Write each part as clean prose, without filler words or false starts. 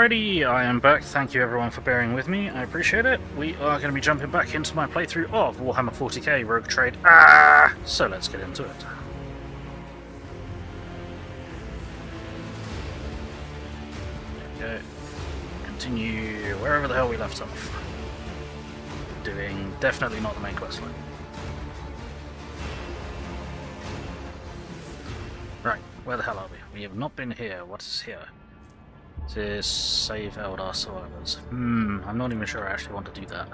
Alrighty, I am back. Thank you everyone for bearing with me. I appreciate it. We are going to be jumping back into my playthrough of Warhammer 40k Rogue Trade. So let's get into it. There we go. Continue wherever the hell we left off. Doing definitely not the main quest line. Right, where the hell are we? We have not been here. What is here? To save Eldar survivors. I'm not even sure I actually want to do that.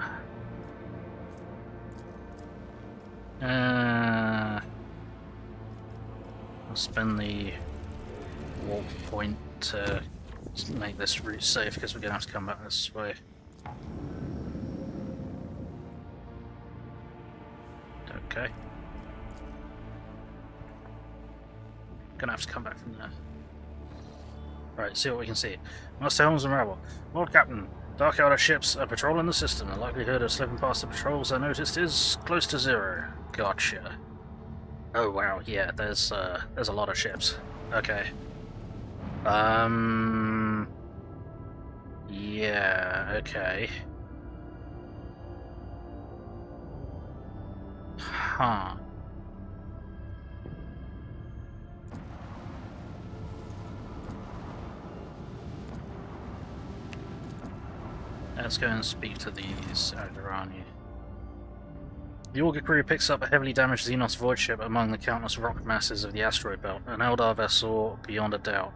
I'll spend the warp point to make this route safe because we're going to have to come back this way. Okay. Gonna have to come back from there. Right, see what we can see. Master Helms and Rabble. Lord Captain, Dark Eldar ships are patrolling the system. The likelihood of slipping past the patrols I noticed is close to zero. Gotcha. Oh wow, yeah, there's a lot of ships. Okay. Yeah, okay. Huh. Let's go and speak to these Agarani. The Augur crew picks up a heavily damaged Xenos void ship among the countless rock masses of the asteroid belt, an Eldar vessel beyond a doubt.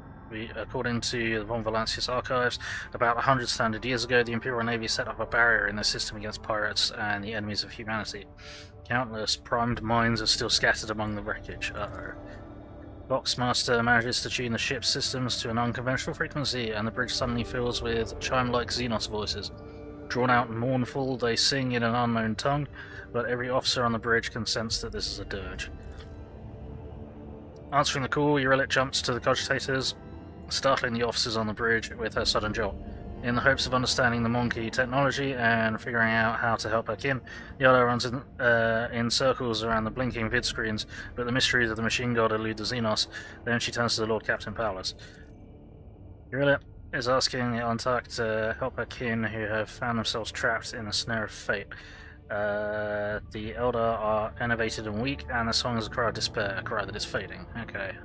According to the Von Valancius archives, about 100 standard years ago, the Imperial Navy set up a barrier in their system against pirates and the enemies of humanity. Countless primed mines are still scattered among the wreckage. Boxmaster manages to tune the ship's systems to an unconventional frequency, and the bridge suddenly fills with chime-like Xenos voices. Drawn out and mournful, they sing in an unknown tongue, but every officer on the bridge can sense that this is a dirge. Answering the call, Eurelit jumps to the cogitators, startling the officers on the bridge with her sudden jolt. In the hopes of understanding the Monkey technology and figuring out how to help her kin, Yoda runs in circles around the blinking vid screens, but the mysteries of the machine god elude the Xenos. Then she turns to the Lord Captain Paulus. Eurelit is asking the Antark to help her kin who have found themselves trapped in a snare of fate. The Eldar are enervated and weak, and the song is a cry of despair, a cry that is fading. Okay.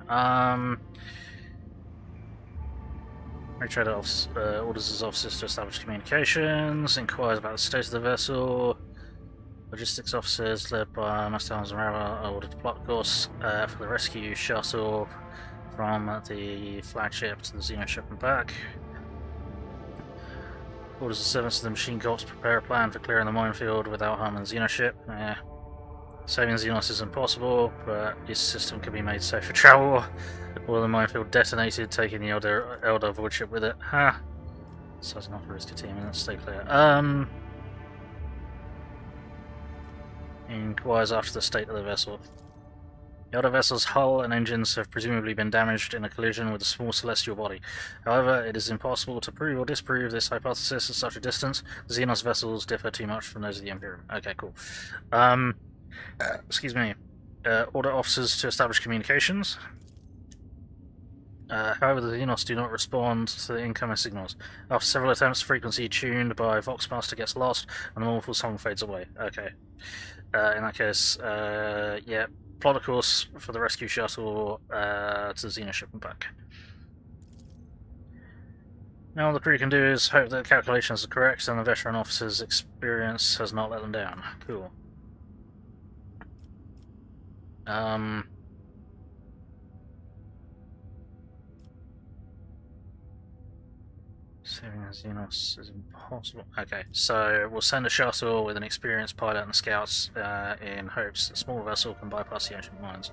TrAAAH orders his officers to establish communications, inquires about the state of the vessel. Logistics officers, led by Master Helms and Rabble, are ordered to plot course for the rescue shuttle from the flagship to the Xeno ship and back. Orders the servants of the Machine Corps to prepare a plan for clearing the minefield without harming the Xeno ship. Saving Xenos is impossible, but this system can be made safe for travel. Or the minefield detonated, taking the Eldar void ship with it. So it's not a risk to team, let's stay clear. Inquires after the state of the vessel. The Eldar vessel's hull and engines have presumably been damaged in a collision with a small celestial body. However, it is impossible to prove or disprove this hypothesis at such a distance. The Xenos vessels differ too much from those of the Imperium. Okay, cool. Excuse me. Order officers to establish communications. However, the Xenos do not respond to the incoming signals. After several attempts, frequency tuned by Voxmaster gets lost, and the mournful song fades away. Okay. In that case, yeah, plot a course for the rescue shuttle to the Xeno ship and back. Now all the crew can do is hope that the calculations are correct and the veteran officer's experience has not let them down. Cool. Saving the Xenos is impossible. Okay, so we'll send a shuttle with an experienced pilot and scouts in hopes the small vessel can bypass the ancient mines.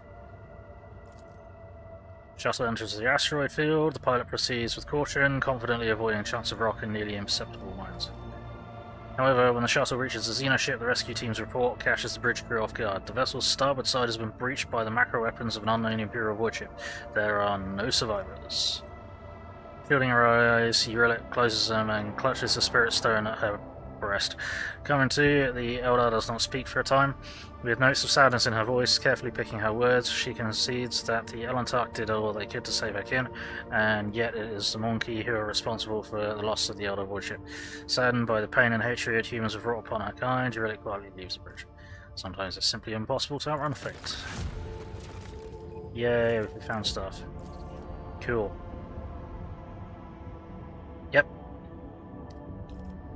Shuttle enters the asteroid field. The pilot proceeds with caution, confidently avoiding chunks of rock and nearly imperceptible mines. However, when the shuttle reaches the Xeno ship, the rescue team's report catches the bridge crew off guard. The vessel's starboard side has been breached by the macro weapons of an unknown Imperial void ship. There are no survivors. Shielding her eyes, Eurelit closes them and clutches the spirit stone at her proper rest. Coming to, the Eldar does not speak for a time. With notes of sadness in her voice, carefully picking her words, she concedes that the Elantark did all they could to save her kin, and yet it is the Monkey who are responsible for the loss of the Eldar warship. Saddened by the pain and hatred humans have wrought upon her kind, Jurilic quietly leaves the bridge. Sometimes it's simply impossible to outrun fate. Yay, we found stuff. Cool. Yep.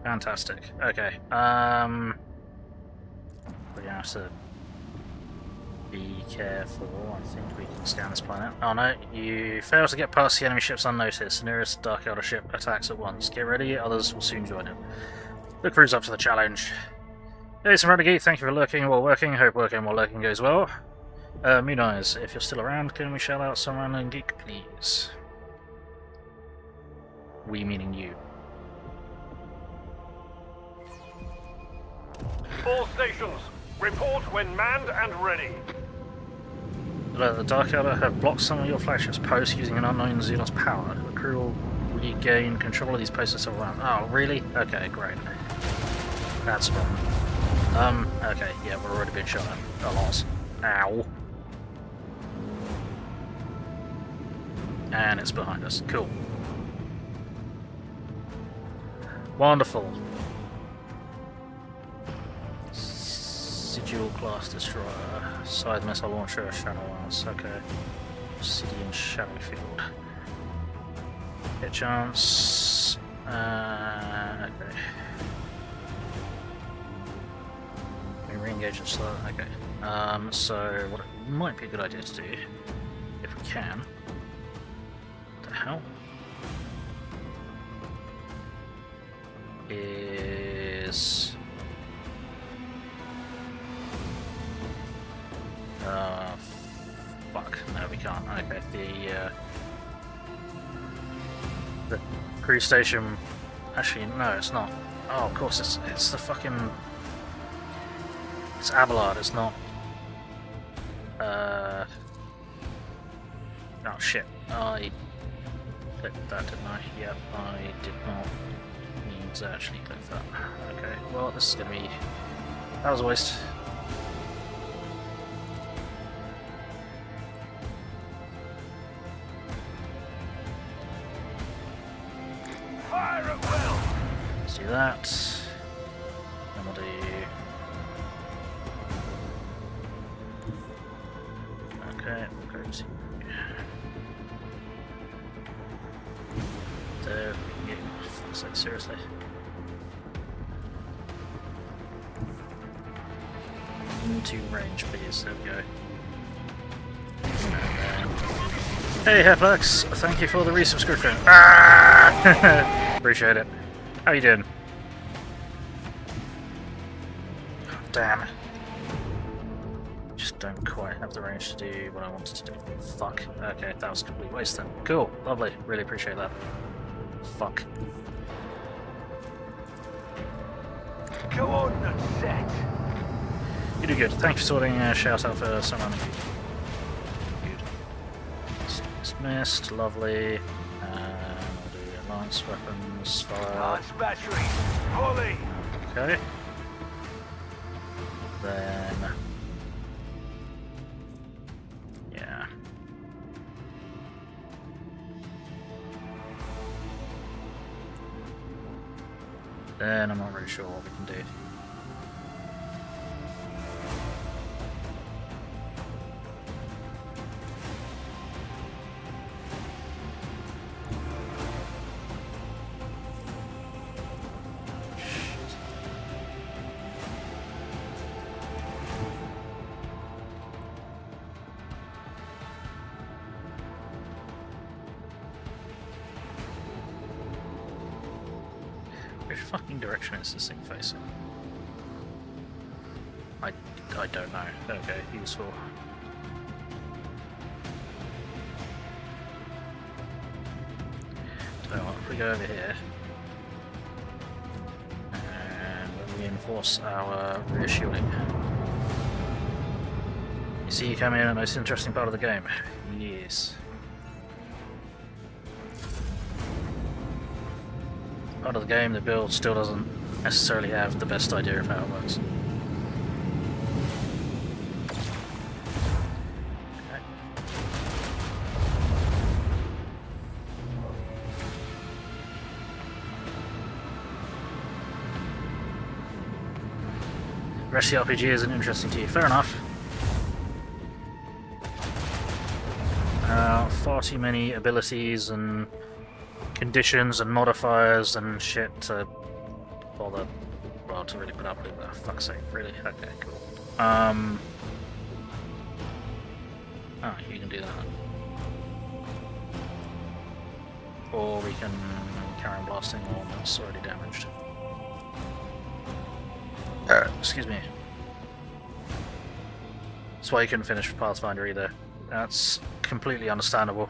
Fantastic. Okay. We're gonna have to be careful. I think we can scan this planet. Oh no, you fail to get past the enemy ships unnoticed. The nearest Dark Eldar ship attacks at once. Get ready, others will soon join it. The crew's up to the challenge. Hey, some Renegade, thank you for lurking while working. Hope working while lurking goes well. Moon Eyes, if you're still around, can we shout out some random geek, please? We meaning you. All stations, report when manned and ready. The Dark Eldar have blocked some of your flagship's posts using an unknown Xenos power. The crew will regain control of these posts at several rounds. Oh, really? Okay, great. That's fun. Okay, yeah, we're already being shot at. Oh, loss. Ow. And it's behind us. Cool. Wonderful. Sigil class destroyer, side missile launcher, Shadow Lance. Okay. Obsidian Shadowfield. Hit chance. Okay. We re-engage it slow. Okay. So what it might be a good idea to do, if we can. What the hell? Is fuck. No, we can't. Okay, the crew station. Actually, no, it's not. Oh, of course, it's the fucking. It's Abelard. It's not. Oh shit! I clicked that, didn't I? Yep, I did not mean to actually click that. Okay, well, this is gonna be. That was a waste. Fire at will. Let's do that. Then we'll do. Okay, we'll go to. There we go. Fuck's sake, seriously. Into range, please. There we go. Hey, Heflex, thank you for the resubscription. Ah! Appreciate it. How you doing? Oh, damn. Just don't quite have the range to do what I wanted to do. Fuck. Okay, that was a complete waste then. Cool. Lovely. Really appreciate that. Fuck. Coordinate set. You do good. Thank you for sorting. Shout out for someone. Good. Dismissed. Lovely. We'll do lance weapons. Fire. Lance battery. Volley. Okay. Then. Yeah. Then I'm not really sure what we can do. Which fucking direction is this thing facing? I don't know. Okay, useful. So if we go over here and we'll reinforce our rear shielding. You see you come in at the most interesting part of the game. Yes. Part of the game the build still doesn't necessarily have the best idea of how it works. Okay. The rest of the RPG isn't interesting to you. Fair enough. Far too many abilities and conditions and modifiers and shit to bother, well, to really put up with. Oh, fuck's sake, really? Okay, cool. Oh, you can do that. Or we can carry on blasting the one that's already damaged. Excuse me. That's why you couldn't finish Pathfinder either. That's completely understandable.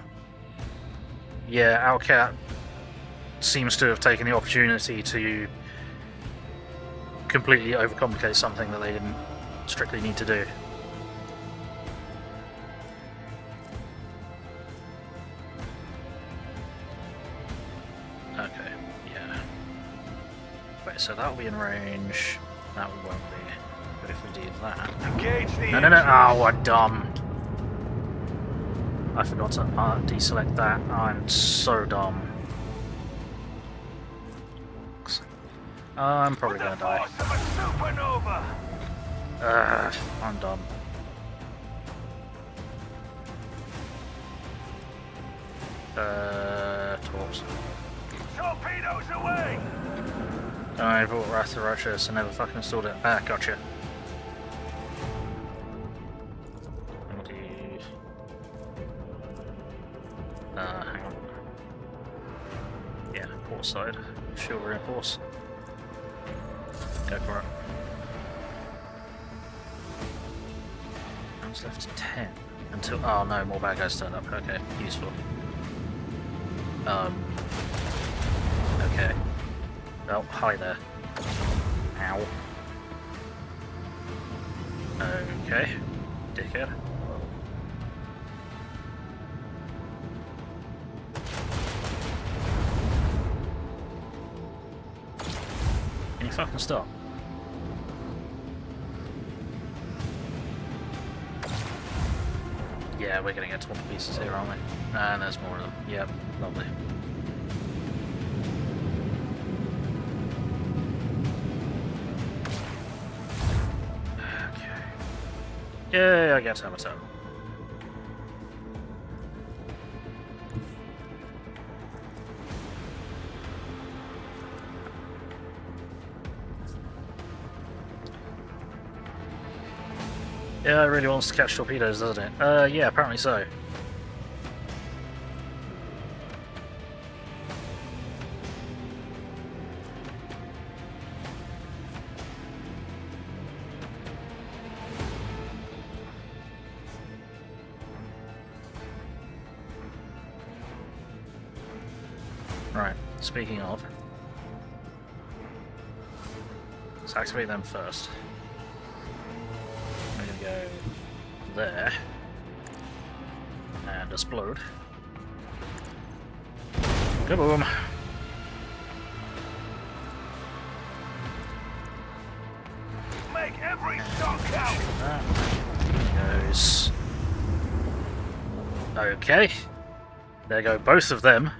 Yeah, our cat seems to have taken the opportunity to completely overcomplicate something that they didn't strictly need to do. Okay, yeah. Wait, so that'll be in range. That one won't be. But if we do that... Engage the No, no, no! Oh, I'm dumb! I forgot to deselect that. I'm so dumb. I'm probably gonna die. I'm dumb. Torps. Torpedoes away! I bought Wrath of Righteous and never fucking installed it. Ah, gotcha. Hang on. Yeah, port side. Shield reinforce. Go for it. Rounds left to 10. Until. Oh no, more bad guys turned up. Okay, useful. Okay. Oh, hi there. Ow. Okay. Dickhead. Can you fucking stop? Yeah, we're gonna get 20 pieces here, aren't we? And there's more of them. Yep, lovely. Okay. Yeah, I get to have a turn. Yeah, it really wants to catch torpedoes, doesn't it? Yeah, apparently so. Right, speaking of, let's activate them first. Go there and explode. Kaboom! Make every shot count. That goes. Okay, there go both of them.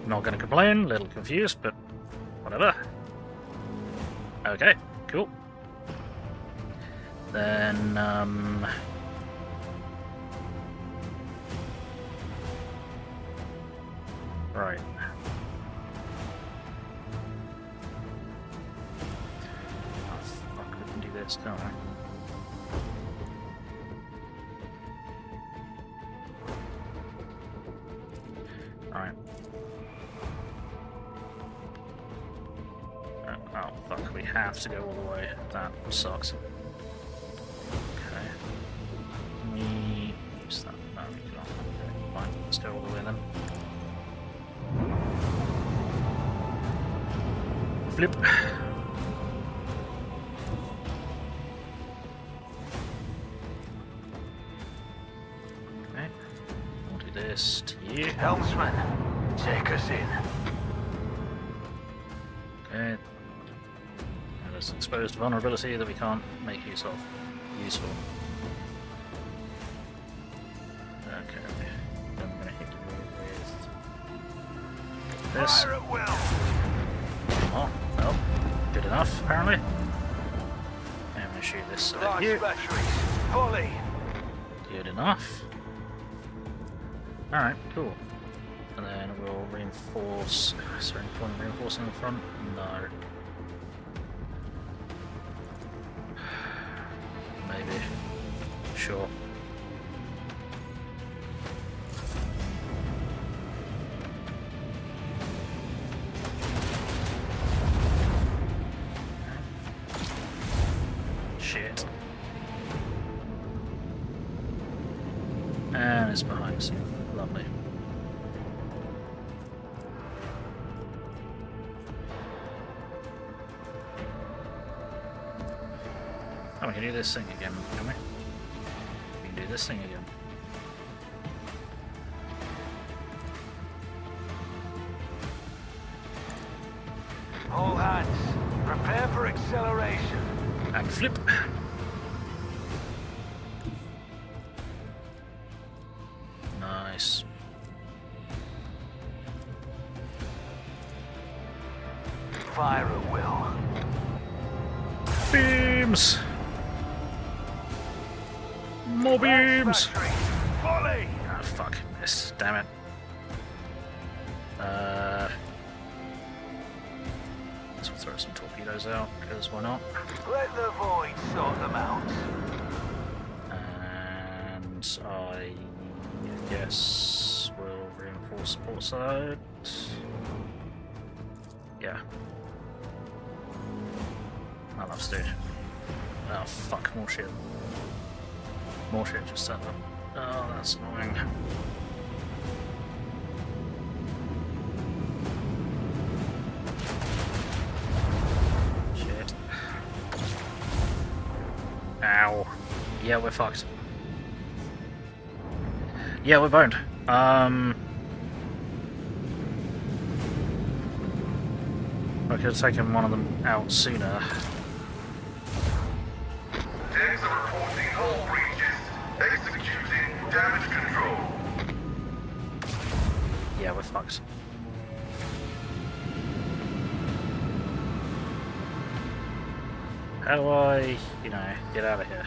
Not going to complain. A little confused, but whatever. Okay, cool. Then, right. Oh, fuck, we can do this, can't we? Alright. Oh, fuck, we have to go all the way. That sucks. Use that. No, we can't. Okay, fine. Let's go all the way then. Flip. Okay. We'll do this to you. Helmsman, take us in. Okay. there's exposed vulnerability that we can't make use of. Useful. Okay. I'm gonna hit you with this. Fire at will. Oh, well, good enough, apparently. And I'm gonna shoot this at Large you. batteries. Fully. Good enough. Alright, cool. And then we'll reinforce. Is there any point in reinforcing the front? No. Maybe. Sure. Shit. And it's behind us. Lovely. Oh, we can do this thing again, can we? We can do this thing again. All hands, prepare for acceleration. And flip. Nice. Fire at will. Beams! More beams! Battery. Fully. Ah, fuck. Missed. Damn it. Let's throw some torpedoes out, because why not? Let the void sort them out. And I guess we'll reinforce port side. Yeah. I'll have to do. Oh fuck, more shit. More shit just turned up. Oh, that's annoying. Shit. Ow. Yeah, we're fucked. Yeah, we're boned. I could have taken one of them out sooner. Decks are reporting hull breaches. Executing damage control. Yeah, we're fucked. How do I, you know, get out of here?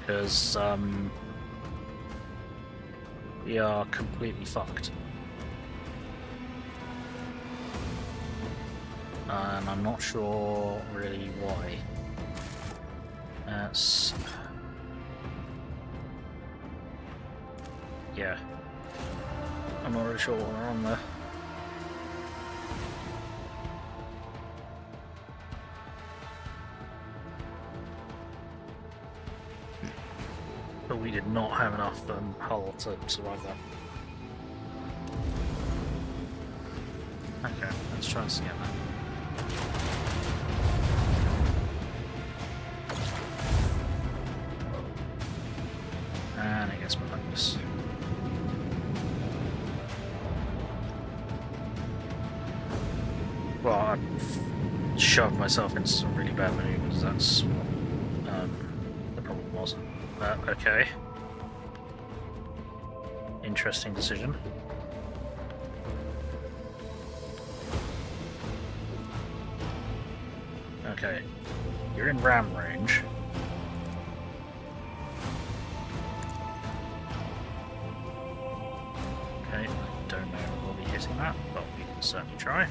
Because, we are completely fucked. And I'm not sure really why. That's... yeah. I'm not really sure what we're on there. But we did not have enough hull to survive that. Okay, let's try and scan that. And I guess behind us. Well, I shoved myself into some really bad maneuvers, that's what the problem was. Okay. Interesting decision. Okay. You're in ram range. Okay, I don't know if we'll be hitting that, but we can certainly try.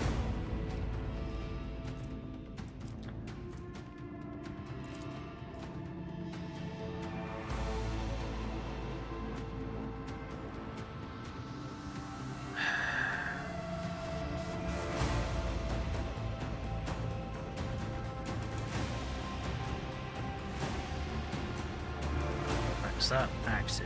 Is that active?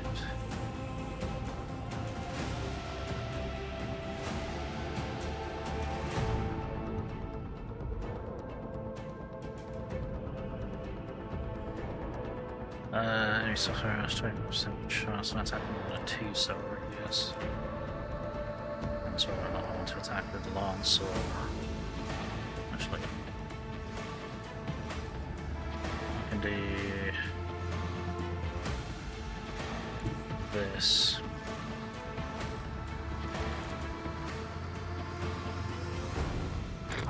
Any software has 20% chance of attacking on a 2-cell radius. That's whether or not I want to attack with the lance or actually I can do this.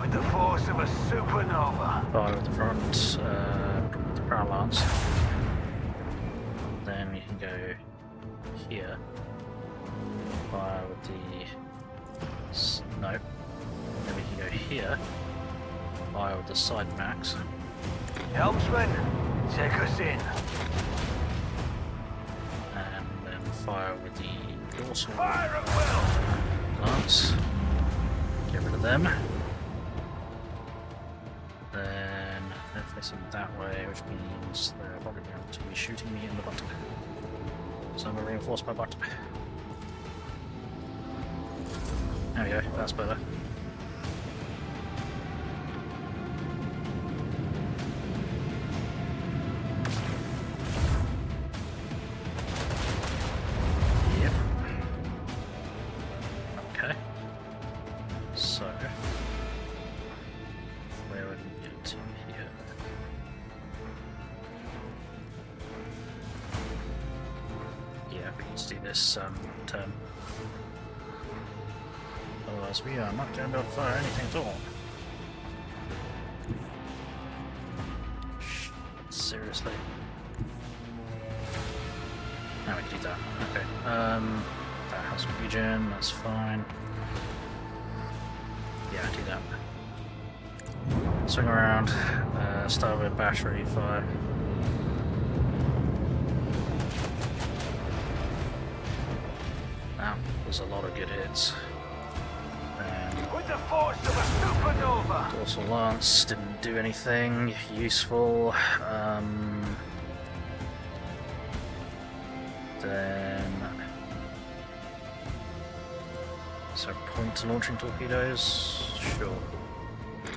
With the force of a supernova. Fire with the front, with the prow lance. Then you can go here. Fire with the no. Then we can go here. Fire with the side max. Helmsman, take us in. And then fire with the dorsal Fire at will. lance. Get rid of them. Then they're facing that way, which means they're probably going to be shooting me in the butt. So I'm going to reinforce my butt. There we go, that's better. Yep. Okay. So, where would we get to here? Yeah, we need to do this turn. Otherwise we are not going to be able to fire anything at all. Seriously. Now we can do that. Okay. That has regen, that's fine. Yeah, do that. Swing around, start with battery fire. That was a lot of good hits. With the force of a supernova. Dorsal lance didn't do anything useful. Then is there a point to launching torpedoes? Sure.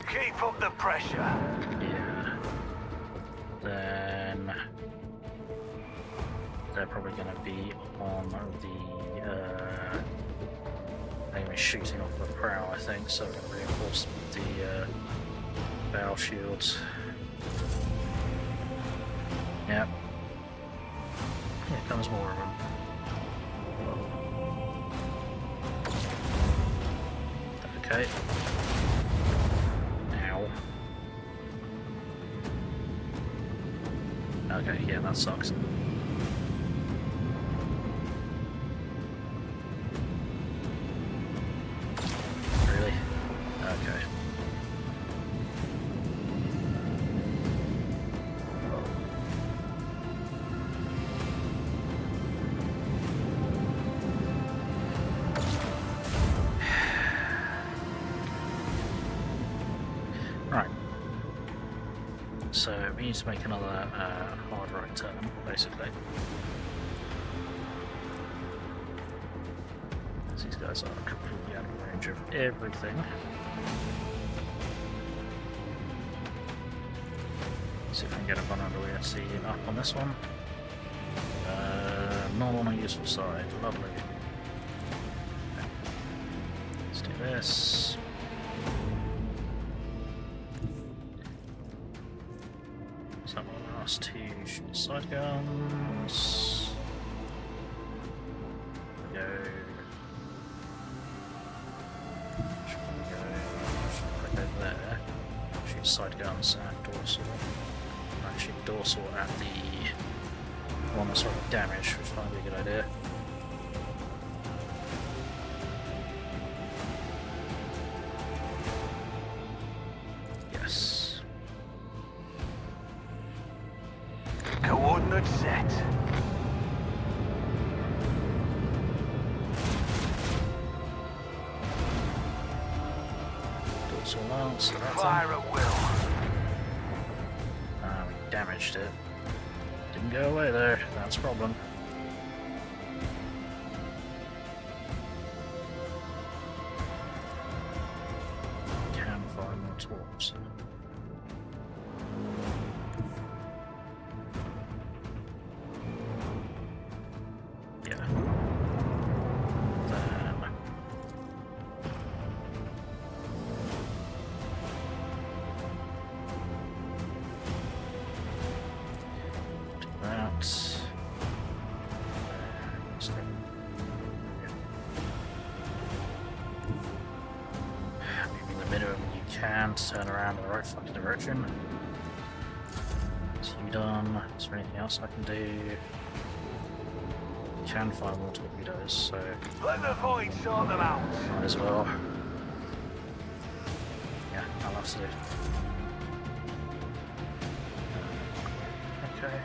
Keep up the pressure. Yeah. Then they're probably going to be on the aiming shooting off the prow, I think, so we're going to reinforce the bow shields. Yep. Here comes more of them. Okay. Ow. Okay, yeah, that sucks. Really? Okay. Right. So we need to make another hard right turn, basically. These guys are completely out of range of everything. See if we can get up on under WC up on this one. Not on a useful side. Lovely. Okay. Let's do this. Someone asked to shoot side guns. Go. Should go there. Shoot side guns at dorsal. And shoot dorsal at the one that's already damaged, which might be a good idea. Yes. Coordinates set. Dorsal lance, so that's Fire at will. we damaged it. Didn't go away there, that's a problem. Can fire more torps. Yeah. Then can to turn around in the right fucking direction. So you done. Is there anything else I can do? Can find more torpedoes, so Let the void sort them out. might as well. Yeah, I'll have to do. Okay.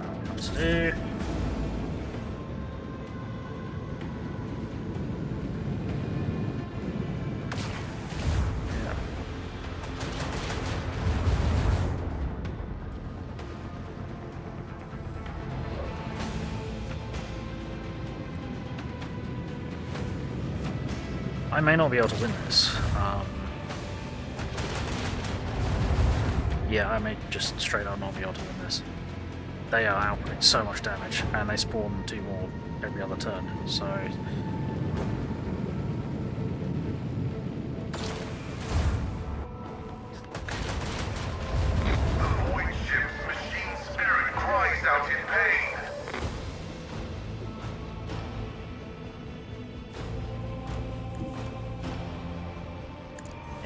I'll have to do. I may not be able to win this. Yeah, I may just straight up not be able to win this. They are outputting so much damage, and they spawn 2 more every other turn, so... The void ship's machine spirit cries out in pain.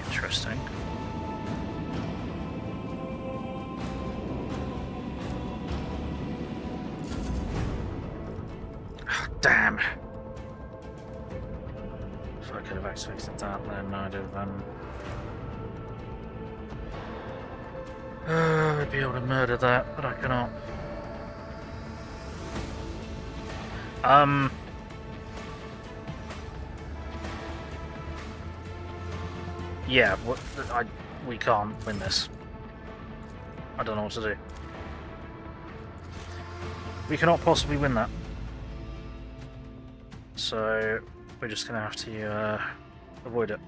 Interesting. Damn! If I could have activated that, then I'd have I'd be able to murder that, but I cannot. Yeah, we can't win this. I don't know what to do. We cannot possibly win that. So, we're just gonna have to avoid it.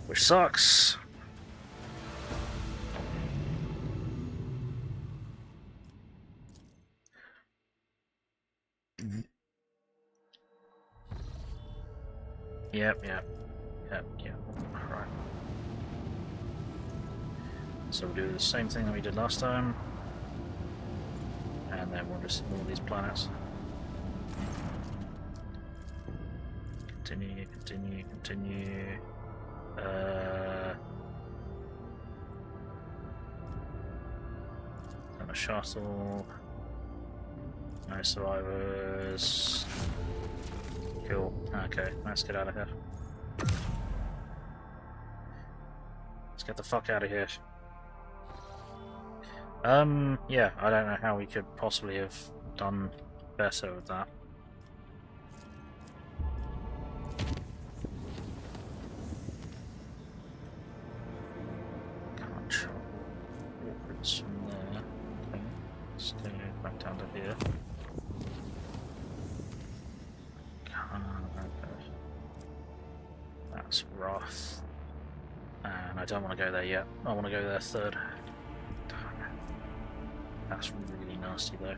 Which sucks. Yep. Right. So we'll do the same thing that we did last time. And then we'll just ignore these planets. Continue. And a shuttle. No survivors. Cool. Okay, let's get out of here. Let's get the fuck out of here. Yeah, I don't know how we could possibly have done better with that. Can't show wards from there. Okay, let's go back down to here. That's rough. And I don't want to go there yet. I want to go there third. That's really nasty though.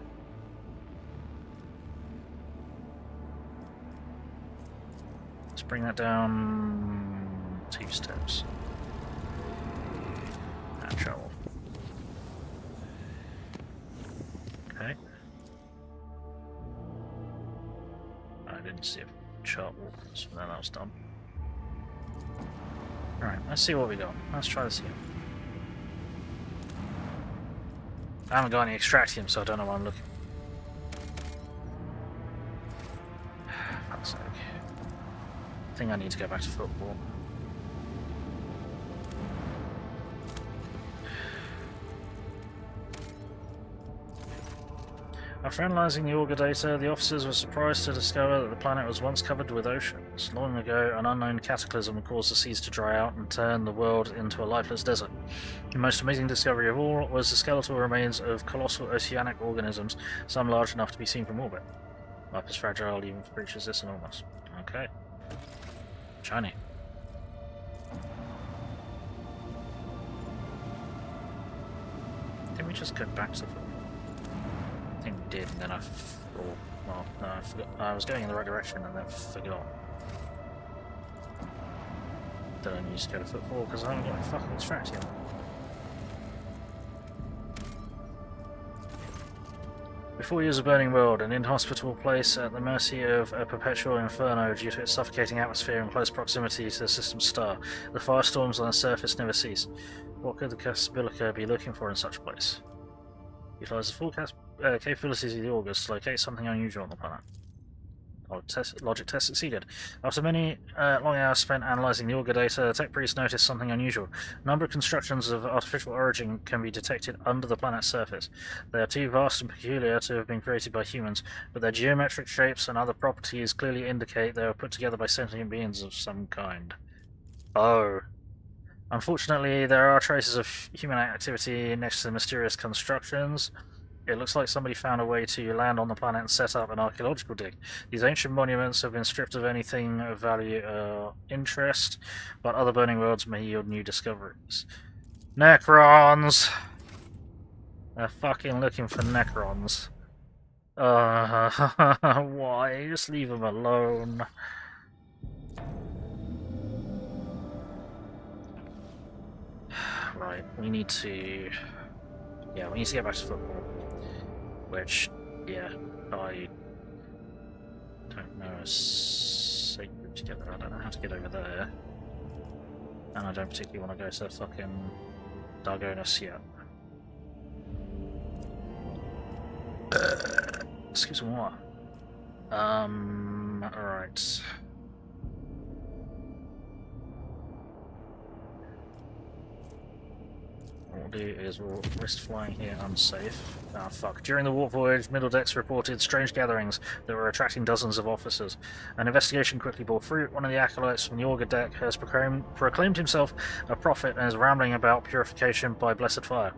Let's bring that down 2 steps. And travel. Okay. I didn't see a chart walk, so then that was done. Alright, let's see what we got. Let's try this again. I haven't got any extractium, so I don't know why I'm looking. Fuck's sake. I think I need to go back to Footfall. After analysing the auger data, the officers were surprised to discover that the planet was once covered with oceans. Long ago, an unknown cataclysm caused the seas to dry out and turn the world into a lifeless desert. The most amazing discovery of all was the skeletal remains of colossal oceanic organisms, some large enough to be seen from orbit. Life is fragile even for creatures this enormous. Okay. Shiny. Didn't we just go back to the... I think we did, and then I forgot. I was going in the right direction and then forgot. Then I need to go to Footfall because I haven't got my fucking extractium. Before you was a burning world, an inhospitable place at the mercy of a perpetual inferno due to its suffocating atmosphere and close proximity to the system's star. The firestorms on the surface never cease. What could the Casabilica be looking for in such a place? Utilize the full capabilities of the Augurs to locate something unusual on the planet. Logic test succeeded. After many long hours spent analysing the Augur data, the tech priest noticed something unusual. A number of constructions of artificial origin can be detected under the planet's surface. They are too vast and peculiar to have been created by humans, but their geometric shapes and other properties clearly indicate they were put together by sentient beings of some kind. Oh. Unfortunately, there are traces of human activity next to the mysterious constructions. It looks like somebody found a way to land on the planet and set up an archaeological dig. These ancient monuments have been stripped of anything of value or interest, but other burning worlds may yield new discoveries. Necrons! They're fucking looking for Necrons. Why? Just leave them alone. Right, we need to... Yeah, we need to get back to Footfall. Which, yeah, I don't know a sacred to get there. I don't know how to get over there. And I don't particularly want to go to fucking Dargonus yet. Excuse me, what? Alright. What we'll do is we'll risk flying here unsafe. Ah, fuck. During the warp voyage, Middle Decks reported strange gatherings that were attracting dozens of officers. An investigation quickly bore fruit. One of the acolytes from the Augur deck has proclaimed himself a prophet and is rambling about purification by blessed fire.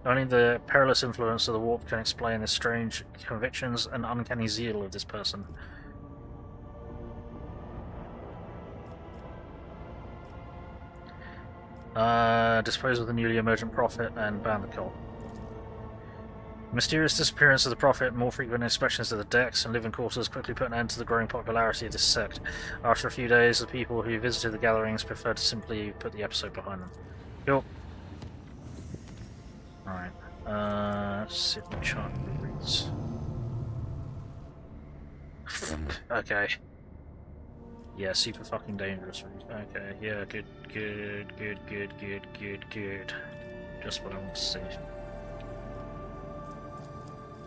Only the perilous influence of the warp can explain the strange convictions and uncanny zeal of this person. Dispose of the newly emergent prophet and ban the cult. Mysterious disappearance of the prophet, more frequent inspections of the decks and living quarters quickly put an end to the growing popularity of this sect. After a few days, the people who visited the gatherings preferred to simply put the episode behind them. Cool. Alright, see if my chart reads. Okay. Yeah, super fucking dangerous. Okay, yeah, good. Just what I want to see.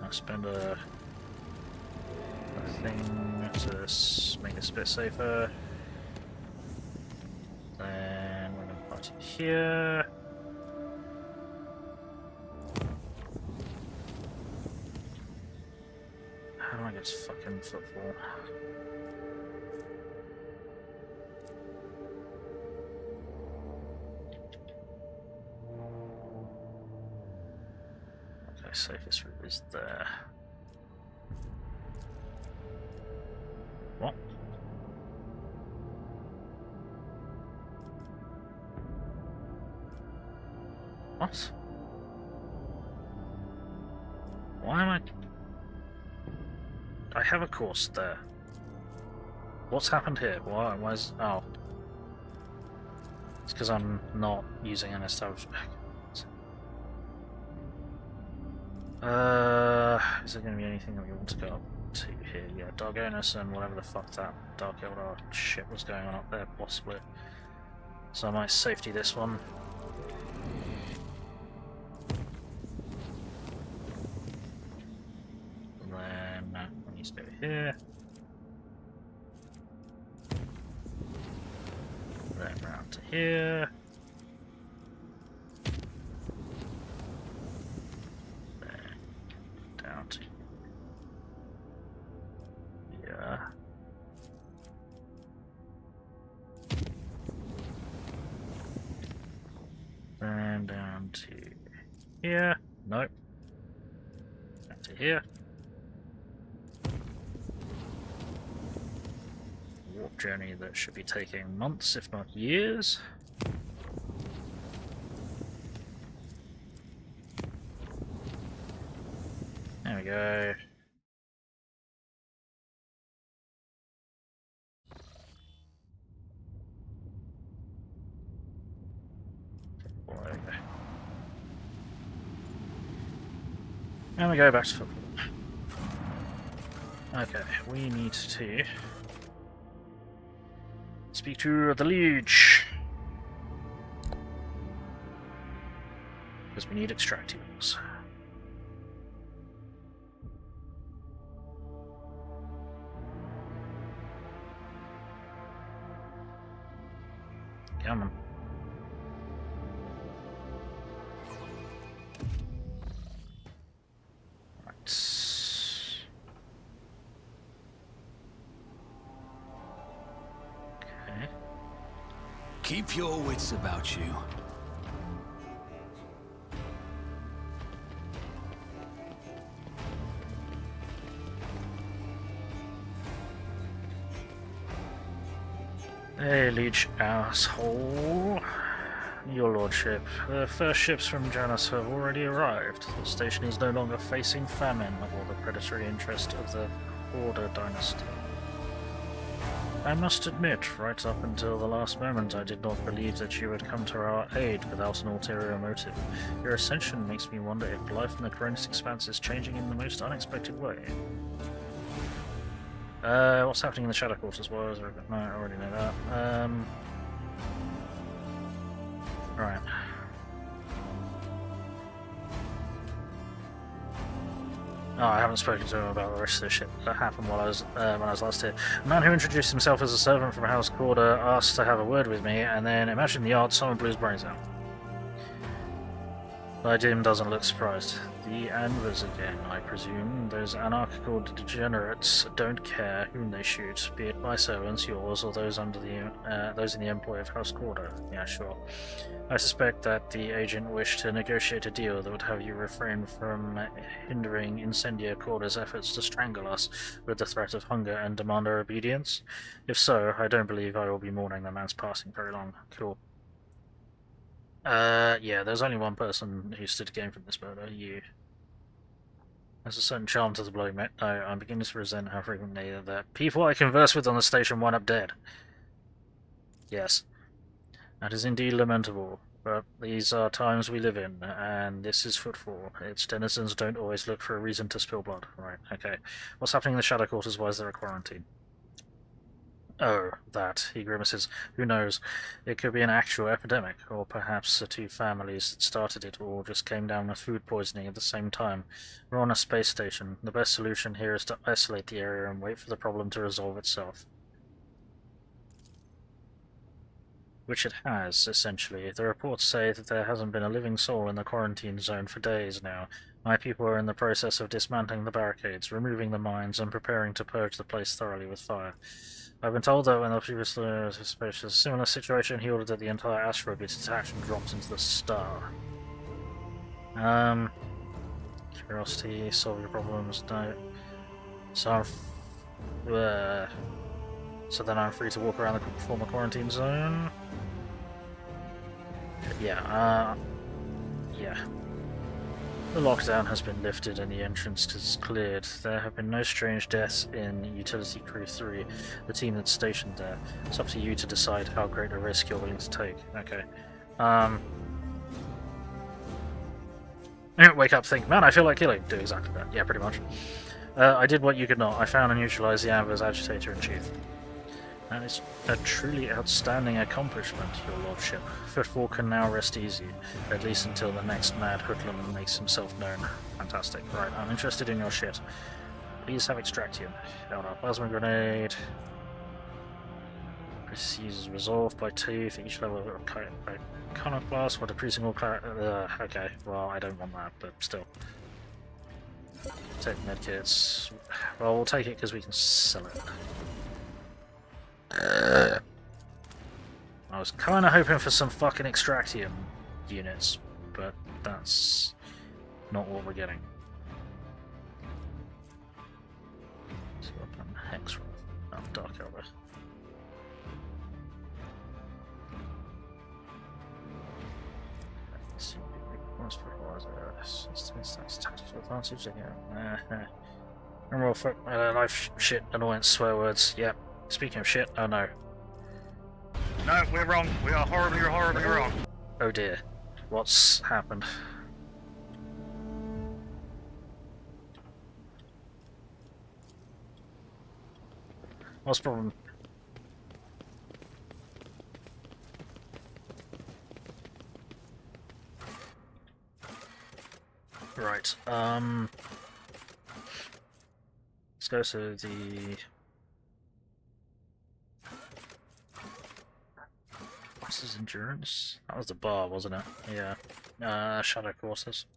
I'll spend a thing to make this a bit safer. Then we're going to put it here. How do I get to fucking Footfall? Safest route is there. What? What? Why am I have a course there. What's happened here? Why is... Oh. It's because I'm not using an established... Is there going to be anything that we want to go up to here? Yeah, Dargonus and whatever the fuck that Dark Eldar shit was going on up there, possibly. So I might safety this one. And then we need to go here. Then round to here. And down to here. Nope. Down to here. Warp journey that should be taking months, if not years. There we go. And we go back to Footfall. Okay, we need to speak to the Liege. Because we need extractables. Come on. Right. Okay. Keep your wits about you. Hey, Liege asshole. Your lordship, the first ships from Janus have already arrived. The station is no longer facing famine or the predatory interest of the Order dynasty. I must admit, right up until the last moment I did not believe that you would come to our aid without an ulterior motive. Your ascension makes me wonder if life in the Coronius Expanse is changing in the most unexpected way. What's happening in the Shadow Quarters? No, I already know that. Right. Oh, I haven't spoken to him about the rest of the shit that happened while I was when I was last here. A man who introduced himself as a servant from House Corder asked to have a word with me, and then imagine the odds, someone blew his brains out. Jim doesn't look surprised. The Anvers again, I presume. Those anarchical degenerates don't care whom they shoot, be it my servants, yours, or those under the those in the employ of House Corder. Yeah, sure. I suspect that the agent wished to negotiate a deal that would have you refrain from hindering Incendia Corder's efforts to strangle us with the threat of hunger and demand our obedience. If so, I don't believe I will be mourning the man's passing very long. Cool. Yeah, there's only one person who stood to gain from this murder, you. There's a certain charm to the bloody mate. No, I'm beginning to resent how frequently that people I converse with on the station wind up dead. Yes. That is indeed lamentable, but these are times we live in, and this is Footfall. Its denizens don't always look for a reason to spill blood. Right, okay. What's happening in the Shadow Quarters? Why is there a quarantine? Oh, that, he grimaces. Who knows? It could be an actual epidemic, or perhaps the two families that started it all just came down with food poisoning at the same time. We're on a space station. The best solution here is to isolate the area and wait for the problem to resolve itself. Which it has, essentially. The reports say that there hasn't been a living soul in the quarantine zone for days now. My people are in the process of dismantling the barricades, removing the mines, and preparing to purge the place thoroughly with fire. I've been told that when the previous a similar situation, he ordered that the entire asteroid be detached and dropped into the star. Curiosity, solve your problems, no. So then I'm free to walk around the former quarantine zone. Yeah, yeah. The lockdown has been lifted and the entrance is cleared. There have been no strange deaths in Utility Crew 3, the team that's stationed there. It's up to you to decide how great a risk you're willing to take. Okay. Wake up, think, man, I feel like killing. Do exactly that. Yeah, pretty much. I did what you could not. I found and neutralized the Anvers Agitator-in-Chief. That is a truly outstanding accomplishment, your lordship. Footfall can now rest easy, at least until the next mad hoodlum makes himself known. Fantastic. Right, I'm interested in your shit. Please have extraction. Eldar plasma grenade. This uses resolve by 2 for each level of iconoclast, while decreasing all okay, well, I don't want that, but still. Take medkits. Well, we'll take it because we can sell it. I was kind of hoping for some fucking extraction units, but that's not what we're getting. So weapon Hex Dark Eldar. That's tactical advantage again. Life shit annoyance swear words. Yep. Speaking of shit, oh no. No, we're wrong. We are horribly wrong. Oh dear. What's happened? What's the problem? Right, let's go to the... What's his endurance? That was the bar, wasn't it? Yeah. Shadow courses.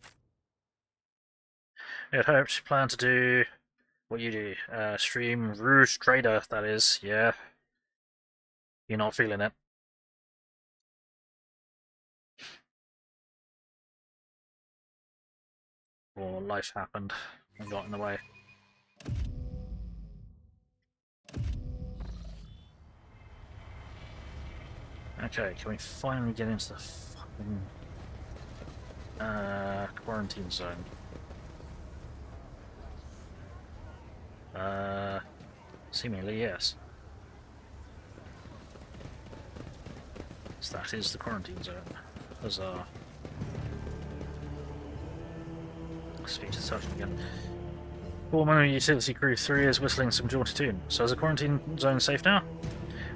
I had hoped you plan to do what you do. Stream Rouge Trader, that is, yeah. You're not feeling it. Or life happened and got in the way. Okay, can we finally get into the fucking quarantine zone? Seemingly yes. So that is the quarantine zone. Huzzah. Speak to Sergeant again. Former Utility Crew 3 is whistling some jaunty tune. So is the quarantine zone safe now?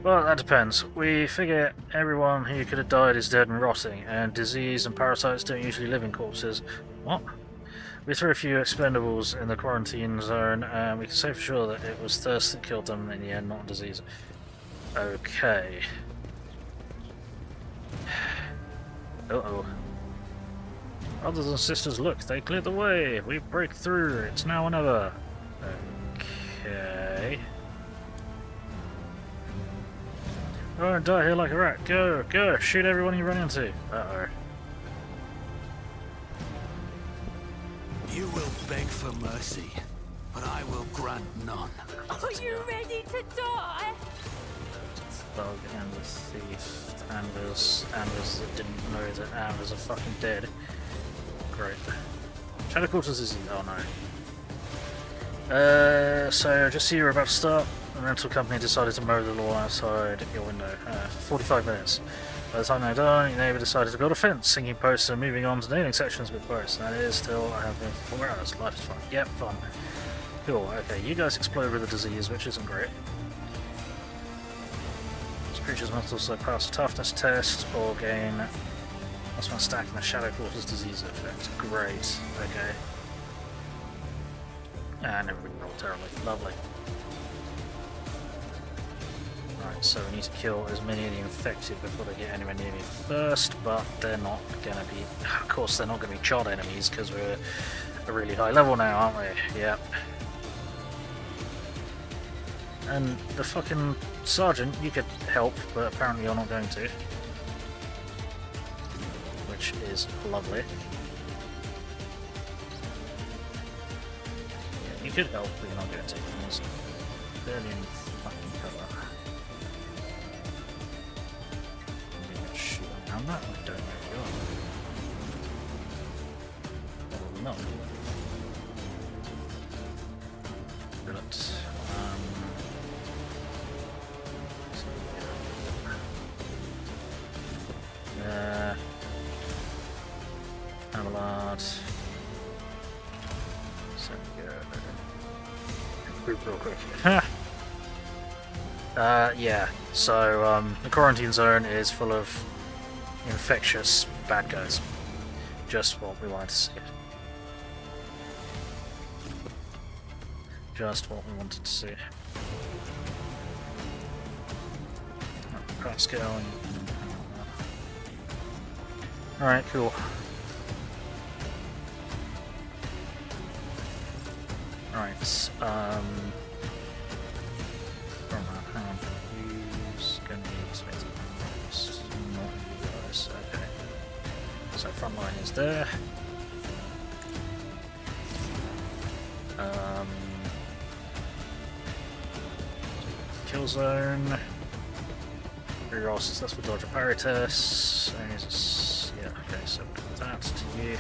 Well, that depends. We figure everyone who could have died is dead and rotting, and disease and parasites don't usually live in corpses. What? We threw a few expendables in the quarantine zone, and we can say for sure that it was thirst that killed them in the end, not disease. Okay. Uh-oh. Brothers and sisters, look, they cleared the way. We break through. It's now or never. Okay. Oh, die here like a rat. Go, go, shoot everyone you run into. Uh-oh. You will beg for mercy, but I will grant none. Are you ready to die? Thug and the thief. Anders that didn't know that Anders are fucking dead. Great. Shadow Quarters is... oh no. So just see you're about to start. The rental company decided to mow the lawn outside your window for 45 minutes. By the time they're done, your neighbour decided to build a fence, sinking posts and moving on to nailing sections with posts. That is still, I have been for 4 hours. Life is fun. Yep, fun. Cool, okay, you guys explode with a disease, which isn't great. These creatures must also pass a toughness test or gain +1 stack in the Shadow Quarters disease effect. Great, okay. And everything rolled terribly. Lovely. Right, so we need to kill as many of the infected before they get anywhere near me first, but they're not going to be... Of course, they're not going to be charred enemies, because we're a really high level now, aren't we? Yep. And the fucking sergeant, you could help, but apparently you're not going to. Which is lovely. Yeah, you could help, but you're not going to. There's barely any fucking cover. Shoot around that? I don't know if you are. Probably not. Brilliant. Abelard. So group real quick. Yeah. So the quarantine zone is full of infectious bad guys. Just what we wanted to see. Just what we wanted to see. Craft scale and alright, cool. Alright, who's gonna be expected most? Not you guys, okay. So front line is there. Kill zone. Reroll successful dodge or parry tests. Yeah, okay, so put that to you.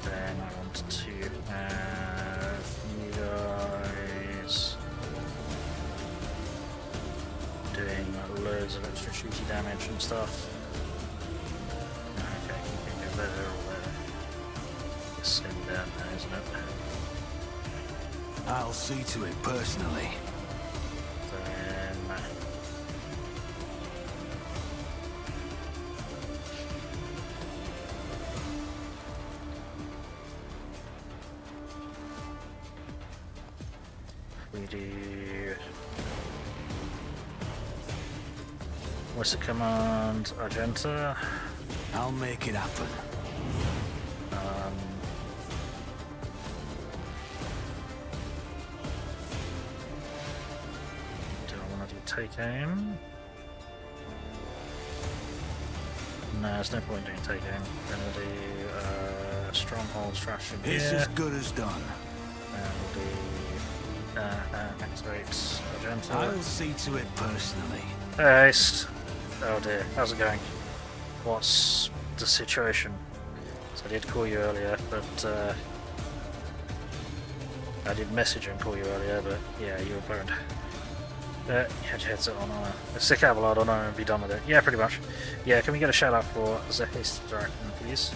Then I want to have you guys doing loads of extra shooty damage and stuff. Okay, you can go there or there. It's in down there, isn't it? I'll see to it personally. What's the command? Argenta. I'll make it happen. Do I want to do take aim? No, there's no point doing take aim. We're going to do stronghold strategy It's here. as good as done. And we'll do activate Argenta. I'll see to it personally. Haste. Oh dear, how's it going? What's the situation? So I did call you earlier, but I did message and call you earlier, but yeah, you were burned. You had your headset on a sick Abelard on and be done with it. Yeah, pretty much. Yeah, can we get a shout out for the Haste Dragon, please?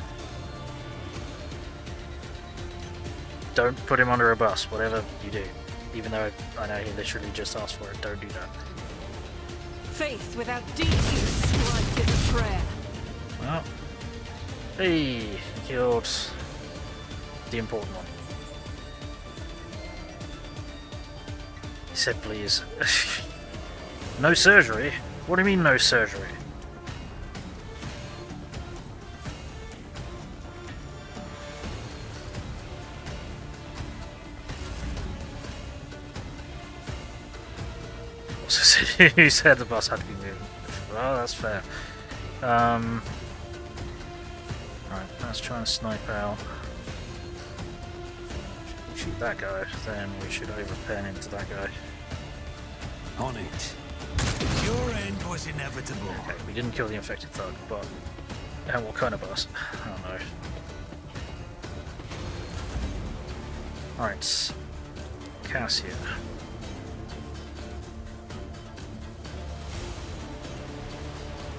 Don't put him under a bus, whatever you do. Even though I know he literally just asked for it, don't do that. Faith without deeds, strife is a prayer. Well, hey, he killed the important one. He said, please. No surgery? What do you mean, no surgery? Who said the bus had to be moved? Well, that's fair. Right, let's try and snipe out. Shoot that guy, then we should overpen into that guy. On it. Your end was inevitable. Okay, we didn't kill the infected thug, but what kind of bus? I don't know. Alright, Cassia.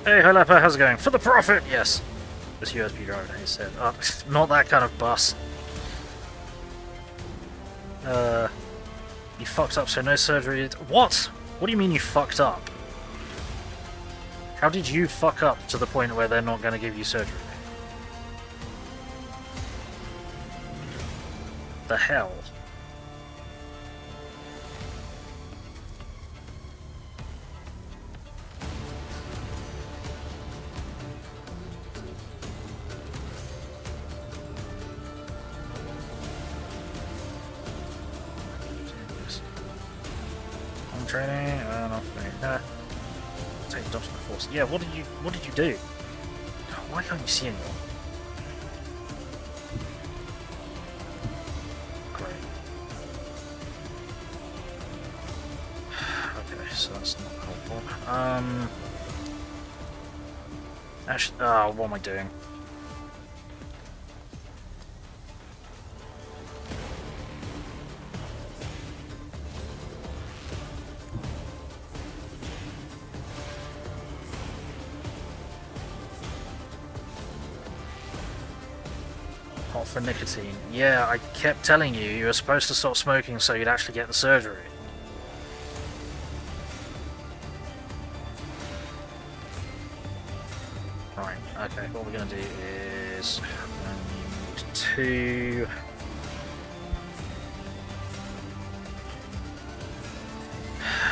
Hey, Halapa, how's it going? For the profit! Yes. This USB drive, he said. Oh, not that kind of bus. You fucked up, so no surgery. What? What do you mean you fucked up? How did you fuck up to the point where they're not going to give you surgery? The hell? Training, not for me. Take adoption of force. Yeah, what did you do? Why can't you see anyone? Great. Okay, so that's not helpful. Actually, what am I doing? For nicotine. Yeah, I kept telling you were supposed to stop smoking so you'd actually get the surgery. Right, okay, what we're going to do is I need two...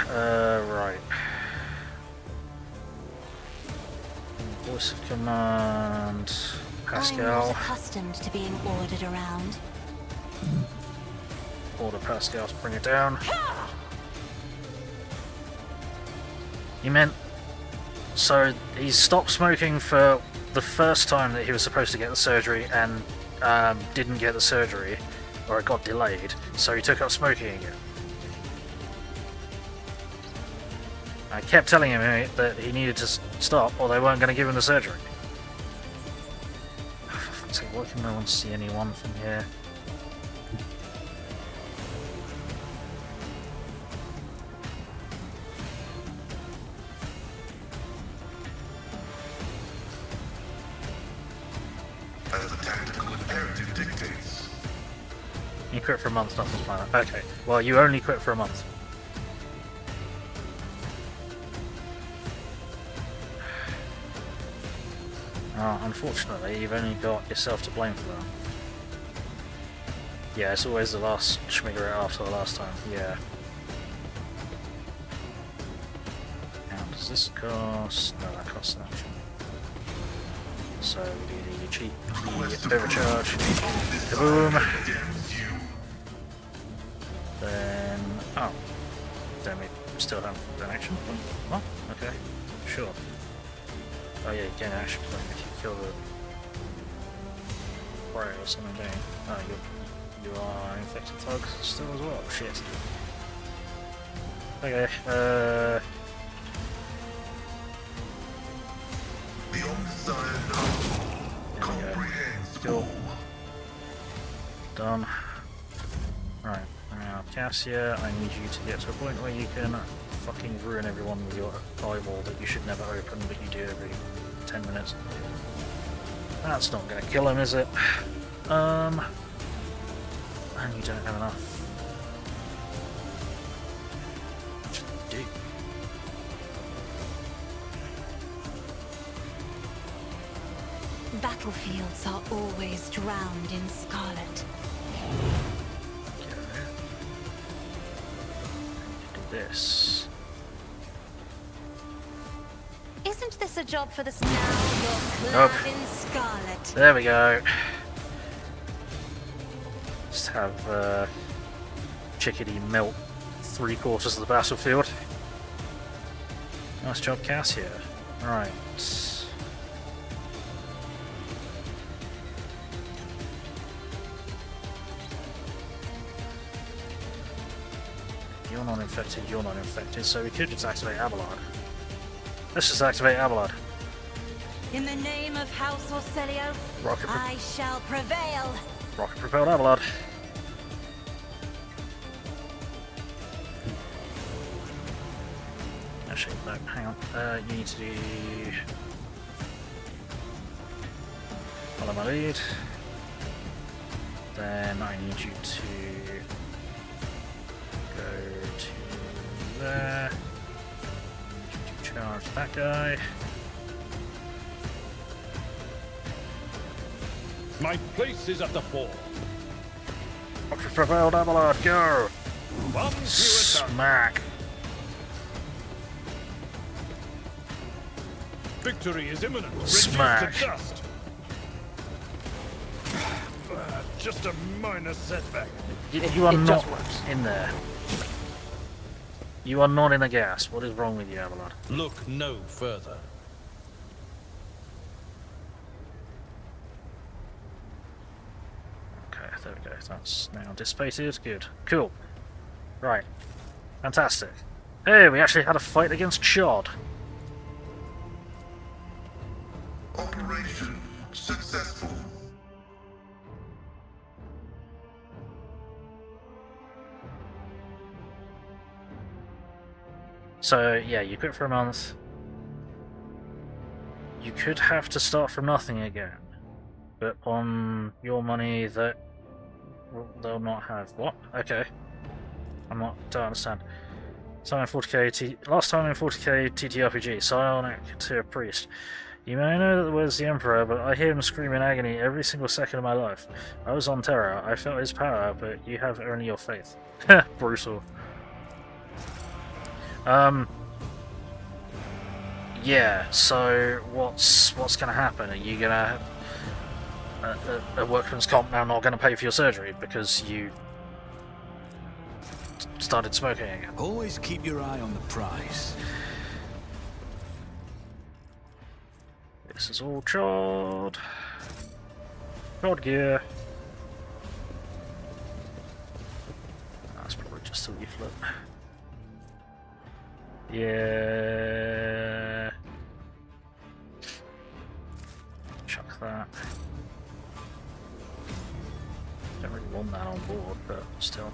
right. Voice of command... Pascal. I'm not accustomed to being ordered around. Order Pascal to bring it down. He meant... So, he stopped smoking for the first time that he was supposed to get the surgery and didn't get the surgery, or it got delayed, so he took up smoking again. I kept telling him that he needed to stop or they weren't going to give him the surgery. Why can no one see anyone from here? As the tactical imperative dictates. You quit for a month, nothing's fine. Okay, well you only quit for a month. Unfortunately, you've only got yourself to blame for that. Yeah, it's always the last schmigger after the last time, yeah. this cost? No, that costs an action. So we do the cheap overcharge. Kaboom! Then. Oh. Then we still have an action point. What? Okay. Sure. Oh yeah, you gain an action point if you kill the warrior or something, don't you? Oh, you are infected thugs still as well. Shit. Okay, The Omnissiah comprehends Cool. Done. Right, now Cassia, I need you to get to a point where you can fucking ruin everyone with your eyeball that you should never open, but you do every 10 minutes. That's not gonna kill him, is it? And you don't have enough. What should you do? Battlefields are always drowned in scarlet. Okay. Do this. Isn't this a job for the now you're Nope. clad in scarlet? There we go. Just have Chickadee melt 3/4 of the battlefield. Nice job, Cassia. Right. You're not infected, you're not infected, so we could just activate Abelard. Let's just activate Abelard. In the name of House Orcelio, Rocket, I shall prevail. rocket propelled Abelard. Actually, no, hang on. You need to do. Follow my lead. Then I need you to go to there. Charge that guy. My place is at the fore. Rocket propelled Abelard, go! One to attack. Smack! Victory is imminent. Reduced Smash. to dust. Just a minor setback. You are not in there. You are not in the gas. What is wrong with you, Abelard? Look no further. Okay, there we go. That's now dissipated. Good. Cool. Right. Fantastic. Hey, we actually had a fight against Chod. Operation successful. So, yeah, you quit for a month. You could have to start from nothing again. But on your money that they'll not have. What? Okay. Don't understand. Last time in 40k TTRPG, psionic to a priest. You may know that the word's the Emperor, but I hear him scream in agony every single second of my life. I was on Terra, I felt his power, but you have only your faith. Brutal. Yeah, so what's gonna happen? Are you gonna a workman's comp now not gonna pay for your surgery because you started smoking again? Always keep your eye on the prize. This is all Chod. Chod gear. That's probably just a leaflet. Yeah. Chuck that. Don't really want that on board, but still.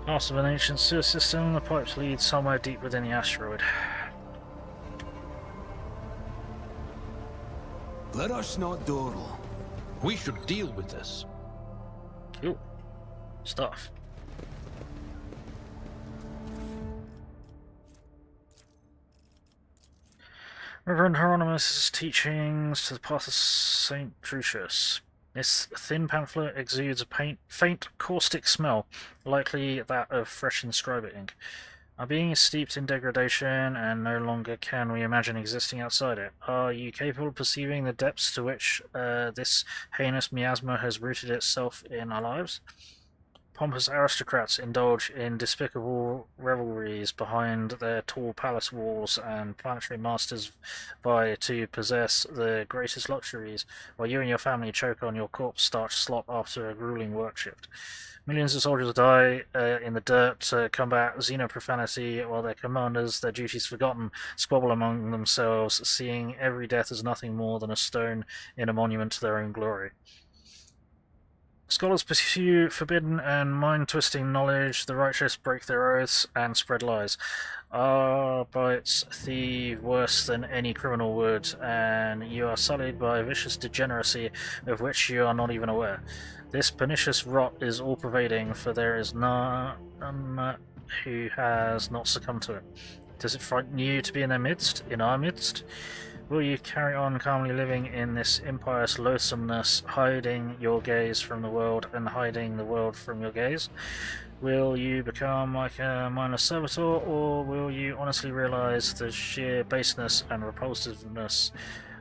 Part of an ancient sewer system, the pipes lead somewhere deep within the asteroid. Let us not dawdle. We should deal with this. Cool. Stuff. Reverend Hieronymus' teachings to the path of St. Trucius. This thin pamphlet exudes a faint, caustic smell, likely that of fresh inscriber ink. Our being is steeped in degradation, and no longer can we imagine existing outside it. Are you capable of perceiving the depths to which this heinous miasma has rooted itself in our lives? Pompous aristocrats indulge in despicable revelries behind their tall palace walls, and planetary masters vie to possess the greatest luxuries, while you and your family choke on your corpse-starch slop after a grueling work shift. Millions of soldiers die in the dirt to combat xenoprofanity, while their commanders, their duties forgotten, squabble among themselves, seeing every death as nothing more than a stone in a monument to their own glory. Scholars pursue forbidden and mind-twisting knowledge, the righteous break their oaths and spread lies. Arbites thieve worse than any criminal would, and you are sullied by vicious degeneracy of which you are not even aware. This pernicious rot is all-pervading, for there is none who has not succumbed to it. Does it frighten you to be in their midst, in our midst? Will you carry on calmly living in this impious loathsomeness, hiding your gaze from the world and hiding the world from your gaze? Will you become like a mindless servitor, or will you honestly realize the sheer baseness and repulsiveness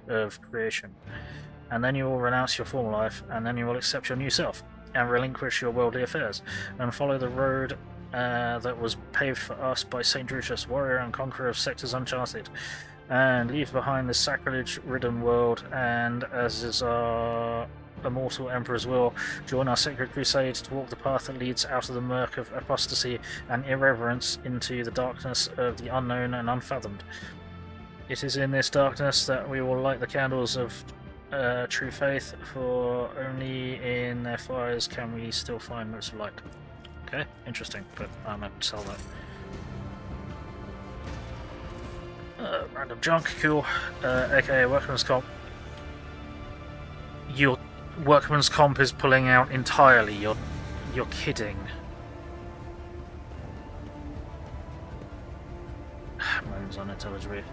of creation? And then you will renounce your former life, and then you will accept your new self, and relinquish your worldly affairs, and follow the road that was paved for us by St. Drusus, warrior and conqueror of sectors uncharted, and leave behind this sacrilege-ridden world, and, as is our immortal Emperor's will, join our sacred crusade to walk the path that leads out of the murk of apostasy and irreverence into the darkness of the unknown and unfathomed. It is in this darkness that we will light the candles of true faith, for only in their fires can we still find motes of light. Okay, interesting, but I'm going to sell that. Random junk, cool. aka workman's comp. Your workman's comp is pulling out entirely. You're kidding. Moans unintelligibly.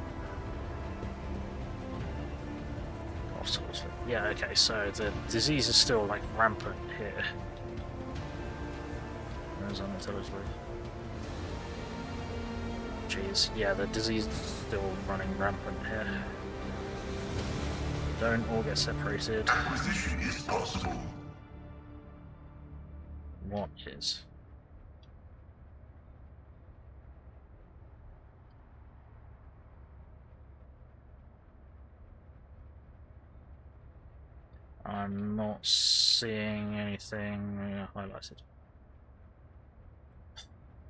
Yeah, okay, so the disease is still like rampant here. Moans unintelligibly. Jeez, yeah, the disease is still running rampant here. Don't all get separated. Acquisition is possible. What is? I'm not seeing anything highlighted.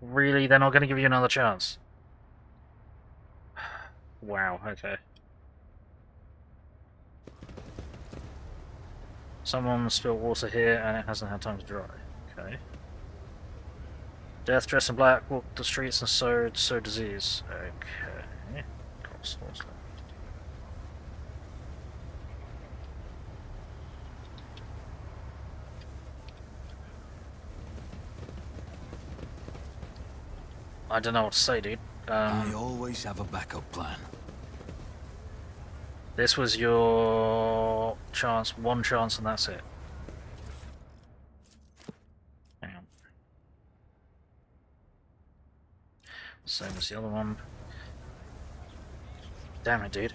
Really? They're not going to give you another chance? Wow, okay. Someone spilled water here and it hasn't had time to dry. Okay. Death dressed in black, walked the streets and sow disease. Okay. Cost horse left. I don't know what to say, dude. I always have a backup plan. This was your chance, one chance, and that's it. Hang on. Same as the other one. Damn it, dude.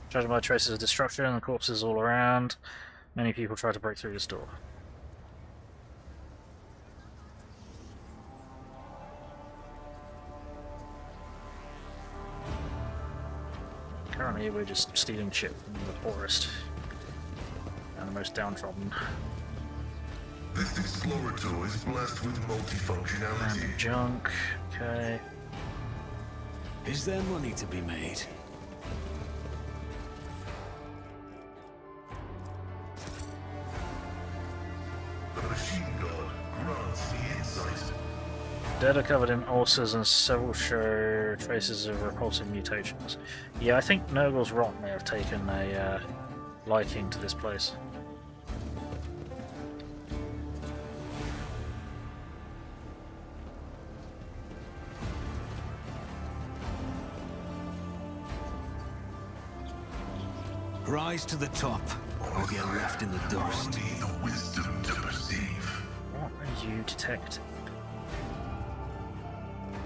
Judging by traces of destruction and corpses all around, many people try to break through this door. Currently, we're just stealing shit from the poorest and the most downtrodden. This explorator is blessed with multifunctionality. And junk, okay. Is there money to be made? The machine god grants the insight. Dead are covered in ulcers and several show traces of repulsive mutations. Yeah, I think Nurgle's rot may have taken a liking to this place. Rise to the top, or get left in the dust. Only the wisdom to perceive. What are you detecting?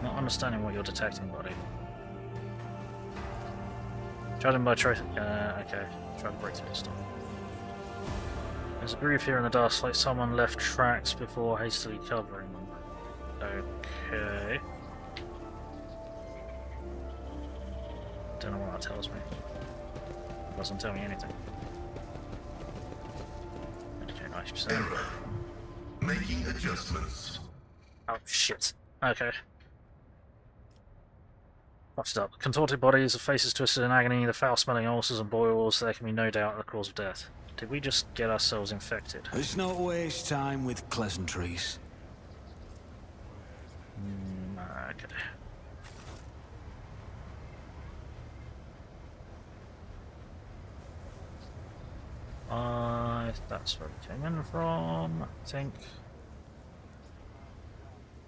Not understanding what you're detecting, buddy. Judging by choice. Okay. Try to break through this stuff. There's a groove here in the dust, like someone left tracks before hastily covering them. Okay. Don't know what that tells me. It doesn't tell me anything. Okay, 90%. Error. Making adjustments. Oh shit. Okay. Fucked it up. Contorted bodies, the faces twisted in agony, the foul-smelling ulcers and boils, there can be no doubt the cause of death. Did we just get ourselves infected? Let's not waste time with pleasantries. Okay. That's where we came in from, I think.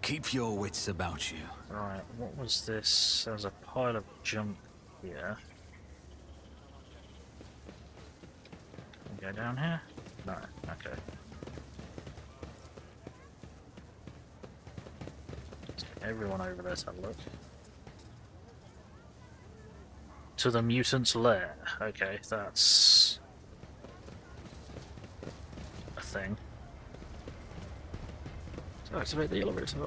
Keep your wits about you. Right, what was this? There was a pile of junk here. Can we go down here? No, okay. Let's get everyone over there to have a look. To the mutant's lair. Okay, that's a thing. So activate the elevator.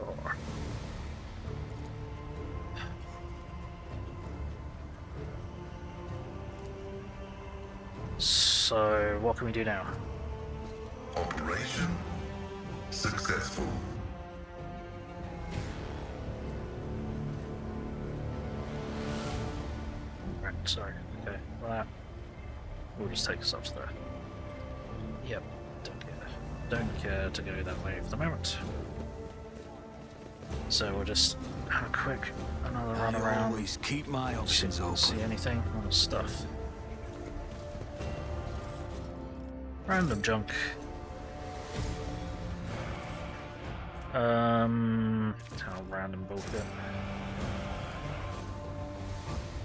So, what can we do now? Operation successful. Right, sorry. Okay, well, that will just take us up to there. Yep, don't care to go that way for the moment. So we'll just have a quick another run I around. always keep my options See open. anything on the stuff? Random junk. How random bullshit.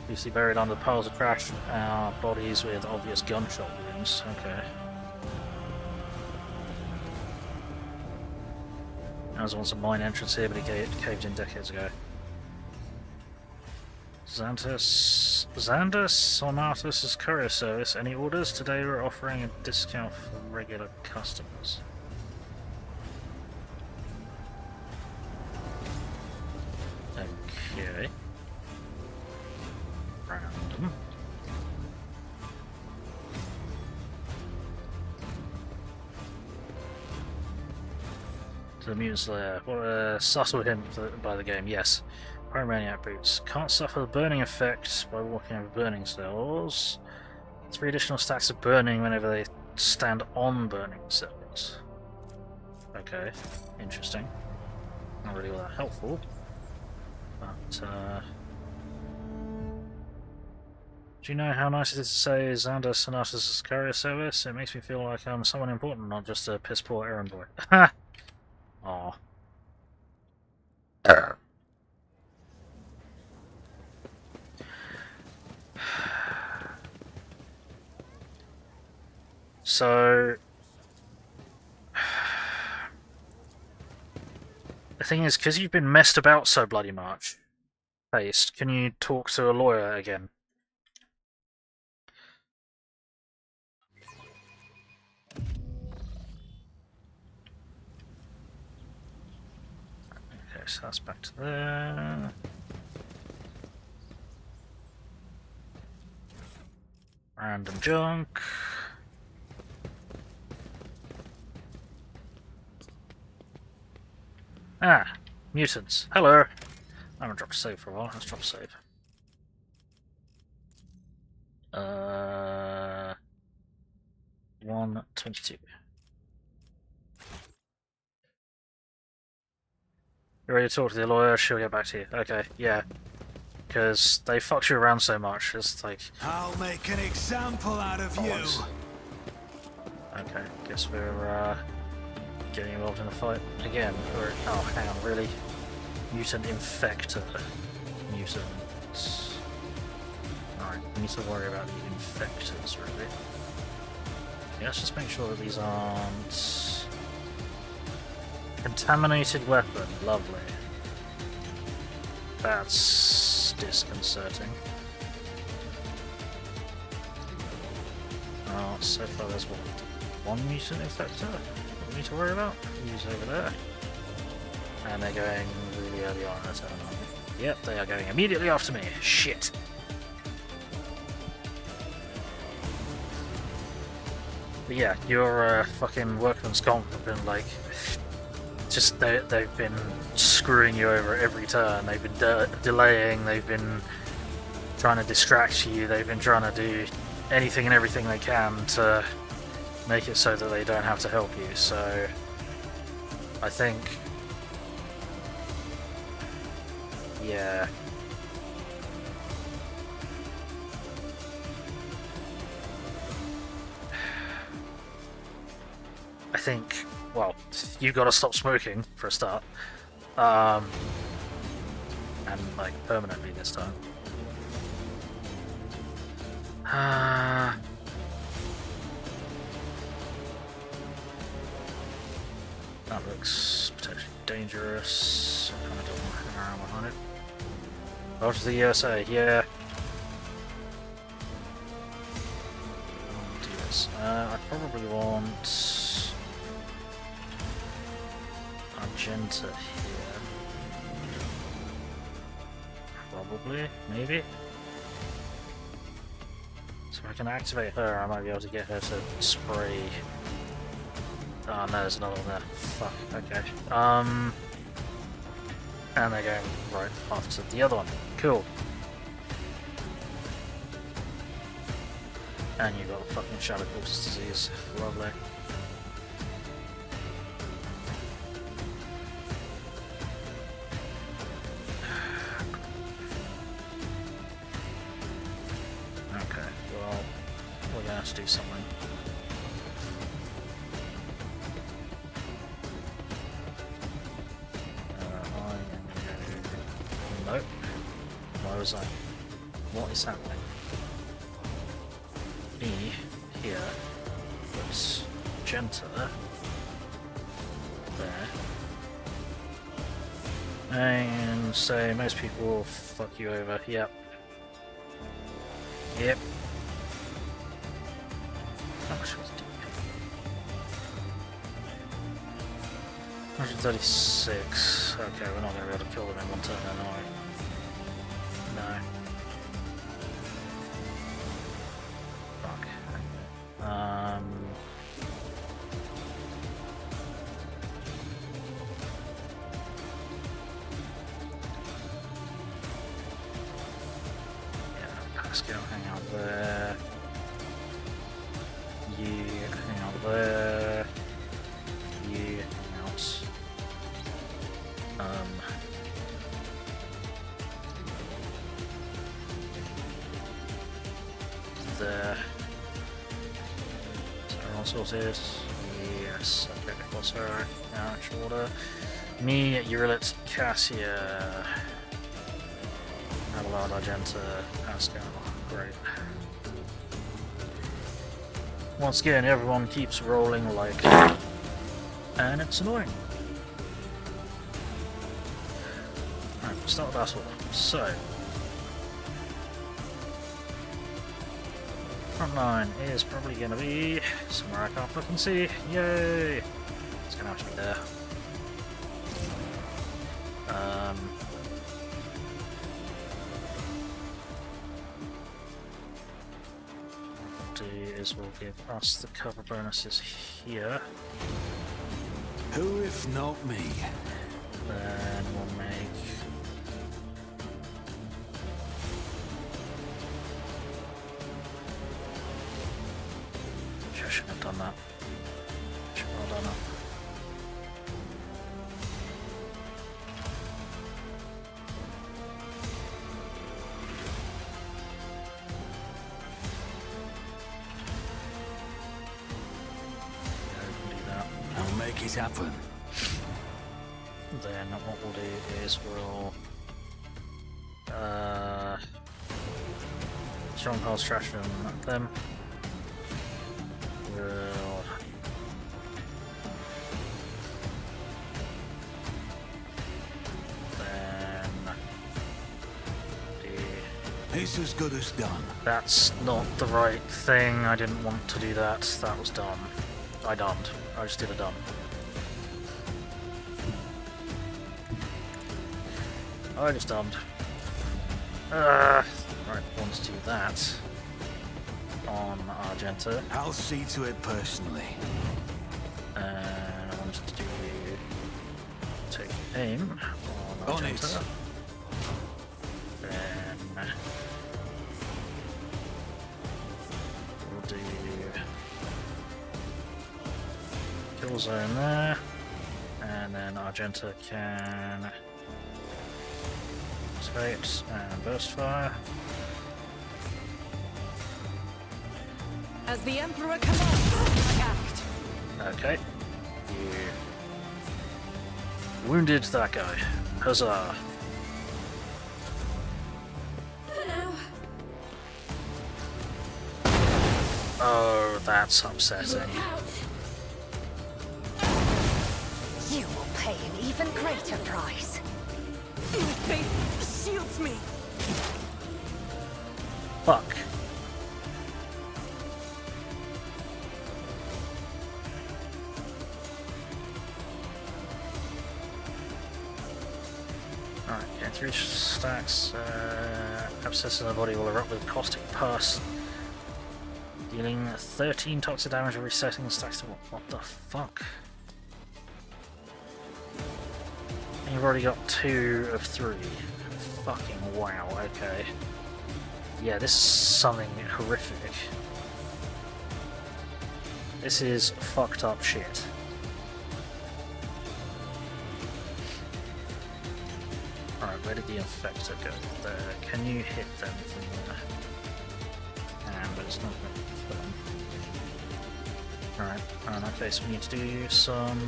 Usually buried under piles of trash are bodies with obvious gunshot wounds. Okay. There was once a mine entrance here, but it caved in decades ago. Xanthus Sonatus' courier service. Any orders? Today we're offering a discount for regular customers. Okay. Random. To the mutant's lair. What a subtle hint by the game, yes. Pyromaniac boots. Can't suffer the burning effect by walking over burning cells. 3 additional stacks of burning whenever they stand on burning cells. Okay, interesting. Not really all that helpful. But, do you know how nice it is to say Xander Sonatus' courier service? It makes me feel like I'm someone important, not just a piss poor errand boy. Ha! Aww. So the thing is, because you've been messed about so bloody much, Paste, can you talk to a lawyer again? Okay, so that's back to there. Random junk. Ah, mutants. Hello. I haven't dropped a save for a while. Let's drop a save. 122. You ready to talk to the lawyer? She'll get back to you. Okay, yeah. Because they fucked you around so much. It's like. I'll make an example out of you. Okay, guess we're getting involved in a fight again. Oh, hang on, really? Mutant infector. Mutants. Oh, Alright, we need to worry about the infectors, really. Okay, let's just make sure that these aren't... Contaminated weapon, lovely. That's disconcerting. Oh, so far there's one mutant infector that we need to worry about. He's over there. And they're going really early on in the turn, aren't they? Yep, they are going immediately after me. Shit. But yeah, your fucking workman's comp have been like... Just, they've been screwing you over every turn. They've been delaying, they've been trying to distract you, they've been trying to do anything and everything they can to make it so that they don't have to help you. So, I think... Yeah. I think, well, you've got to stop smoking for a start. And like permanently this time. That looks potentially dangerous. I kind of don't want to hang around behind it. Over to the USA, yeah. I want to do this. I probably want Argenta here. Probably, maybe. So if I can activate her, I might be able to get her to spray. Oh no, there's another one there. Fuck, okay. And they're going right after the other one. Cool. And you've got fucking Shadow Corpse disease. Lovely. Okay, well, we're gonna have to do something. Nope. Why was I? What is happening? Me here. Puts Genta there. And say most people will fuck you over. Yep. Yep. How much was it? 136. Okay, we're not going to be able to kill them in one turn then, are we? No. Fuck. Yeah, Pascal, hang out there. You hang out there. You hang out. There. Is everyone all sorted? Yes, okay, what's her actual order? Me, Urilit, Cassia, Abelard, Argenta, Pascal. Great. Once again, everyone keeps rolling like... And it's annoying. Alright, start the battle. So... Front line is probably going to be somewhere I can't fucking see. Yay! It's going to have to be there. What we'll do is we'll give us the cover bonuses here. Who if not me? Then we'll make... I shouldn't have done that. Shouldn't have done that. Yeah, we can do that. I'll make it happen. Then what we'll do is we'll Strongholds trash them. We'll It's as good as done. That's not the right thing. I didn't want to do that. That was dumb. I dumbed. I just did a dumb. I just dumbed. Right, want to do that on Argenta. I'll see to it personally. And I wanted to do take aim on On Argenta. it. Then we'll do kill zone there, and then Argenta can escapes and burst fire. As the Emperor commands, act. Okay, you wounded that guy. Huzzah! Oh, that's upsetting. You will pay an even greater price. Faith shields me. Fuck. Alright, getting 3 stacks. Abscess in the body will erupt with caustic pus, dealing 13 toxic damage and resetting the stacks to what the fuck? And you've already got 2 of 3. Fucking wow, okay. Yeah, this is something horrific. This is fucked up shit. Alright, where did the infector go? There. Can you hit them from there? But it's not going to kill them. Alright, in that case we need to do some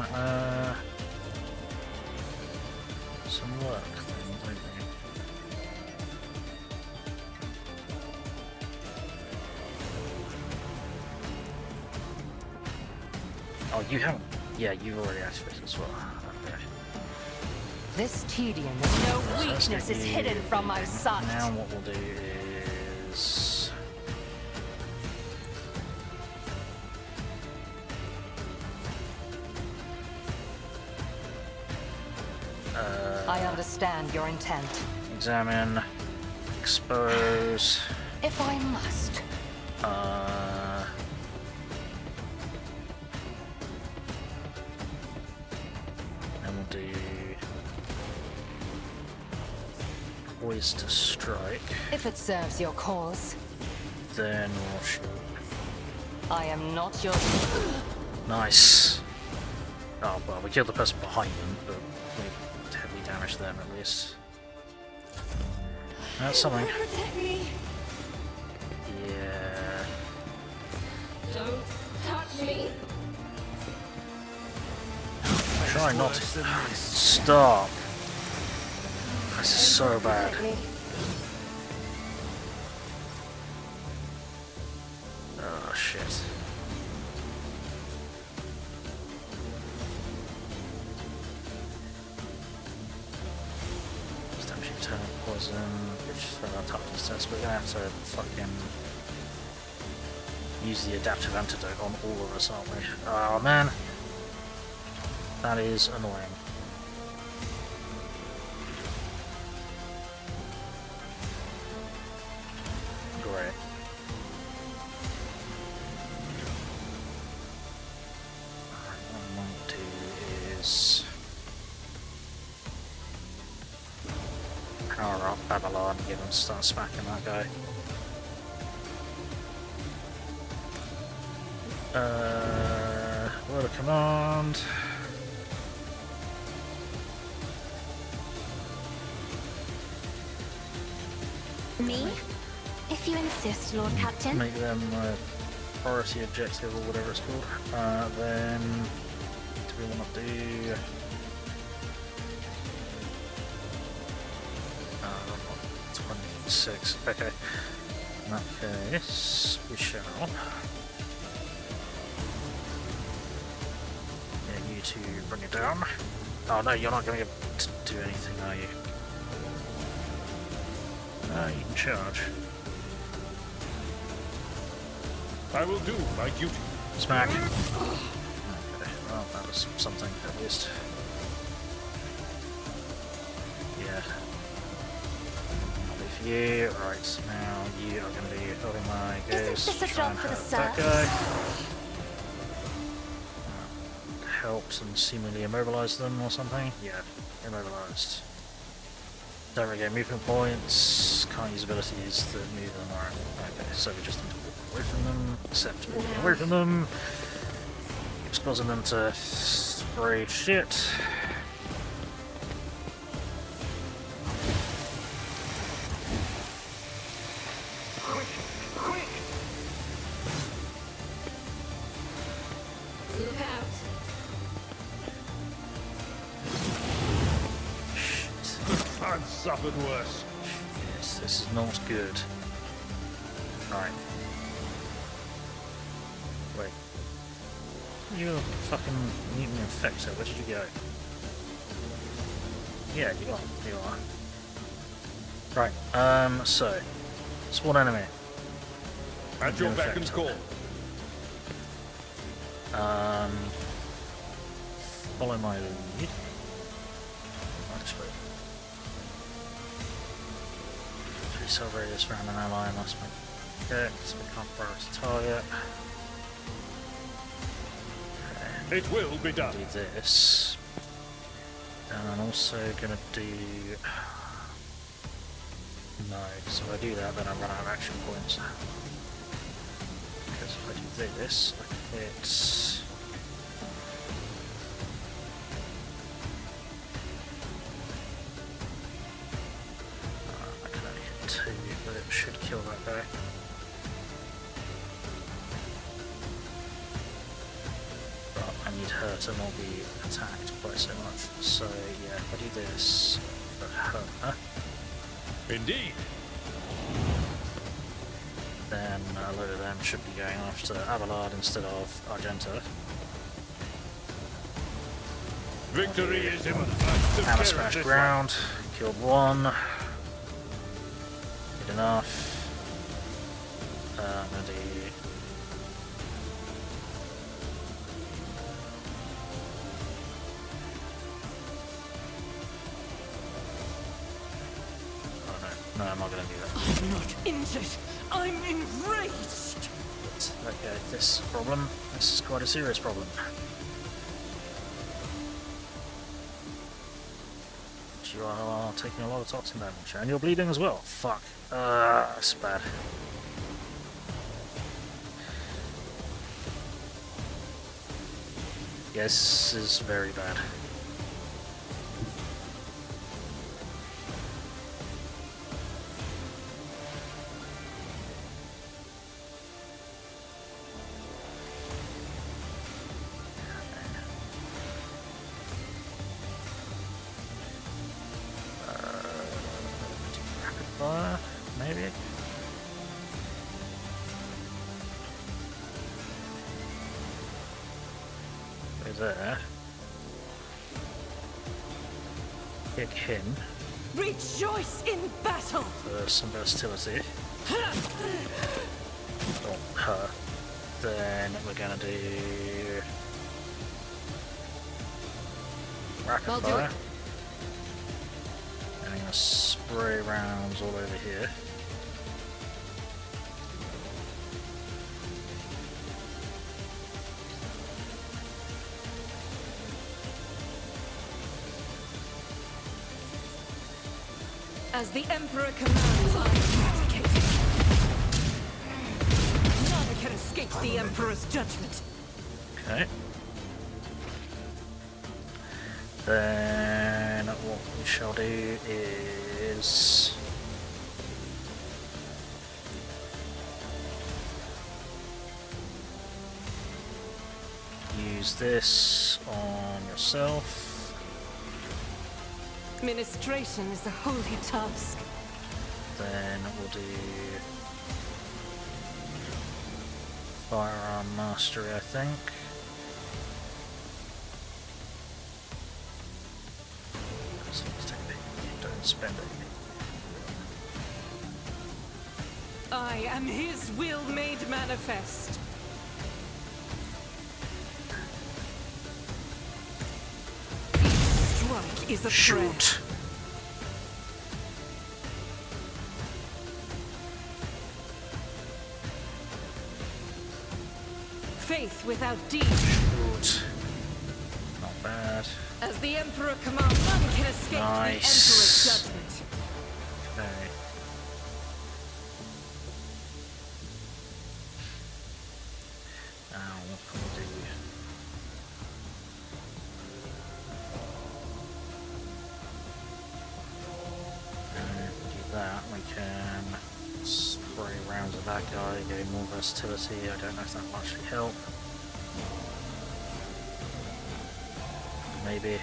work then, don't we? Oh, you haven't? Yeah, you've already activated as well. Okay. This tedium is no So let's weakness get is you hidden from my moving. sight. Now what we'll do is... I understand your intent. examine, expose, If I must. and we'll do poise to strike, If it serves your cause. then we'll shoot. I am not your... Nice! Oh, well, we killed the person behind them, but we heavily damaged them at least. That's something. Protect me. Yeah. Don't touch me. Try not Worse to. than this. Stop! This is so bad. Protect me. Oh shit. Damage turn poison, which is for our toughness test. We're gonna have to fucking use the adaptive antidote on all of us, aren't we? Oh man. That is annoying. Great. Alright, what I want to do is power up Babylon and get him to start smacking that guy. Word of command. Me? If you insist, Lord Captain. Make them priority objective or whatever it's called. Then do we want to do 26? Okay. In that case, we shall. Get you to bring it down. Oh no, you're not going to be able to do anything, are you? You can charge. I will do my duty. Smack. Okay, well, that was something at least. Yeah. I'll leave you. Right, now you are going to be holding my gaze. Isn't this a Try job and for the hurt that serfs? guy. Helps and seemingly immobilize them or something. Yeah, immobilized. Don't really get movement points. Can't use abilities that move them. Alright, okay, so we just need to walk away from them. Except walking away from them keeps causing them to spray shit. Look out. I've suffered worse. Yes, this is not good. Right. Wait. You fucking mutant infector, where did you go? Yeah, you are. Right, so. Spawn enemy. At your beck and call. Follow my lead. This way. 3 cell radius around an ally must make check, so we can't priority target. Okay. It will be done. Do this. And I'm also gonna do. No, because if I do that, then I run out of action points. Because if I do this, I can hit. I can only hit 2, but it should kill that guy. But I need her to not be attacked quite so much. So yeah, if I do this for her. Indeed. Then a load of them should be going after Abelard instead of Argenta. Victory is imminent. Hammer smash ground, killed one. Good enough. I'm gonna do. Oh no, I'm not gonna do that. I'm not injured. I'm enraged. But, okay, this problem. This is quite a serious problem. You are taking a lot of toxin damage, and you're bleeding as well. Fuck. That's bad. Yes, this is very bad. Maybe. Go there. Kick him Rejoice in battle. for some versatility. Or her. Then we're gonna do rapid I'll do fire. it. And I'm gonna spray rounds all over here. As the Emperor commands, I eradicate it. None can escape the Emperor's judgment. Okay. Then what we shall do is use this on yourself. Ministration is a holy task. Then we'll do Firearm mastery, I think. So let's take it. Don't spend it. I am his will made manifest. Each strike is a prayer. Shoot! Faith without deed. Shoot. Not bad. As the Emperor commands, none can escape the Emperor's judgment. Okay. Now, what can we do? Do that. We can spray rounds at that guy, gain more versatility. I don't know if that will actually help. Maybe.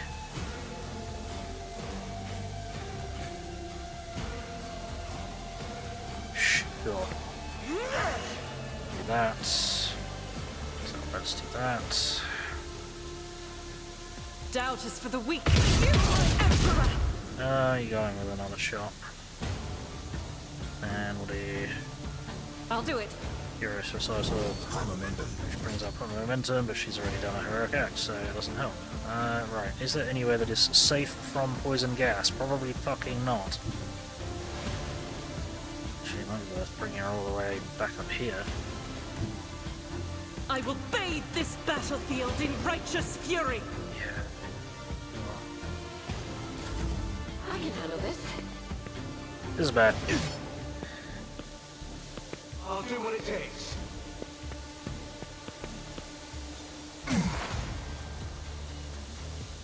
Sure. Do that. So let's do that. Doubt is for the weak. You are Emperor! You're going with another shot. And we'll do I'll do it. Hero's Recital, which brings up her momentum, but she's already done a heroic act, so it doesn't help. Right, is there anywhere that is safe from poison gas? Probably fucking not. Actually, it might be worth bringing her all the way back up here. I will bathe this battlefield in righteous fury. Yeah. I can handle this. This is bad. I'll do what it takes.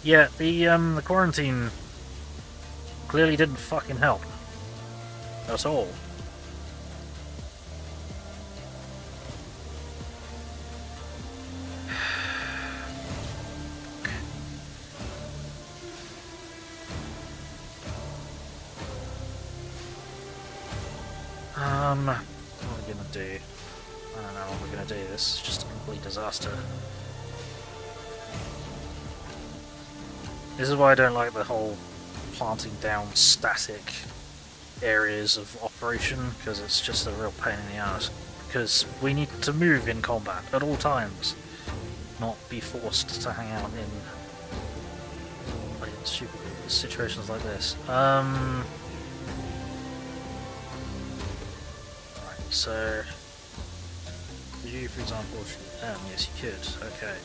Yeah, the quarantine clearly didn't fucking help. At all. What are we gonna do? I don't know what we're gonna do. This is just a complete disaster. This is why I don't like the whole planting down static areas of operation, because it's just a real pain in the ass. Because we need to move in combat at all times, not be forced to hang out in like stupid situations like this. Right, so could you, for example, yes you could. Okay.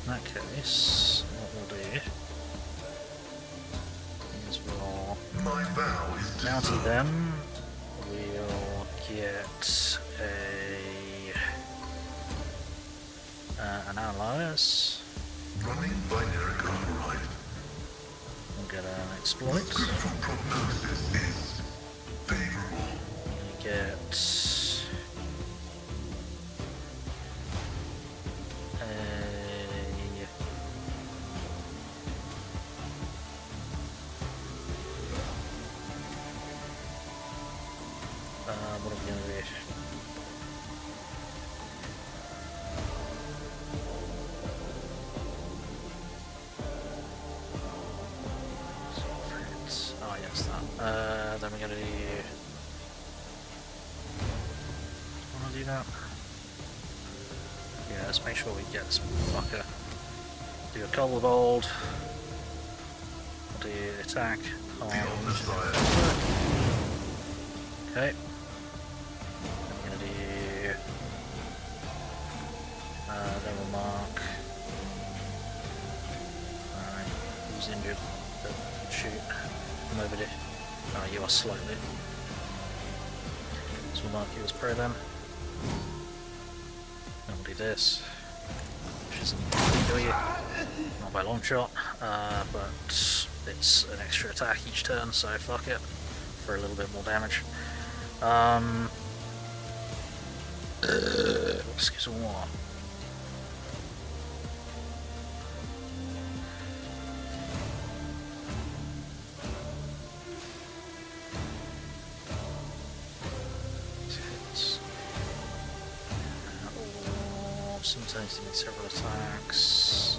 In that case, what we'll do is we'll My vow is to Mounting serve. them, we'll get an allies. Running binary override. We'll get an exploit. Critical prognosis is favorable. We get what are we gonna do? Oh yes, that. Then we're gonna do. Wanna do that? Yeah, let's make sure we get this fucker. Do a Kobold. We'll do attack. The Omnissiah. Okay. I'm gonna do. Then we'll mark. Alright, who's injured? Shoot. Nobody. Oh, you are slightly. So we'll mark you as prey then. Then we'll do this. Which isn't kill you. Not by a long shot, but it's an extra attack each turn, so fuck it. For a little bit more damage. Excuse me, what? Simultaneously make several attacks.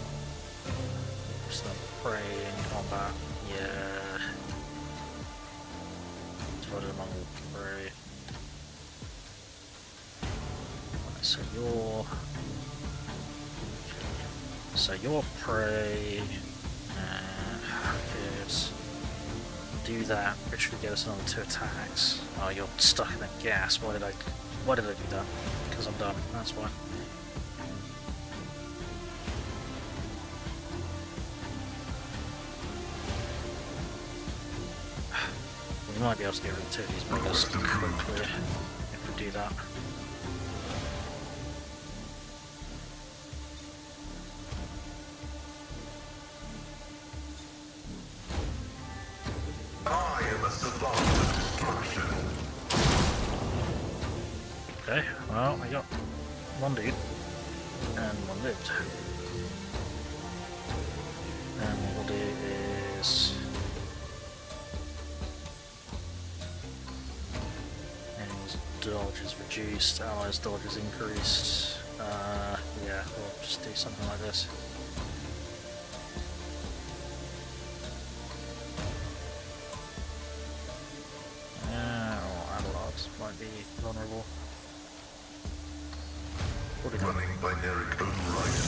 Just prey in combat. Yeah. Divided among all prey. Right, so you're prey. Good. Do that, which should get us another 2 attacks. Oh, you're stuck in the gas. Why did I do that? Because I'm done. That's why. We might be able to get rid of 2 of these buggers quickly if we do that. I am a savant of destruction. Okay, well, we got 1 dude and 1 dude. And what we'll do is enemies' dodge is reduced, allies' dodge is increased. Yeah, we'll just do something like this. Might be vulnerable. Running binary code right.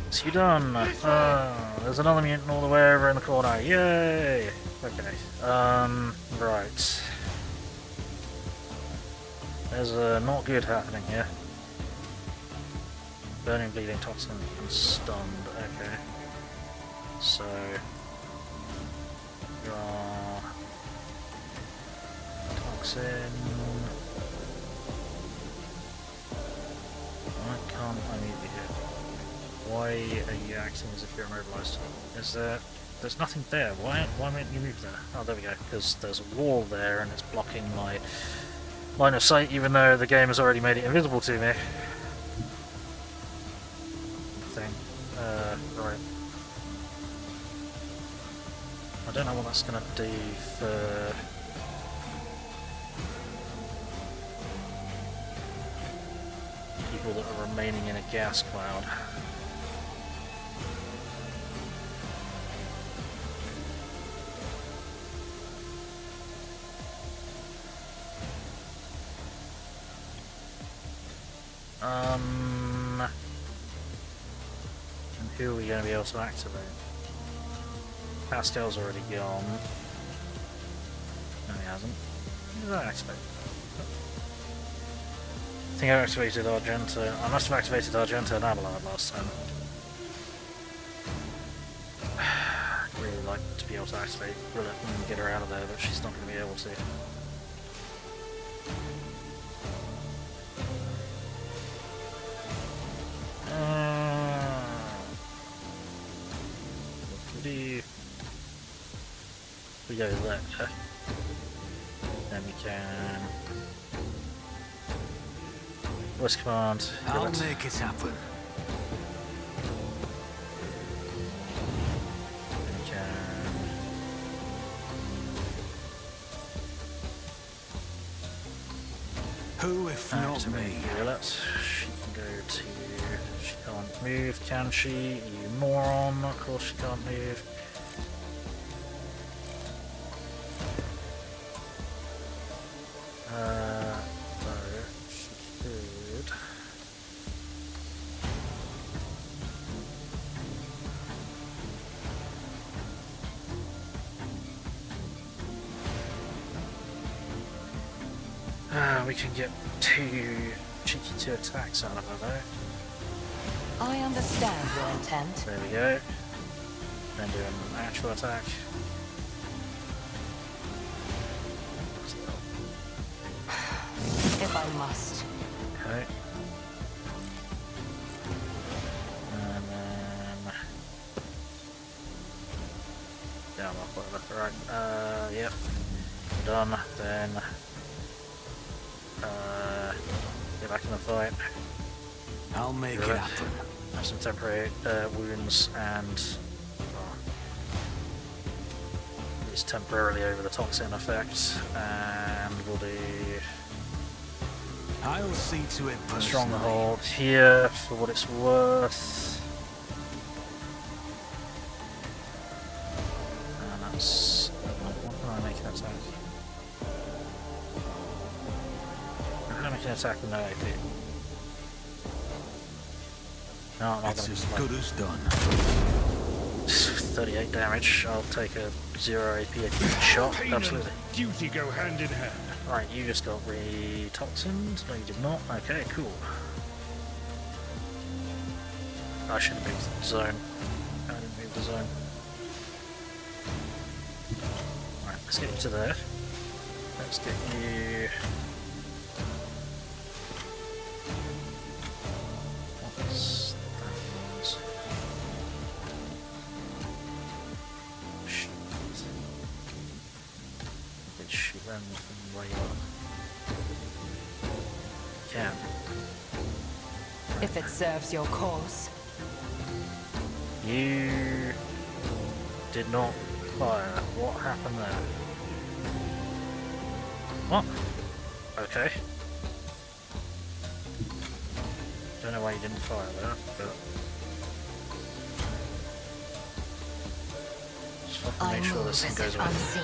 So you done? There's another mutant all the way over in the corner. Yay! Okay. Right. There's a not good happening here. Burning, bleeding, toxin, and stunned. Okay. So you're toxin. Why can't I move you here? Why are you acting as if you're immobilized? There's nothing there. Why won't you move there? Oh, there we go. Because there's a wall there and it's blocking my line of sight, even though the game has already made it invisible to me. Right. I don't know what that's gonna do for people that are remaining in a gas cloud. And who are we going to be able to activate? Pascal's already gone. No, he hasn't. Who did I activate? I think I activated Argento. I must have activated Argento and Abelard last time. I'd really like to be able to activate Brillet and get her out of there, but she's not going to be able to. We go there. Then we can voice command. I'll make it happen. Then we can Who if not me? Brillet. She can go to. She can't move, can she? You moron! Of course she can't move. We can get 2 cheeky attacks out of her though. I understand your intent. There we go. Then do an actual attack. If I must. Okay. And then down off whatever. Right. Yep. Done. Then get back in the fight. I'll make it happen. Have some temporary wounds and at least temporarily over the toxin effect, and we'll do I'll see to it personally. Stronghold here for what it's worth. And that's... What can I make an attack? I'm gonna make an attack with no AP. No, I'm not It's gonna as be good as done. 38 damage. I'll take a 0 AP shot. Pain Absolutely. and duty go hand in hand. Right, you just got re-toxined. No, you did not. Okay, cool. I should have moved the zone. I didn't move the zone. Right, let's get you to there. Let's get you... What's that means? Shoot. Did she run from where you are? Can. If it serves your cause. You did not fire. What happened there? What? Okay. Don't know why you didn't fire there, but just have to make sure this thing goes away. unseen.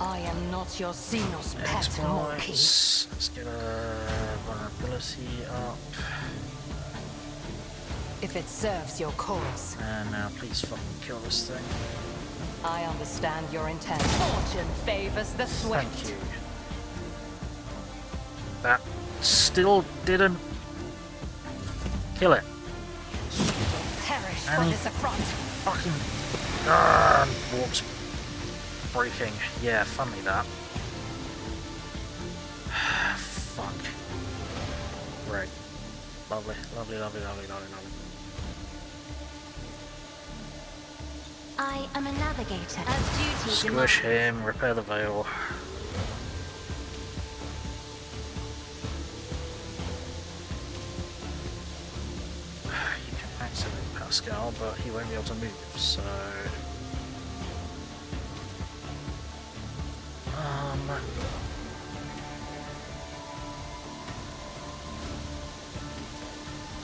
I am not your Xenos pet monkey. Exploits. Let's get a vulnerability up. If it serves your cause. And now please fucking kill this thing. I understand your intent. Fortune favors the swift. Thank you. That still didn't kill it. Perish for Annie. this affront. Fucking warp's breaking. Yeah, funny that. Fuck. Right. Lovely, lovely, lovely, lovely, lovely, lovely. I am a navigator. As duty Squish demands. him, repair the veil. You can activate Pascal, but he won't be able to move, so...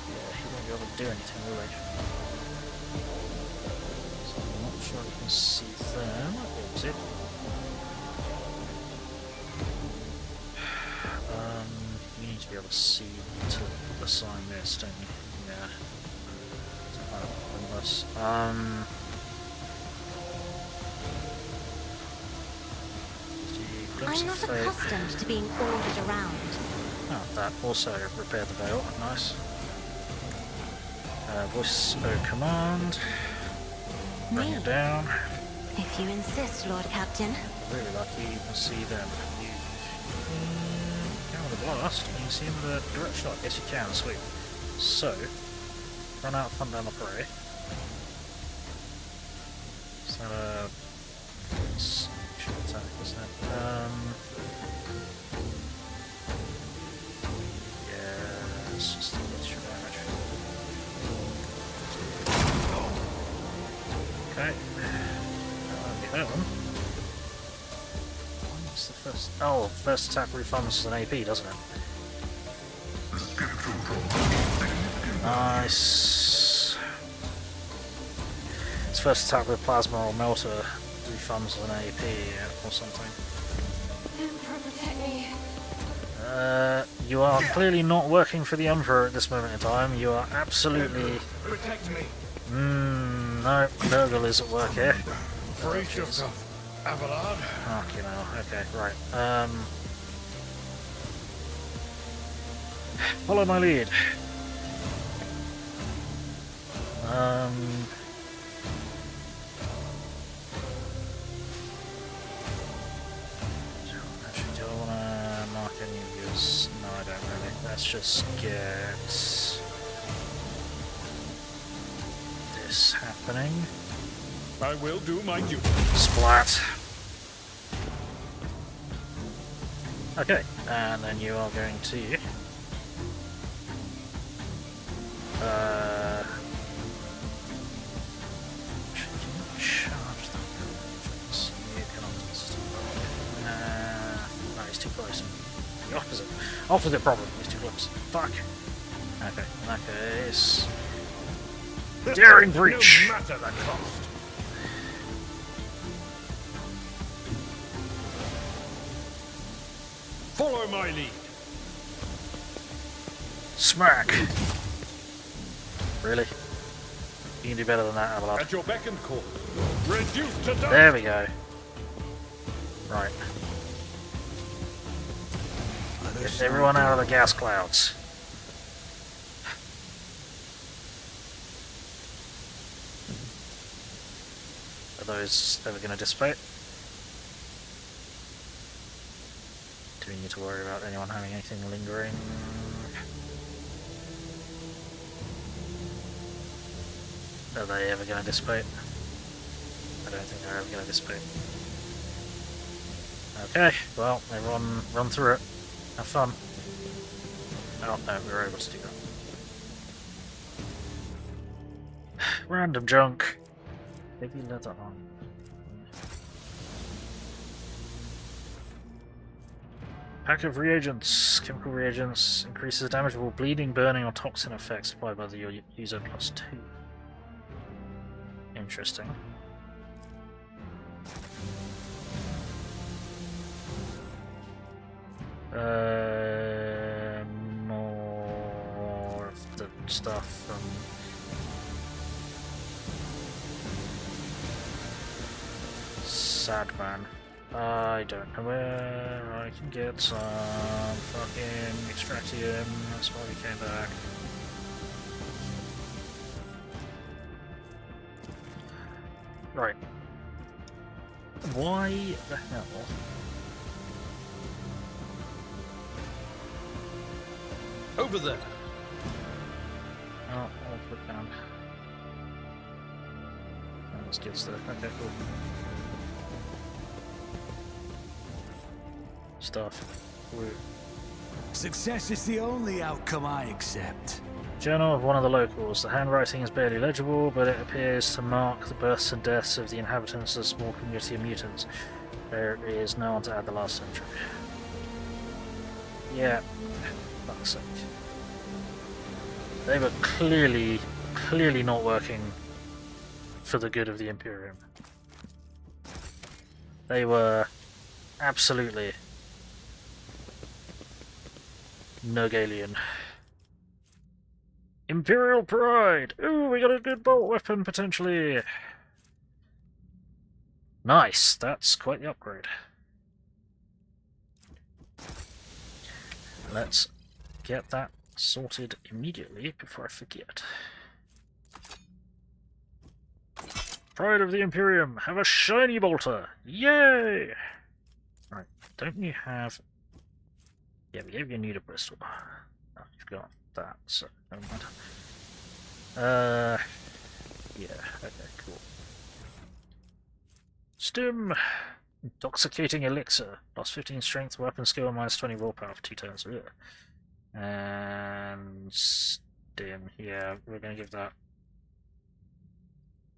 Yeah, he won't be able to do anything, really. So I'm not sure you can see them. Is it? You need to be able to see to assign this, don't you? Yeah. Unless, I'm not accustomed to being ordered around. Oh, that also repaired the veil. Nice. Voice O command. Bring Me? it down. If you insist, Lord Captain. Really lucky you can see them. You can with a blast. Can you see them with a direct shot? Yes, you can. Sweet. So, run out, hunt down the prey. Is that a shoot attack, isn't it? Yeah, it's just a extra damage. Okay. That'll be that one. What's the first? Oh, first attack refunds an AP, doesn't it? Nice. Its first attack with plasma or melter refunds an AP or something. Emperor, protect me. You are clearly not working for the Emperor at this moment in time. You are absolutely... Protect me. No, Nurgle is at work here. Brace yourself, Abelard. Fucking hell, okay, right. Follow my lead. Actually, do I want to mark any of yours? No, I don't really. Let's just get this happening. I will do my duty. Splat. Okay, and then you are going to charge that. Opposite problem, these two clubs. Fuck. Okay, in that case... Daring breach! No matter the cost. Follow my lead. Smack! Really? You can do better than that, Avalon. At your beck and call. Reduced to dust. There we go. Right. Get everyone out of the gas clouds. Are those ever going to dissipate? Do we need to worry about anyone having anything lingering? Are they ever going to dissipate? I don't think they're ever going to dissipate. Okay, well, everyone run through it. Have fun. Oh, no, we were able to do that. Random junk. Heavy leather on. Pack of reagents. Chemical reagents increases damageable bleeding, burning, or toxin effects applied by the user +2. Interesting. More of the stuff from Sadman. I don't know where I can get some fucking extractium. That's why we came back. Right. Why the hell? Over there. Oh, I'll put down. Oh, let's get stuff. Okay, cool. Stuff. Woo. Success is the only outcome I accept. Journal of one of the locals. The handwriting is barely legible, but it appears to mark the births and deaths of the inhabitants of a small community of mutants. There is no one to add the last entry. Yeah. Fuck's sake. They were clearly not working for the good of the Imperium. They were absolutely Nurgalian. Imperial Pride! Ooh, we got a good bolt weapon, potentially! Nice, that's quite the upgrade. Let's get that sorted immediately before I forget. Pride of the Imperium, have a shiny bolter! Yay! Right, don't you have... Yeah, we gave you a neuter pistol. Oh, you've got that, so never mind. Yeah, okay, cool. Stim! Intoxicating elixir. Plus 15 strength, weapon skill, minus 20 willpower for 2 turns. Yeah. And Stim, yeah, we're gonna give that.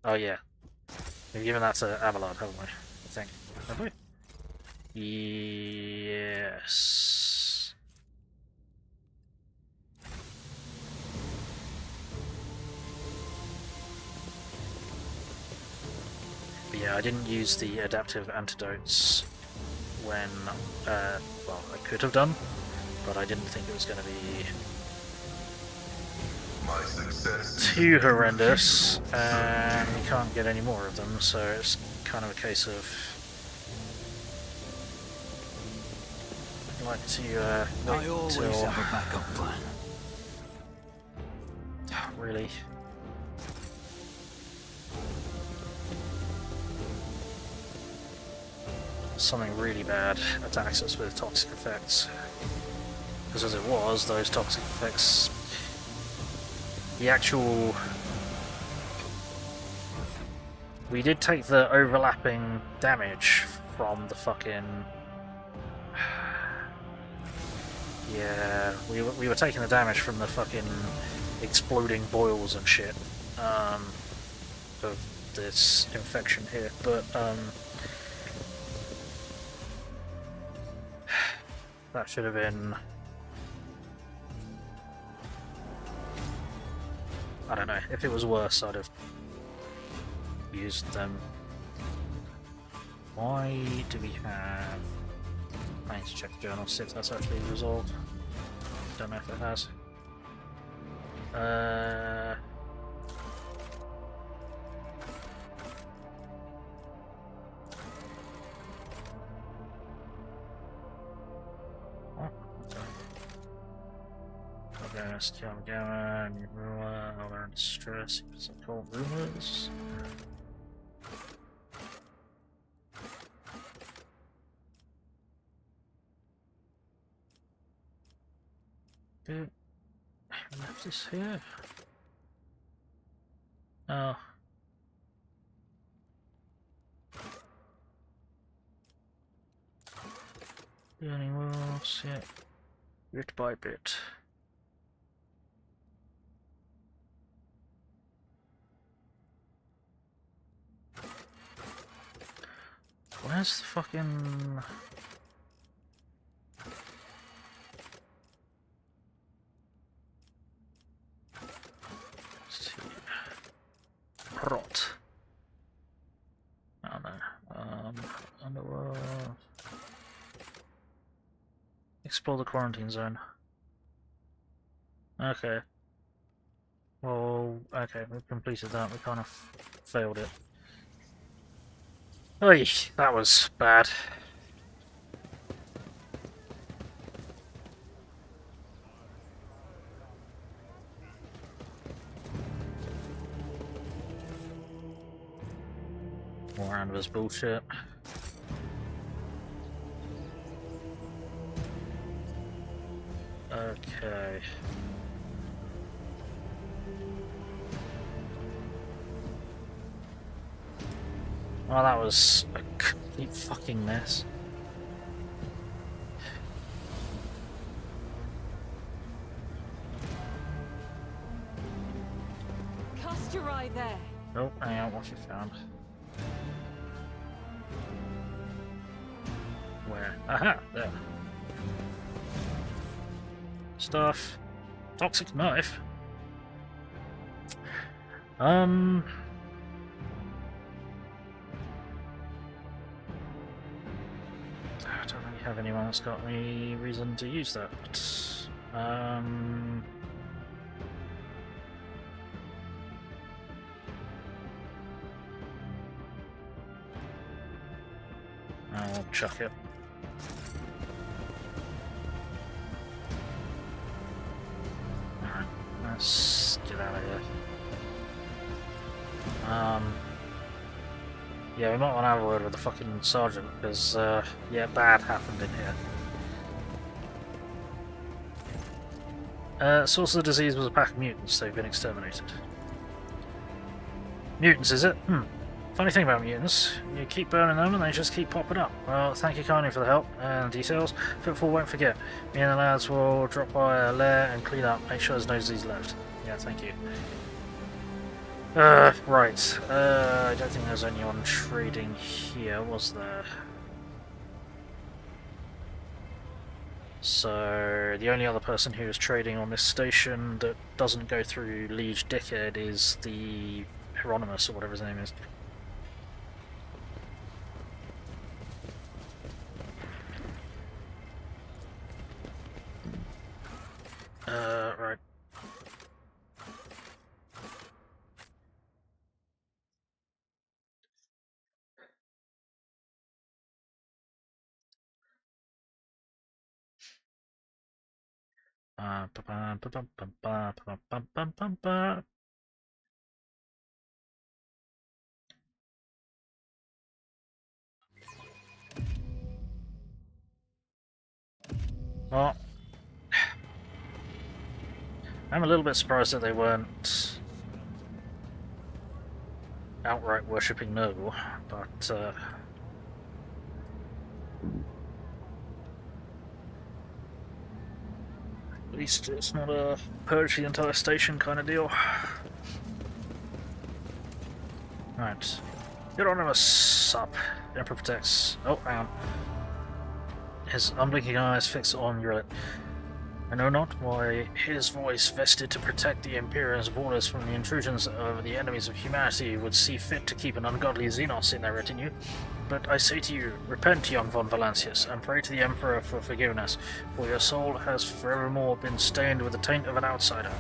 Oh yeah. We've given that to Abelard, haven't we? I think. Have we? Yes. But yeah, I didn't use the adaptive antidotes when, well, I could have done, but I didn't think it was going to be My success. too horrendous, and we can't get any more of them, so it's kind of a case of I'd like to wait I always till have a backup plan. really. Something really bad attacks us with toxic effects. Because as it was, those toxic effects, the actual... We did take the overlapping damage from the fucking... Yeah, we were taking the damage from the fucking exploding boils and shit of this infection here, but that should have been I don't know. If it was worse, I'd have used them. Why do we have... I need to check the journal, see if that's actually resolved. Don't know if it has. Gamma, new ruler, Elder in distress, some cold rumors. Dude, I left this here. Oh. Burning wolves, yeah. Bit by bit. Where's the fucking... Let's see. Rot. Oh no. Underworld. Explore the quarantine zone. Okay. Well, okay, we've completed that. We kind of failed it. Oy, that was bad. More round of this bullshit. Okay. Well, that was a complete fucking mess. Cast your eye there. Oh, hang on, what you found? Where? Aha, there. Stuff. Toxic knife. I don't really have anyone that's got any reason to use that. I'll chuck it. Alright, let's get out of here. Yeah, we might want to have a word with the fucking sergeant, because, yeah, bad happened in here. Source of the disease was a pack of mutants. They've been exterminated. Mutants, is it? Funny thing about mutants, you keep burning them and they just keep popping up. Well, thank you kindly for the help and details. Footfall won't forget. Me and the lads will drop by a lair and clean up. Make sure there's no disease left. Yeah, thank you. Right. I don't think there's anyone trading here, was there? So, the only other person who is trading on this station that doesn't go through Liege Dickhead is the Hieronymus, or whatever his name is. Right. Well, I'm a little bit surprised that they weren't outright worshipping Nurgle, but at least it's not a purge the entire station kind of deal. Right. Hieronymus up. Emperor protects. Oh, hang on. His unblinking eyes fixed on Uriel. I know not why his voice, vested to protect the Imperium's borders from the intrusions of the enemies of humanity, would see fit to keep an ungodly Xenos in their retinue. But I say to you, repent, young von Valancius, and pray to the Emperor for forgiveness, for your soul has forevermore been stained with the taint of an outsider.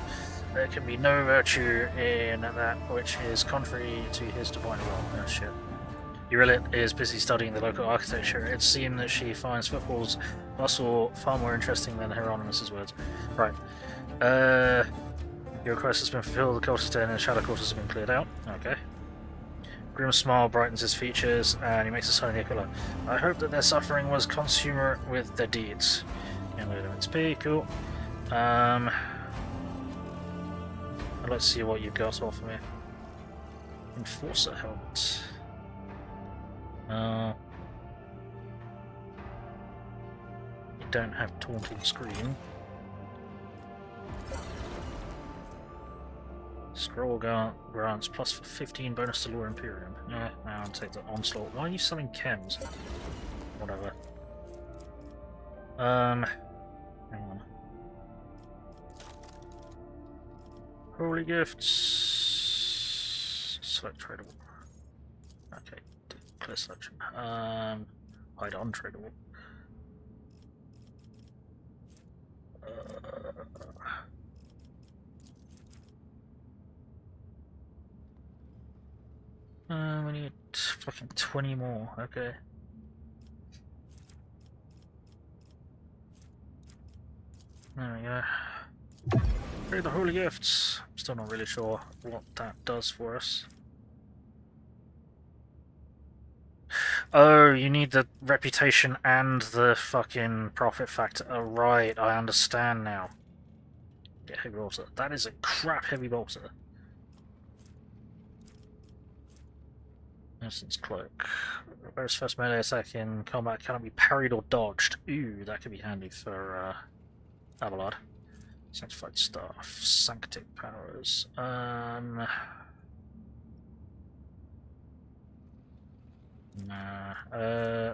There can be no virtue in that which is contrary to his divine will. Oh shit. Eurelit is busy studying the local architecture. It seems that she finds Footfall's bustle far more interesting than Hieronymus's words. Right. Your request has been fulfilled, the cultist den and the shadow quarters have been cleared out. Okay. Grim smile brightens his features, and he makes a sign Nicola. I hope that their suffering was consummate with their deeds. And load of XP, cool. Let's see what you've got to offer me. Enforcer helmet. You don't have taunting screen. Scroll grants plus 15 bonus to Lure Imperium. Yeah, I'll take the onslaught. Why are you selling chems? Whatever. Hang on. Holy gifts. Select tradable. Okay, clear selection. Hide on tradable. We need fucking 20 more. Okay. There we go. Here are the holy gifts. Still not really sure what that does for us. Oh, you need the reputation and the fucking profit factor. Oh, right, I understand now. Get heavy bolter. That is a crap heavy bolter. Instance cloak. Whereas first melee attack in combat cannot be parried or dodged. Ooh, that could be handy for Abelard. Sanctified staff. Sanctic powers. Nah.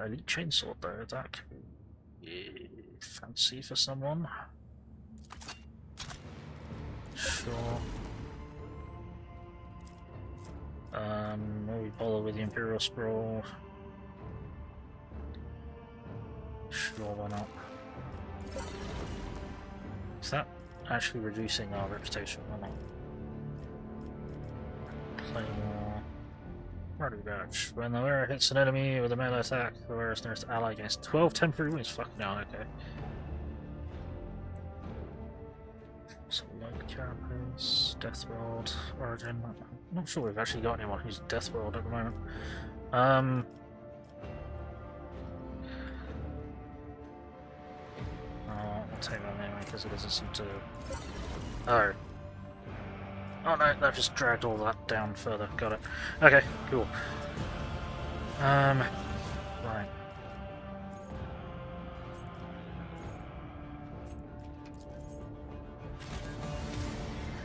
Elite chainsword though, that could be fancy for someone. Sure. Maybe bother with the Imperial Scroll. Sure, why not? Is that actually reducing our reputation or not? Claymore. Ruddy badge. When the wearer hits an enemy with a melee attack, the wearer's nearest ally gains 12 temporary wounds. Fucking hell, okay. Some light carapace, Death World, Origin. I'm not sure we've actually got anyone who's Death World at the moment. I'll take that anyway because it doesn't seem to. Oh. Oh no, that just dragged all that down further. Got it. Okay, cool. Right.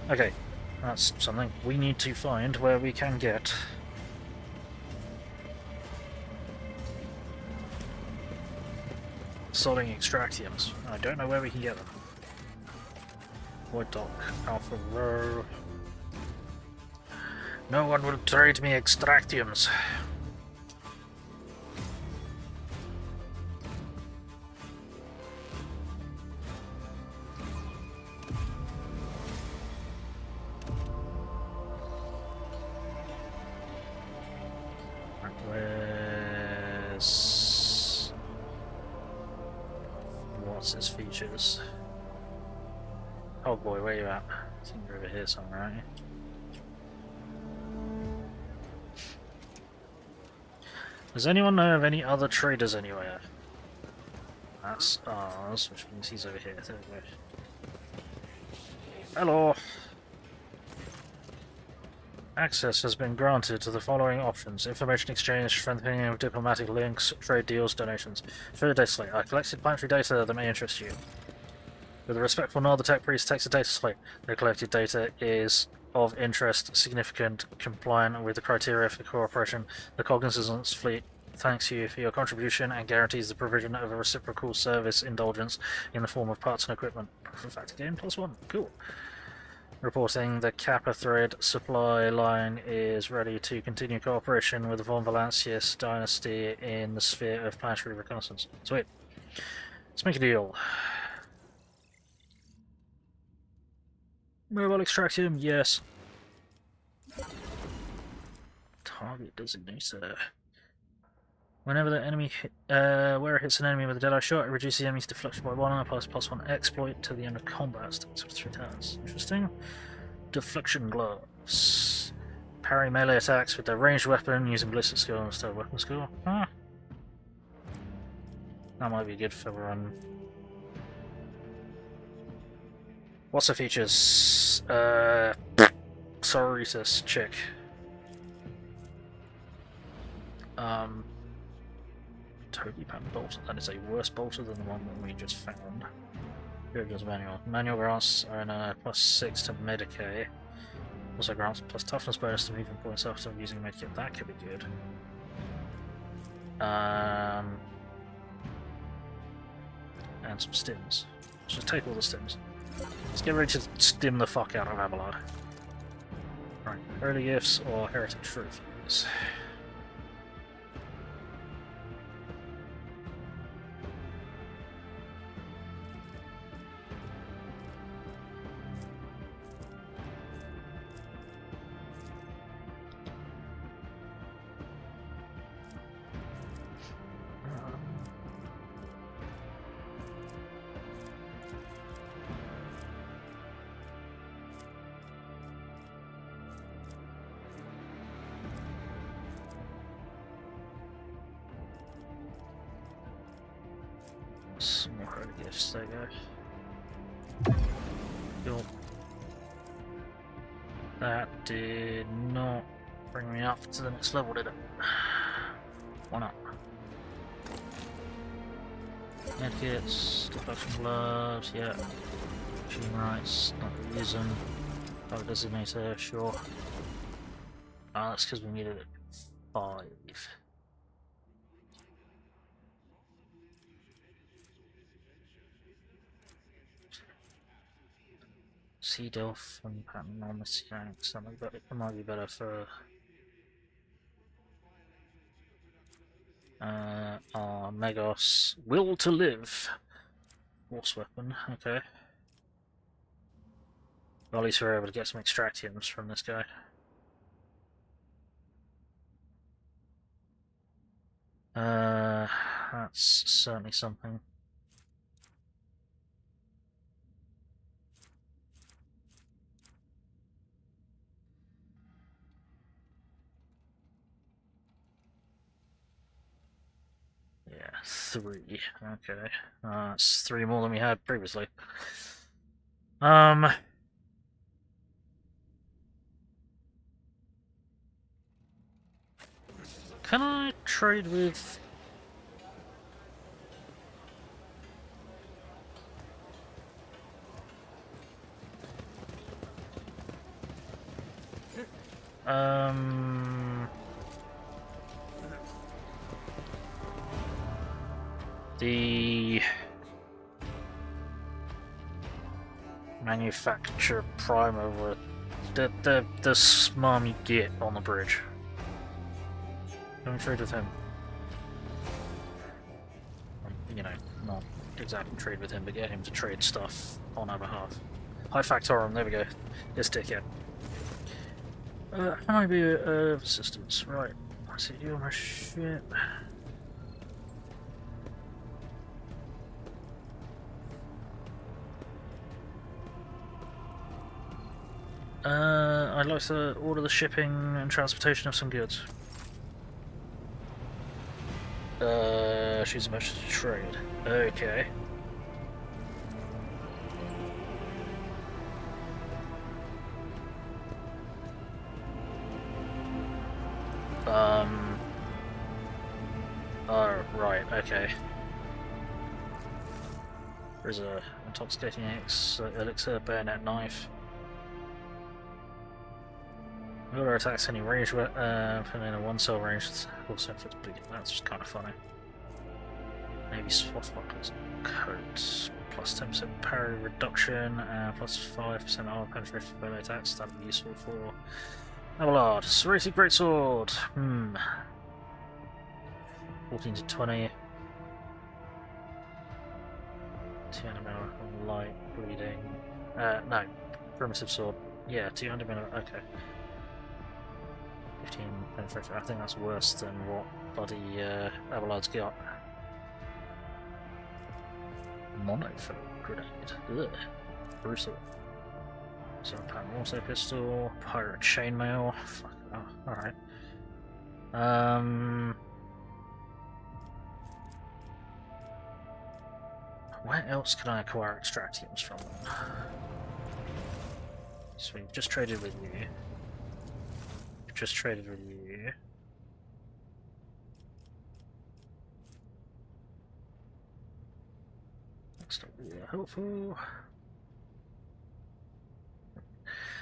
Okay, that's something. We need to find where we can get soldering extractiums. I don't know where we can get them. Void Dock, Alpha Row. No one will trade me extractiums. What's his features? Oh boy, where are you at? I think you're over here somewhere, aren't you? Does anyone know of any other traders anywhere? That's ours, which means he's over here. There we go. Hello! Access has been granted to the following options: information exchange, strengthening of diplomatic links, trade deals, donations. Further data slate. I collected planetary data that may interest you. With a respectful nod, the tech priest takes a data slate. The collected data is of interest, significant, compliant with the criteria for cooperation. The Cognizance fleet thanks you for your contribution and guarantees the provision of a reciprocal service indulgence in the form of parts and equipment. Proof of fact again, +1. Cool. Reporting the Kappa thread supply line is ready to continue cooperation with the Von Valancius dynasty in the sphere of planetary reconnaissance. Sweet. Let's make a deal. Mobile extraction, yes. Target designator. Whenever the enemy where it hits an enemy with a deadeye shot, it reduces the enemy's deflection by 1 and applies +1 exploit till the end of combat. Sticks for 3 turns. Interesting. Deflection gloves. Parry melee attacks with their ranged weapon using ballistic skill instead of weapon skill. Huh. That might be good for what's the features? Sororitas check. Totally pattern bolter. That is a worse bolter than the one that we just found. Here goes manual. Manual grants are in a +6 to Medicare. Also grants plus toughness bonus to movement points after using Medicare. That could be good. And some stims. Just take all the stims. Let's get ready to stim the fuck out of Abelard. Right, early gifts or heretic trophies. Some more hard gifts, there you go. Cool. That did not bring me up to the next level, did it? Why not? Medkits, deflection gloves, yeah. Machine rights, not really using. Power designator, sure. Ah, that's because we needed it 5. Sea Delph and pattern on the Yanks. That might be better for our Megos. Will to live. Force weapon, okay. Well, at least we're able to get some extractions from this guy. That's certainly something. Yeah, 3. Okay. That's 3 more than we had previously. Can I trade with... the manufacture prime over the smarm you get on the bridge. Don't trade with him. You know, not exactly trade with him, but get him to trade stuff on our behalf. High Factorum, there we go. This dickhead. Can I be of assistance? Right. I see you on my shit. I'd like to order the shipping and transportation of some goods. She's a merchant to trade. Okay. Oh, right, okay. There's a intoxicating elixir, bayonet knife. Auto attacks any range, put in a 1-cell range. Also inflicts bleeding. That's kind of funny. Maybe Swashbuckler's coat. Plus 10% parry reduction, plus 5% armor penetration for melee attacks. That'd be useful for Abelard. Serrated Greatsword. 14 to 20. 200 mil light bleeding. No. Primitive sword. Yeah, 200 mil. Okay. 15 penetration. I think that's worse than what bloody Abelard's got. Monofoam grenade. Ugh. Brutal. So pattern auto pistol, pirate chainmail. Fuck. Oh, alright. Where else can I acquire extractiums from them? So we've just traded with you. We've just traded with you. That's not really helpful.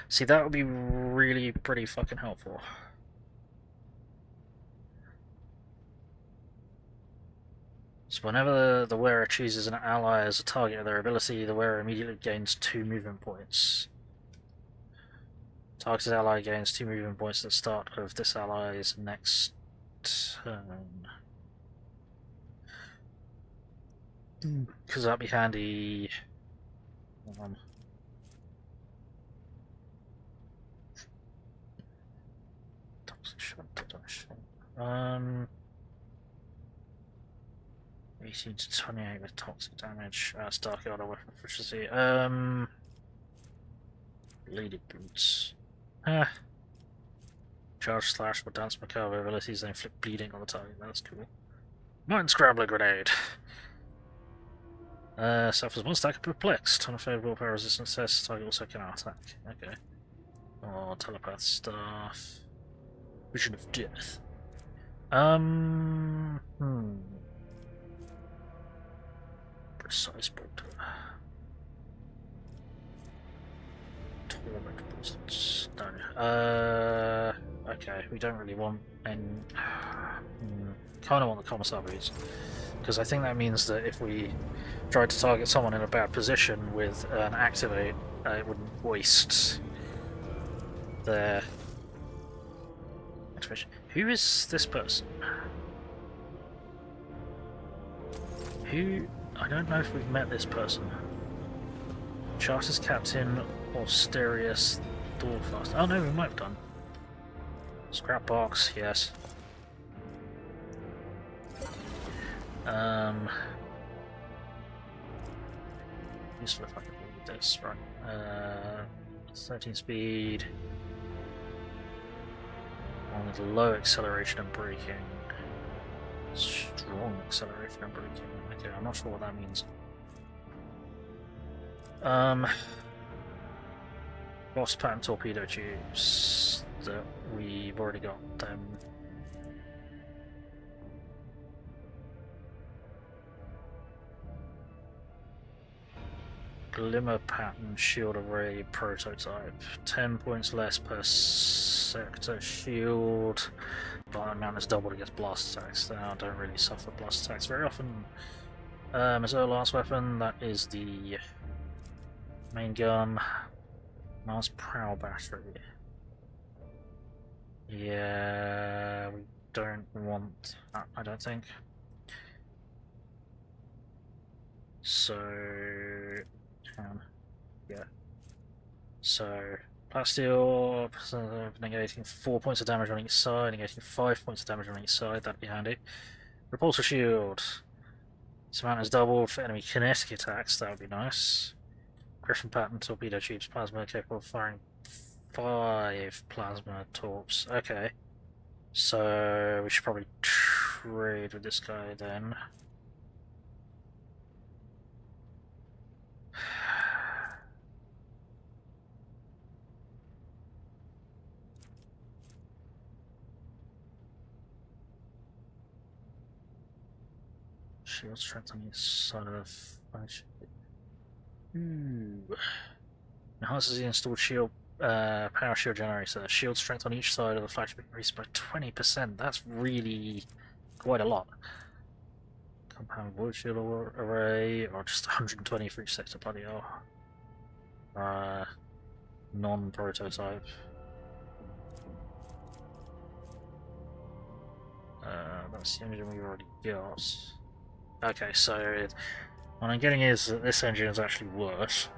See, that would be really pretty fucking helpful. So whenever the wearer chooses an ally as a target of their ability, the wearer immediately gains 2 movement points. Targeted ally gains 2 movement points at the start of this ally's next turn. Because that'd be handy. Toxic shot, 18 to 28 with toxic damage. That's Dark Eldar weapon efficiency. Bladed boots. Charge slash with dance macabre abilities, they inflict bleeding on the target. That's cool. Mind Scrambler grenade. Suffers 1 stack of perplexed. Unfavorable power resistance test. Target also cannot attack. Okay. Or telepath staff. Vision of death. Precise bolter. Torment boosters. No. Okay, we don't really want any. Kind of want the commissar boots. Because I think that means that if we tried to target someone in a bad position with an activate, it wouldn't waste their activation. Who is this person? Who? I don't know if we've met this person. Charter's Captain Austerius Thorfast. Oh no, we might have done. Scrap box, yes. Useful if I could read this, right? 13 speed. One with low acceleration and braking. Strong acceleration and braking. Okay, I'm not sure what that means. Boss pattern torpedo tubes that we've already got them. Glimmer pattern shield array prototype. 10 points less per sector shield. But amount is doubled against blast attacks. I don't really suffer blast attacks very often. As our last weapon, that is the main gun. Mars Prowl battery. Yeah, we don't want that, I don't think. So, yeah. So, Plasteel, negating 4 points of damage on each side, negating 5 points of damage on each side, that'd be handy. Repulsor shield. This amount is doubled for enemy kinetic attacks, that would be nice. Griffin pattern torpedo tubes, plasma capable of firing 5 plasma torps. Okay. So we should probably trade with this guy then. Shield strength on each side of the function. Enhances the installed shield power shield generator. Shield strength on each side of the flagship increased by 20%. That's really quite a lot. Compound void shield array, or just 120 for each sector, bloody hell. Non-prototype. That's the engine we've already got. Okay, so what I'm getting is that this engine is actually worse.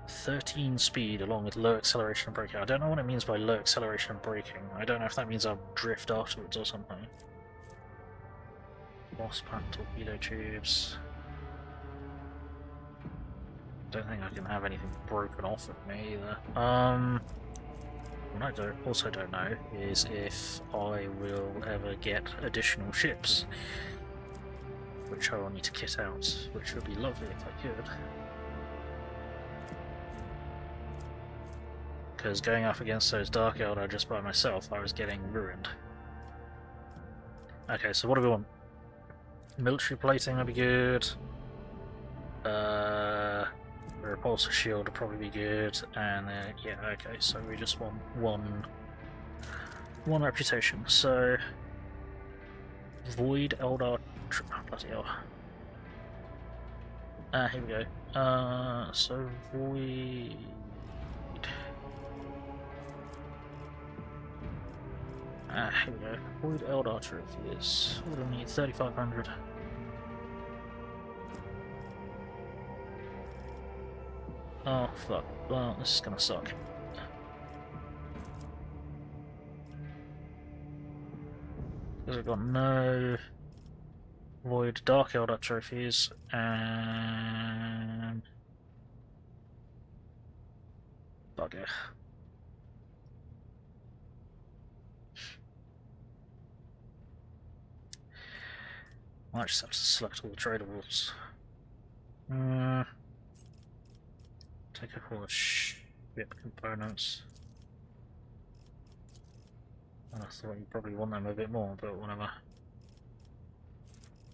13 speed along with low acceleration and braking. I don't know what it means by low acceleration and braking. I don't know if that means I'll drift afterwards or something. Wasp pack torpedo tubes. Don't think I can have anything broken off of me either. What I also don't know is if I will ever get additional ships, which I will need to kit out, which would be lovely if I could. Because going up against those Dark Eldar just by myself, I was getting ruined. Okay, so what do we want? Military plating would be good. A repulsor shield would probably be good, and yeah, okay, so we just want one reputation. So Void Eldar, bloody hell. Here we go. So Void. Here we go. Void Eldar trophies. What do we need? 3,500. Oh fuck. Well, this is gonna suck. Because we've got no Void Dark Eldar trophies and bugger. I just have to select all the tradables. Take up all the ship components. And I thought you probably want them a bit more, but whatever. I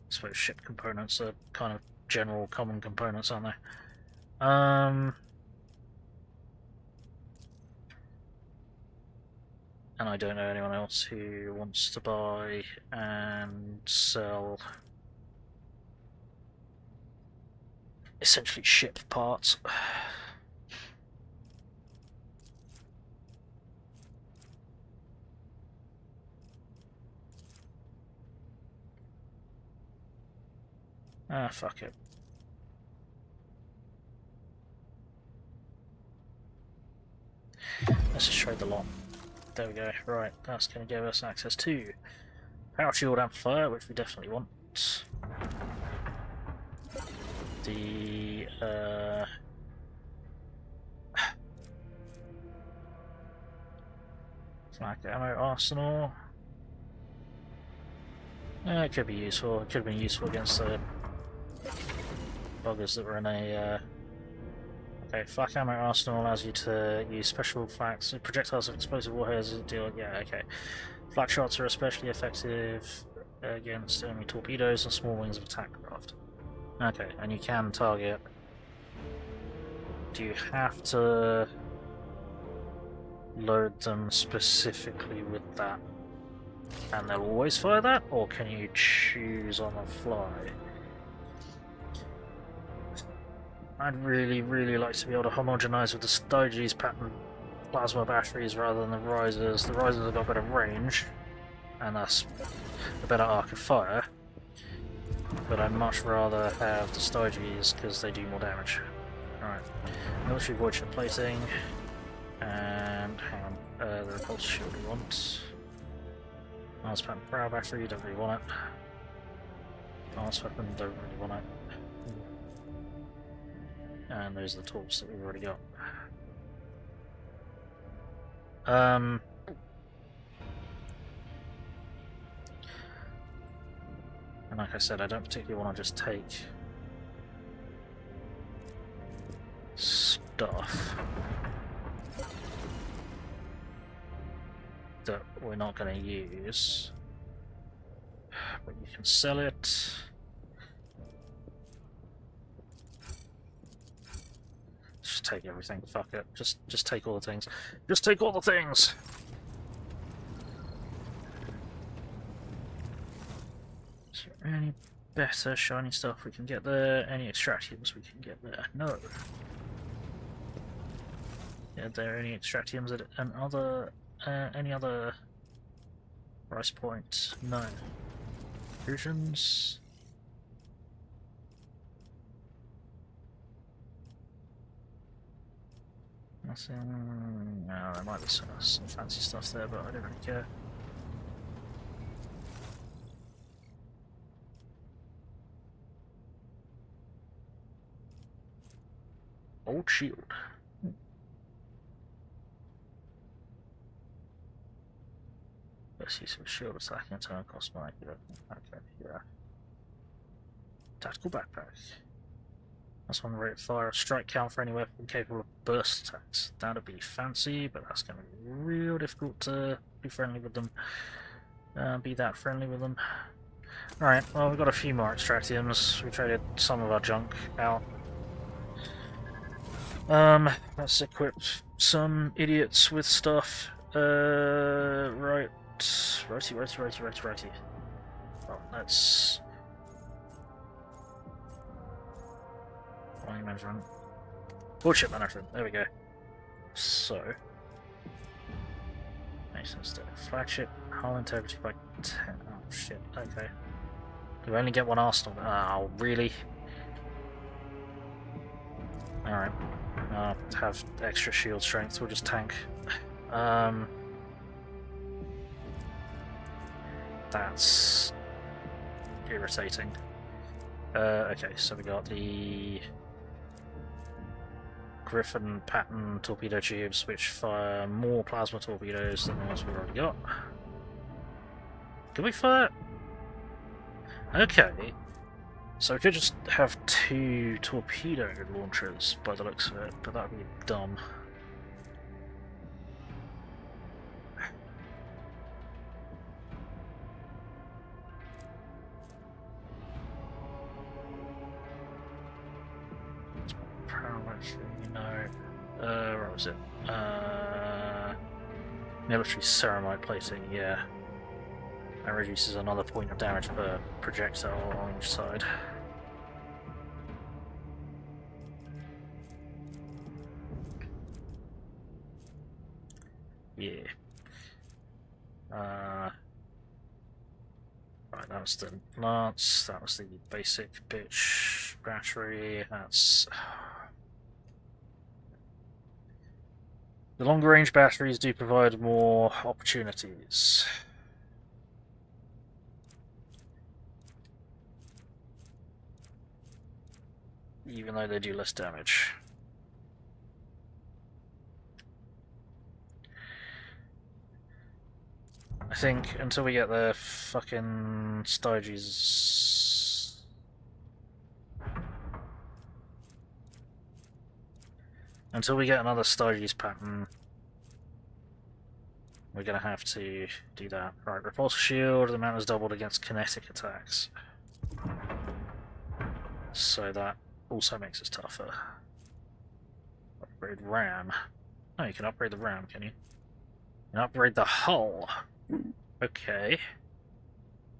suppose ship components are kind of general common components, aren't they? And I don't know anyone else who wants to buy and sell essentially ship parts. Fuck it. Let's just trade the lot. There we go. Right, that's going to give us access to power shield amplifier, which we definitely want. The flak ammo arsenal. It could be useful. It could have been useful against the buggers that were in a. Okay, flak ammo arsenal allows you to use special flaks, projectiles of explosive warheads. Deal. Yeah, okay. Flak shots are especially effective against enemy torpedoes and small wings of attack craft. Okay, and you can target. Do you have to load them specifically with that? And they'll always fire that? Or can you choose on the fly? I'd really, really like to be able to homogenize with the Styges pattern plasma batteries rather than the risers. The risers have got better range, and thus a better arc of fire. But I'd much rather have the Styges because they do more damage. Alright. Military void ship plating. And hang on, the repulsor shield we want. Lance pattern power battery, don't really want it. Lance weapon, don't really want it. And those are the tools that we've already got. And like I said, I don't particularly want to just take stuff that we're not going to use, but you can sell it. take everything. Fuck it. Just take all the things. Just take all the things. Is there any better shiny stuff we can get there? Any extractiums we can get there? No. Are there any extractiums at any other price point? No. Fusions. Nothing. No, there might be some fancy stuff there, but I don't really care. Old shield. Let's see some shield attacking and turn cost my okay, yeah. Tactical backpack. That's one rate of fire, strike count for any weapon capable of burst attacks. That'd be fancy, but that's gonna be real difficult to be friendly with them. Be that friendly with them. Alright, well we've got a few more extractiums. We traded some of our junk out. Let's equip some idiots with stuff. Righty. Well, let's... management. Bullshit management, there we go. So... Mason's dead. Flagship, hull integrity by 10. Oh shit, okay. You only get one arsenal. Oh, really? Alright. Have extra shield strength, we'll just tank. That's irritating. Okay, so we got the Griffin pattern torpedo tubes, which fire more plasma torpedoes than the ones we've already got. Can we fire? Okay, so we could just have 2 torpedo launchers by the looks of it, but that would be dumb. Where was it? Military ceramide plating, yeah. That reduces another point of damage per projectile on each side. Yeah. Right, that was the lance, that was the basic bitch battery, that's... The longer range batteries do provide more opportunities. Even though they do less damage. I think until we get the fucking Styges. Until we get another Styges pattern, we're gonna have to do that. Right, repulsor shield, the amount is doubled against kinetic attacks. So that also makes us tougher. Upgrade RAM. Oh, you can upgrade the RAM, can you? You can upgrade the hull. Okay.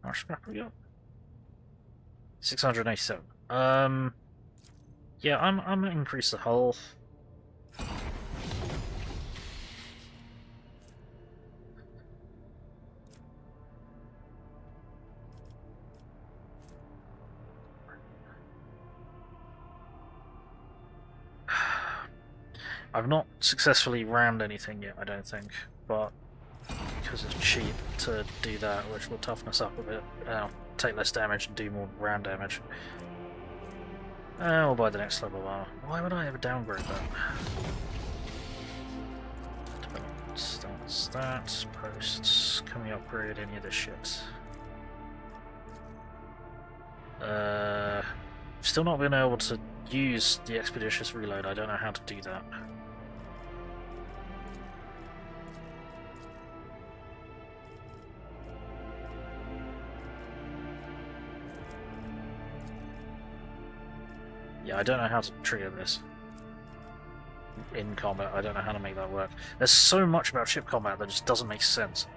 How much scrap we got? 687. Yeah, I'm gonna increase the hull. I've not successfully rammed anything yet, I don't think, but because it's cheap to do that, which will toughen us up a bit, take less damage and do more ram damage. We'll buy the next level of armor. Why would I ever downgrade that? That's that. Posts. Can we upgrade any of this shit? Still not been able to use the expeditious reload. I don't know how to do that. Yeah, I don't know how to trigger this. in combat. I don't know how to make that work. There's so much about ship combat that just doesn't make sense.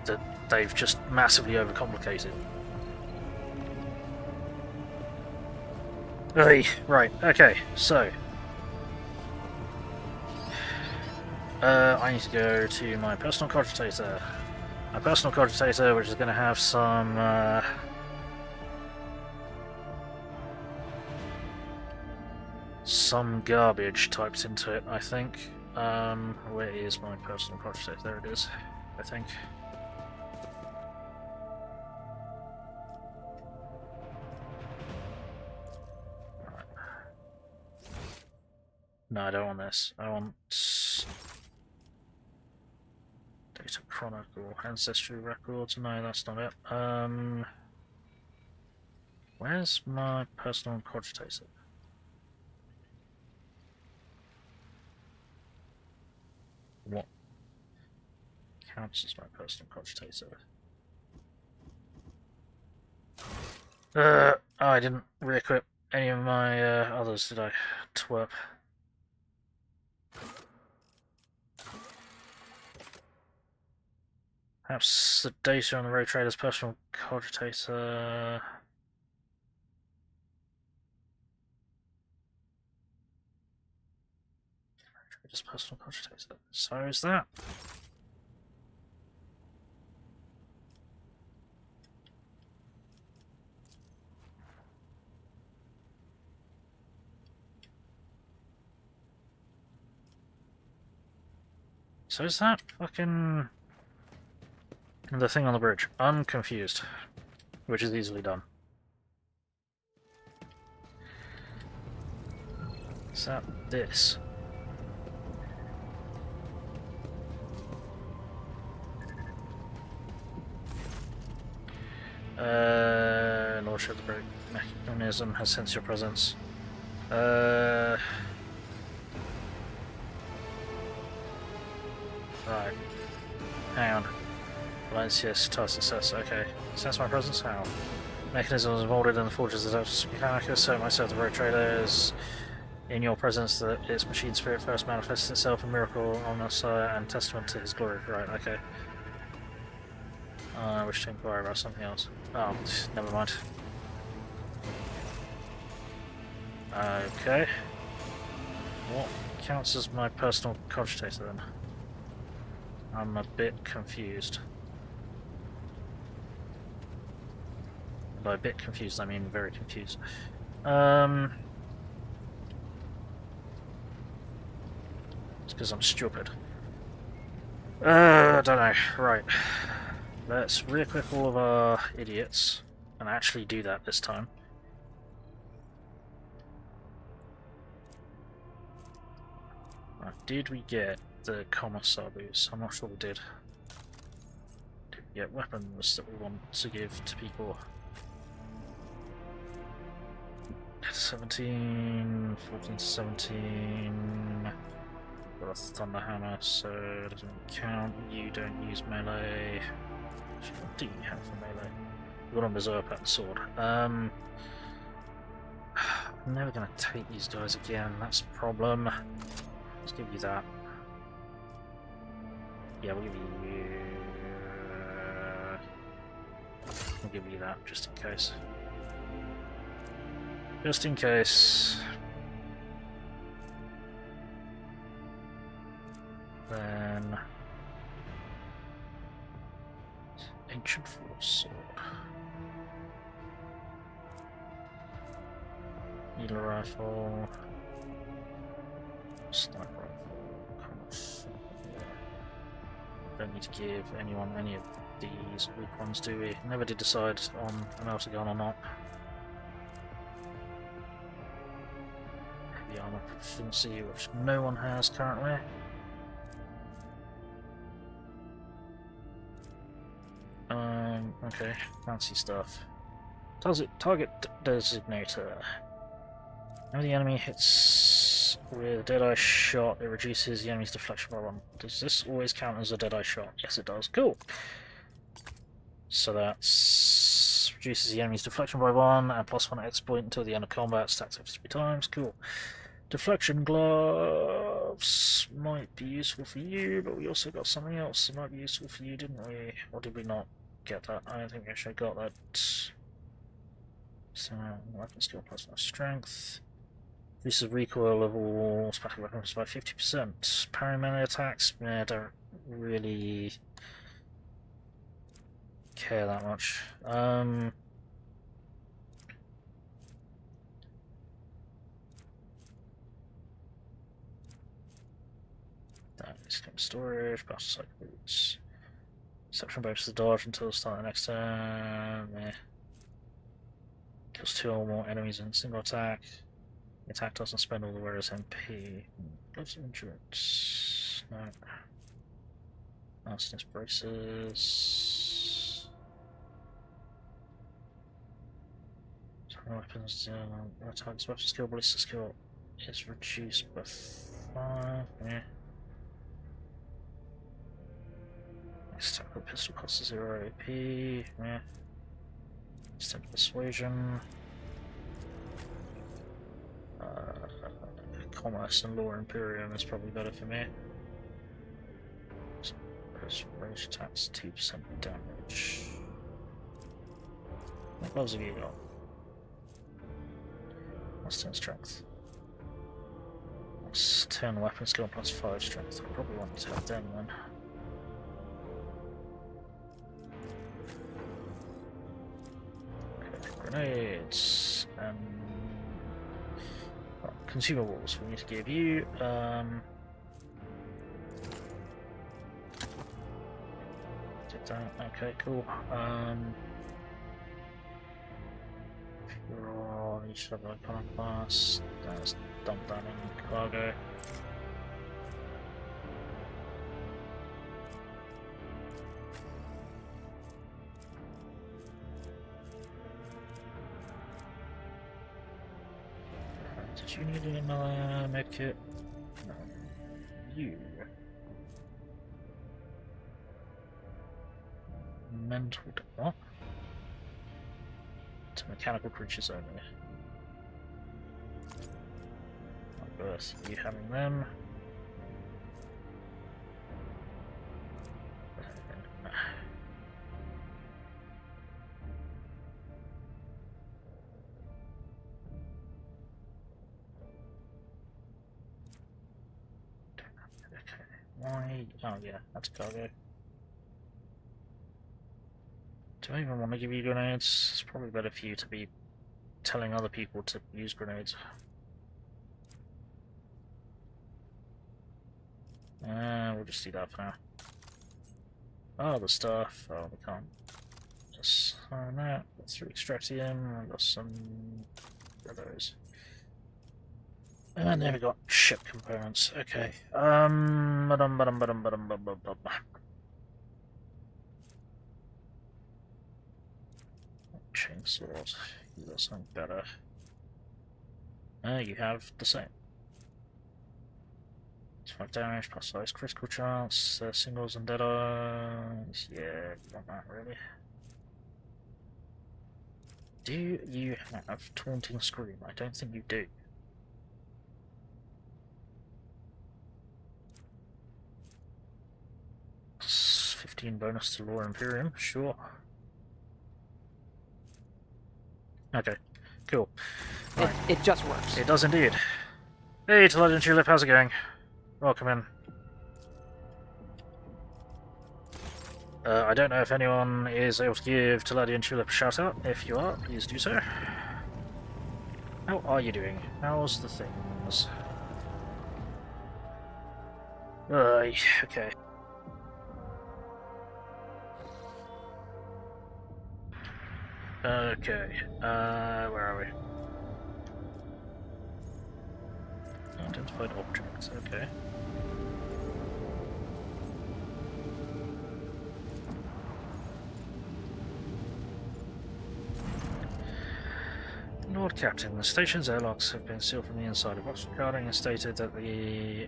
That they've just massively overcomplicated. Right, okay, so I need to go to my personal cogitator. My personal cogitator, which is going to have some garbage typed into it, I think. Where is my personal cogitator? There it is, I think. No, I don't want this. I want data chronicle, ancestry records. No, that's not it. Where's my personal cogitator? What counts as my personal cogitator? Oh, I didn't re-equip any of my others, did I? Twerp. Perhaps the data on the road trader's personal cogitator. Trader's personal cogitator. So is that? So is that fucking the thing on the bridge? I'm confused. Which is easily done. Is that this? Lordship, the brake mechanism has sensed your presence. Right. Hang on. Valencia's task success. Okay. Sense my presence? How? Mechanism is molded in the forges of the Mechanicus, so myself, the road trader, is in your presence that its machine spirit first manifests itself, a miracle on Messiah and testament to his glory. Right, okay. I wish to inquire about something else. Oh, never mind. Okay. What counts as my personal cogitator then? I'm a bit confused. By a bit confused, I mean very confused. It's because I'm stupid. I don't know. Right. Let's re-equip all of our idiots and actually do that this time. Right, did we get the Commissar boost? I'm not sure we did. Did we get weapons that we want to give to people? 17, 14 to 17. Got a Thunder Hammer, so it doesn't count. You don't use melee. What do you have for melee? You've got a Berserker and sword. I'm never gonna take these guys again, that's the problem. Let's give you that. Yeah, we'll give you... we'll give you that, just in case. Just in case. Then... Ancient Force Sword. Needle Rifle. Sniper Rifle. Don't need to give anyone any of these weak ones, do we? Never did decide on an melter gun or not. Heavy armor proficiency, which no one has currently. Okay, fancy stuff. Target designator. When the enemy hits with a Deadeye shot, it reduces the enemy's deflection by 1. Does this always count as a Deadeye shot? Yes, it does. Cool. So that's reduces the enemy's deflection by 1 and +1 exploit until the end of combat. Stacks up to 3 times. Cool. Deflection gloves might be useful for you, but we also got something else that might be useful for you, didn't we? Or did we not get that? I don't think we actually got that. So, weapon skill plus 5 strength. This is recoil of all special weapons by 50%. Parry melee attacks, yeah, don't really care that much. That is kind of storage, battle cycles. Section bonus to dodge until the start of the next turn. Kills 2 or more enemies in a single attack. The attack doesn't spend all the wearer's MP. Gloves of endurance. No. Fastness braces. Weapons. Target's weapon skill, ballistic skill is reduced by 5. Yeah. Next tactical pistol costs 0 AP. Yeah. Extend persuasion. Commerce and Law Imperium is probably better for me. Range attacks 2% damage. What gloves have you got? Plus 10 strength. Plus 10 weapon skill plus 5 strength. I probably want to have them then. Okay, grenades and consumables we need to give you. Did that. Okay, cool. You should have an iconoclast. Let's dump that in cargo. Did you need another medkit? No. You. Mental. What? To mechanical creatures only. Not worth you having them. Why? Oh yeah, that's cargo. Do I even want to give you grenades? It's probably better for you to be telling other people to use grenades. We'll just do that for now. Oh, the stuff. Oh, we can't. Just on that. That's through Extractium. I've got some of those. And then we got ship components. Okay. Chainsaws. You got something better. You have the same. It's 5 damage, plus size critical chance, singles and dead eyes. Yeah, you want that really. Do you have Taunting Scream? I don't think you do. Plus 15 bonus to Law Imperium, sure. Okay, cool. It just works. It does indeed. Hey, TrAAAHding Tulip, how's it going? Welcome in. I don't know if anyone is able to give TrAAAHding Tulip a shout out. If you are, please do so. How are you doing? How's the things? Okay. Okay, where are we? Identified objects, okay. Lord Captain, the station's airlocks have been sealed from the inside. A box regarding has stated that the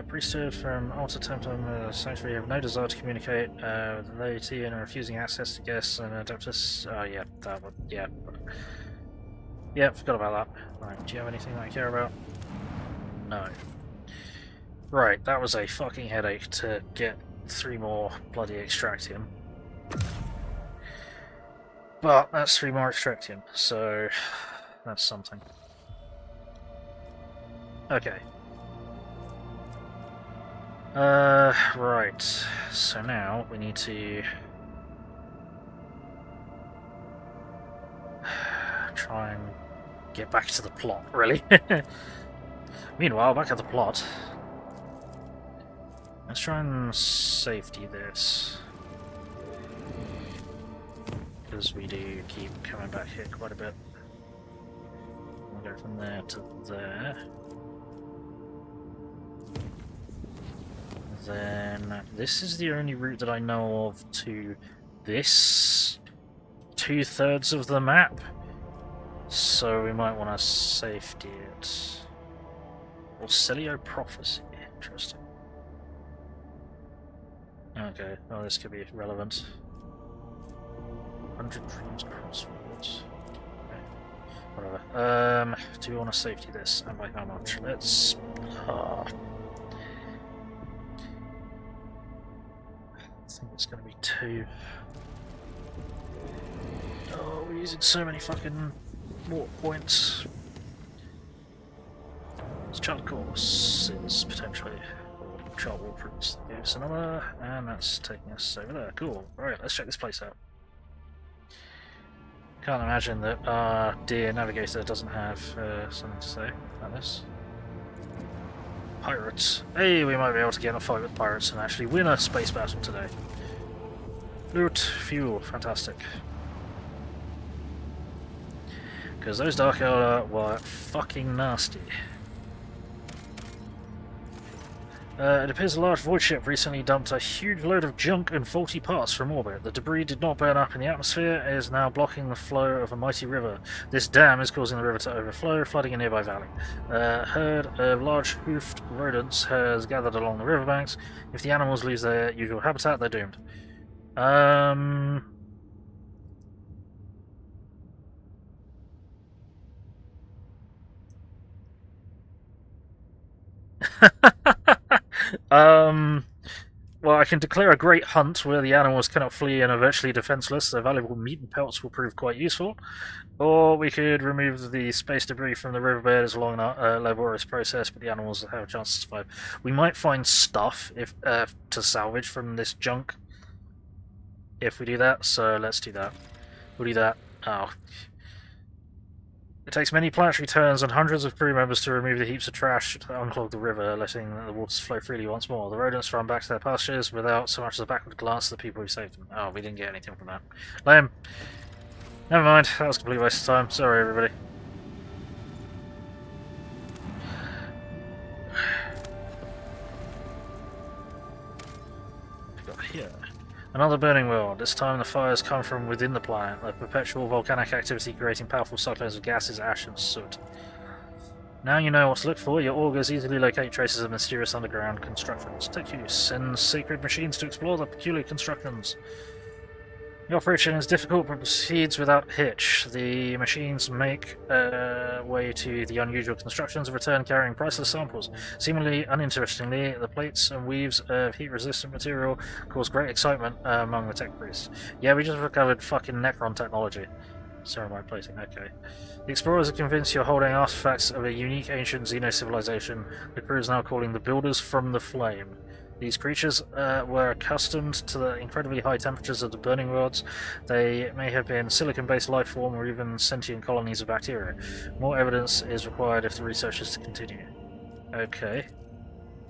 priesthood from Alta Templum Sanctuary have no desire to communicate with the laity and are refusing access to guests and adeptus. Oh, yeah, that one, yeah. Yeah, forgot about that. Right, do you have anything that I care about? No. Right, that was a fucking headache to get 3 more bloody extractium. But that's 3 more extractium, so that's something. Okay. Right. So now we need to try and get back to the plot, really. Meanwhile, back at the plot. Let's try and safety this. Because we do keep coming back here quite a bit. We'll go from there to there. Then this is the only route that I know of to this 2/3 of the map. So we might want to safety it. Or Celio Prophecy. Interesting. Okay, well this could be relevant. 100 dreams crossroads. Okay. Whatever. Do we want to safety this? And by how much? Let's... I think it's going to be 2. Oh, we're using so many fucking warp points. This child course is potentially... Child warp routes that gives another, and that's taking us over there. Cool. Alright, let's check this place out. Can't imagine that our dear navigator doesn't have something to say about this. Pirates. Hey, we might be able to get in a fight with pirates and actually win a space battle today. Loot, fuel, fantastic. Because those Dark Eldar were fucking nasty. It appears a large void ship recently dumped a huge load of junk and faulty parts from orbit. The debris did not burn up in the atmosphere and is now blocking the flow of a mighty river. This dam is causing the river to overflow, flooding a nearby valley. A herd of large hoofed rodents has gathered along the riverbanks. If the animals lose their usual habitat, they're doomed. Well, I can declare a great hunt where the animals cannot flee and are virtually defenseless. Their valuable meat and pelts will prove quite useful. Or we could remove the space debris from the riverbed as a long laborious process, but the animals have a chance to survive. We might find stuff if to salvage from this junk if we do that, so let's do that. We'll do that. Oh. It takes many planetary turns and hundreds of crew members to remove the heaps of trash to unclog the river, letting the waters flow freely once more. The rodents run back to their pastures without so much as a backward glance at the people who saved them. Oh, we didn't get anything from that. Lame. Never mind, that was a complete waste of time. Sorry, everybody. What we got here? Another burning world. This time the fires come from within the planet, the perpetual volcanic activity creating powerful cyclones of gases, ash, and soot. Now you know what to look for. Your augurs easily locate traces of mysterious underground constructions. Take use. Send sacred machines to explore the peculiar constructions. The operation is difficult but proceeds without hitch. The machines make way to the unusual constructions and return carrying priceless samples. Seemingly uninterestingly, the plates and weaves of heat-resistant material cause great excitement among the tech priests. Yeah, we just recovered fucking Necron technology. Ceremony plating, okay. The explorers are convinced you're holding artifacts of a unique ancient Xeno civilization. The crew is now calling the Builders from the Flame. These creatures were accustomed to the incredibly high temperatures of the burning worlds. They may have been silicon-based life form or even sentient colonies of bacteria. More evidence is required if the research is to continue. Okay.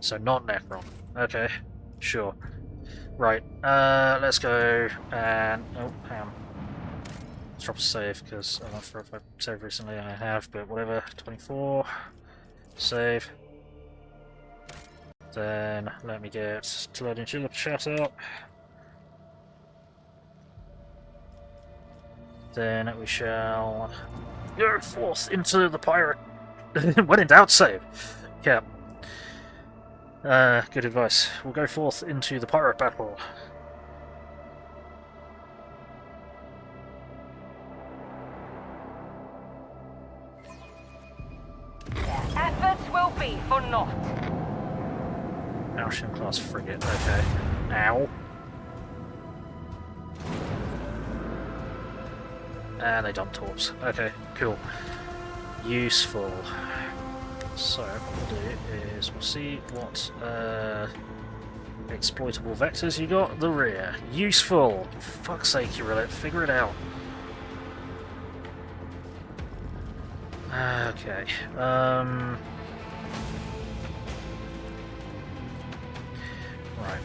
So not Necron. Okay. Sure. Right. Let's go and... Oh, hang on. Let's drop a save, because I'm not sure if I've saved recently. I have, but whatever. 24. Save. Then let me get TrAAAHding Tulip shout out. Then we shall go forth into the pirate. When in doubt, save. Yeah. Good advice. We'll go forth into the pirate battle. Efforts will be for not. Ocean class frigate, okay. Ow. And they dump torps. Okay, cool. Useful. So, what we'll do is we'll see what exploitable vectors you got. The rear. Useful! For fuck's sake, Eurylit, figure it out. Okay. Right.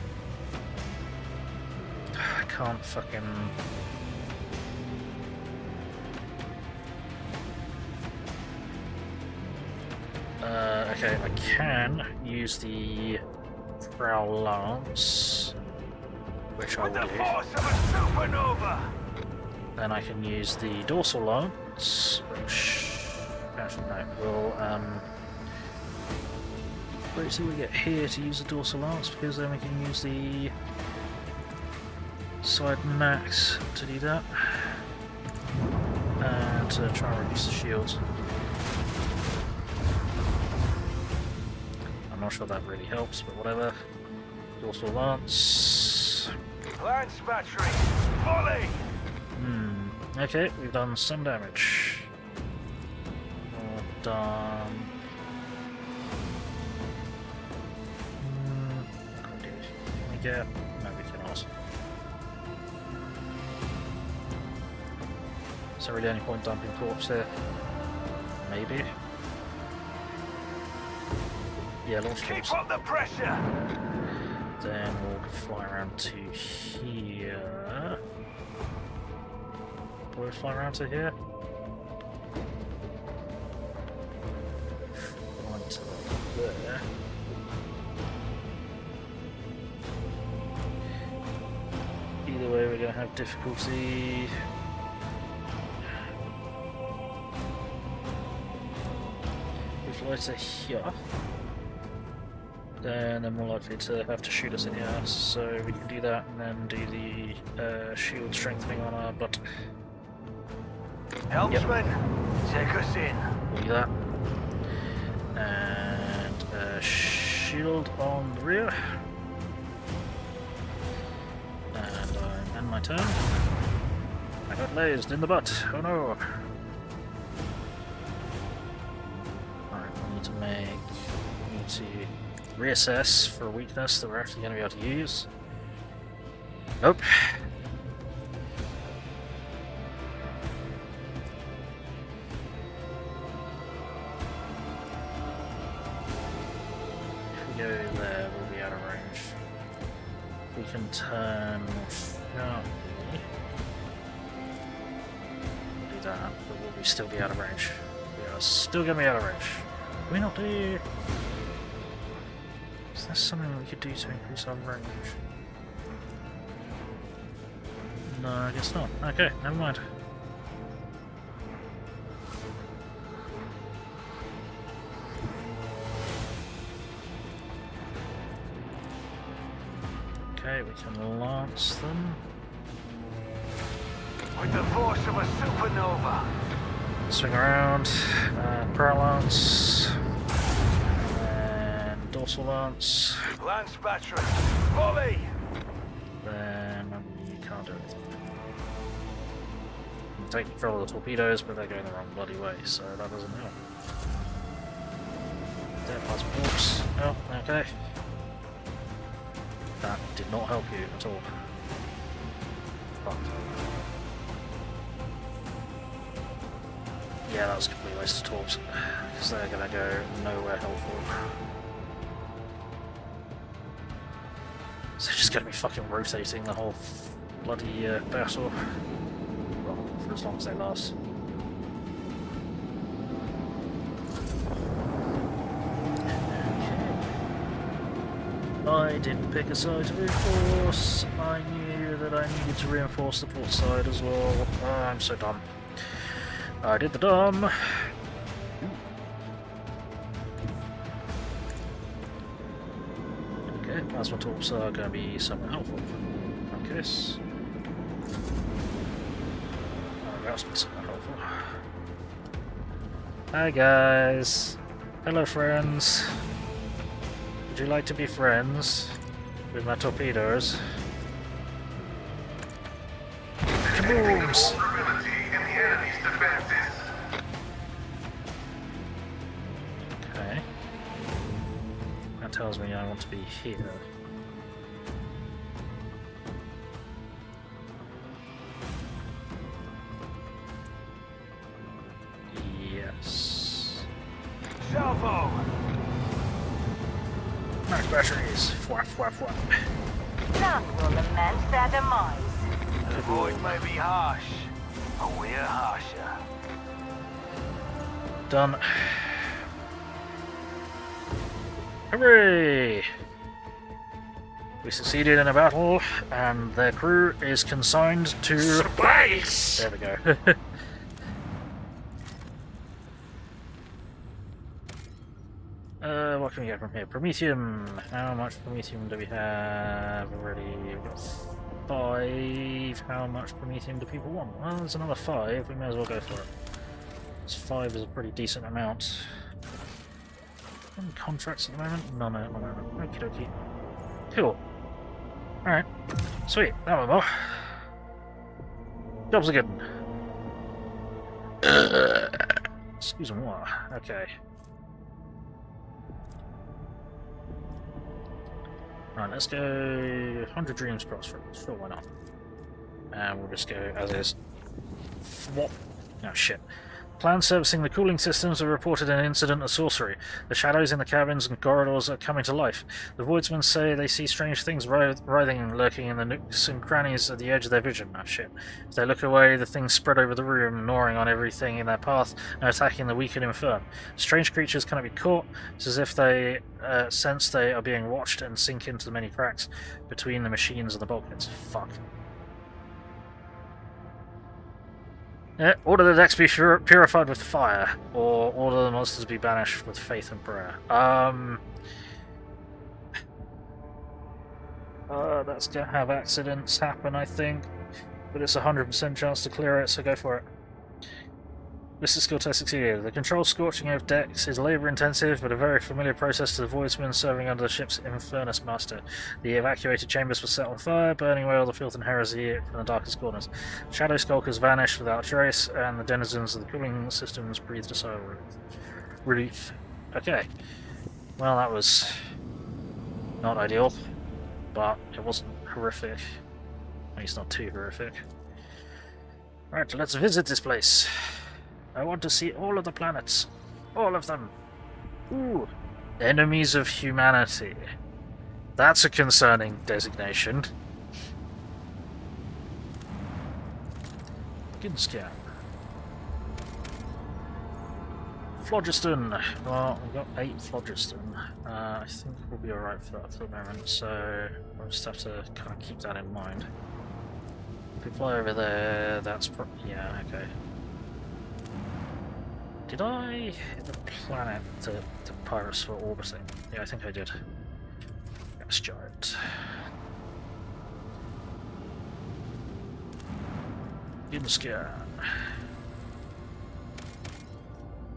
I can't fucking... okay, I can use the Prow Lance, which I will With the do. force of a supernova! Then I can use the Dorsal Lance, which... actually no, we'll wait till we get here to use the Dorsal Lance, because then we can use the Side Max to do that. And to try and reduce the shields. I'm not sure that really helps, but whatever. Dorsal Lance. Lance battery! Volley! Okay, we've done some damage. We've done... can we get... no, we cannot. Is there really any point dumping corpse there? Maybe. Yeah, launch corpse. Keep up the pressure! Then we'll fly around to here. Will we fly around to here? Fly to there. Either way, we're going to have difficulty. We fly to here. Then they're more likely to have to shoot us in the ass, so we can do that and then do the shield strengthening on our butt. Helmsman, take us in. We'll do that. And shield on the rear. And I end my turn. I got lased in the butt. Oh no! Alright, we need to reassess for a weakness that we're actually going to be able to use. Nope. If we go there, we'll be out of range. We can turn sharply. Do that, but we'll still be out of range. We are still going to be out of range. Can we not do... Is there something we could do to increase our range? No, I guess not. Okay, never mind. Okay, we can lance them. With the force of a supernova! Swing around, Prow Lance, and Dorsal Lance. Lance battery! Volley! Then you can't do anything. You can take control of the torpedoes, but they're going the wrong bloody way, so that doesn't help. There, plasma corpse. Oh, okay. That did not help you at all. Fuck. Yeah, that was a complete waste of torps, because they're gonna go nowhere helpful. So they're just gonna be fucking rotating the whole bloody battle. Well, for as long as they last. I didn't pick a side to reinforce. I knew that I needed to reinforce the port side as well. Oh, I'm so dumb. I did the dumb. Okay, plasma torps are going to be somewhat helpful. Like this. Oh, that's been somewhat helpful. Hi guys. Hello friends. Would you like to be friends with my torpedoes? Kabooms! Vulnerability in the enemy's defenses. Okay. That tells me I want to be here. Yes. Salvo! Max batteries. Flap, flap, flap. None will lament their demise. The void may be harsh, but we're harsher. Done. Hooray! We succeeded in a battle, and their crew is consigned to space! There we go. What can we get from here? Promethium! How much Promethium do we have already? We've got 5. How much Promethium do people want? Well, there's another 5. We may as well go for it. 5 is a pretty decent amount. Any contracts at the moment? None at the moment. Okie dokie. Cool. Alright. Sweet. That one more. Jobs are good. Excuse me, what? Okay. Right, let's go 100 Dreams Crossroads. Sure, why not? And we'll just go as is. What? Oh shit. Plans servicing the cooling systems have reported an incident of sorcery. The shadows in the cabins and corridors are coming to life. The Voidsmen say they see strange things writhing and lurking in the nooks and crannies at the edge of their vision. Oh shit. If they look away, the things spread over the room, gnawing on everything in their path and attacking the weak and infirm. Strange creatures cannot be caught. It's as if they sense they are being watched and sink into the many cracks between the machines and the bulkheads. Fuck. Order the decks be purified with fire, or order the monsters be banished with faith and prayer. That's gonna have accidents happen, I think, but it's a 100% chance to clear it, so go for it. This is skill test succeeded. The controlled scorching of decks is labour-intensive, but a very familiar process to the Voidsmen serving under the ship's Infernus Master. The evacuated chambers were set on fire, burning away all the filth and heresy from the darkest corners. Shadow Skulkers vanished without trace, and the denizens of the cooling systems breathed a sigh of relief. Okay. Well, that was not ideal, but it wasn't horrific. At least not too horrific. Right, let's visit this place. I want to see all of the planets. All of them. Ooh. Enemies of humanity. That's a concerning designation. Skin scan. Phlogiston. Well, we've got 8 Phlogiston. I think we'll be alright for that for the moment, so we'll just have to kind of keep that in mind. If we fly over there, that's yeah, okay. Did I hit the planet the pirates were orbiting? Yeah, I think I did. Gas giant. Scan.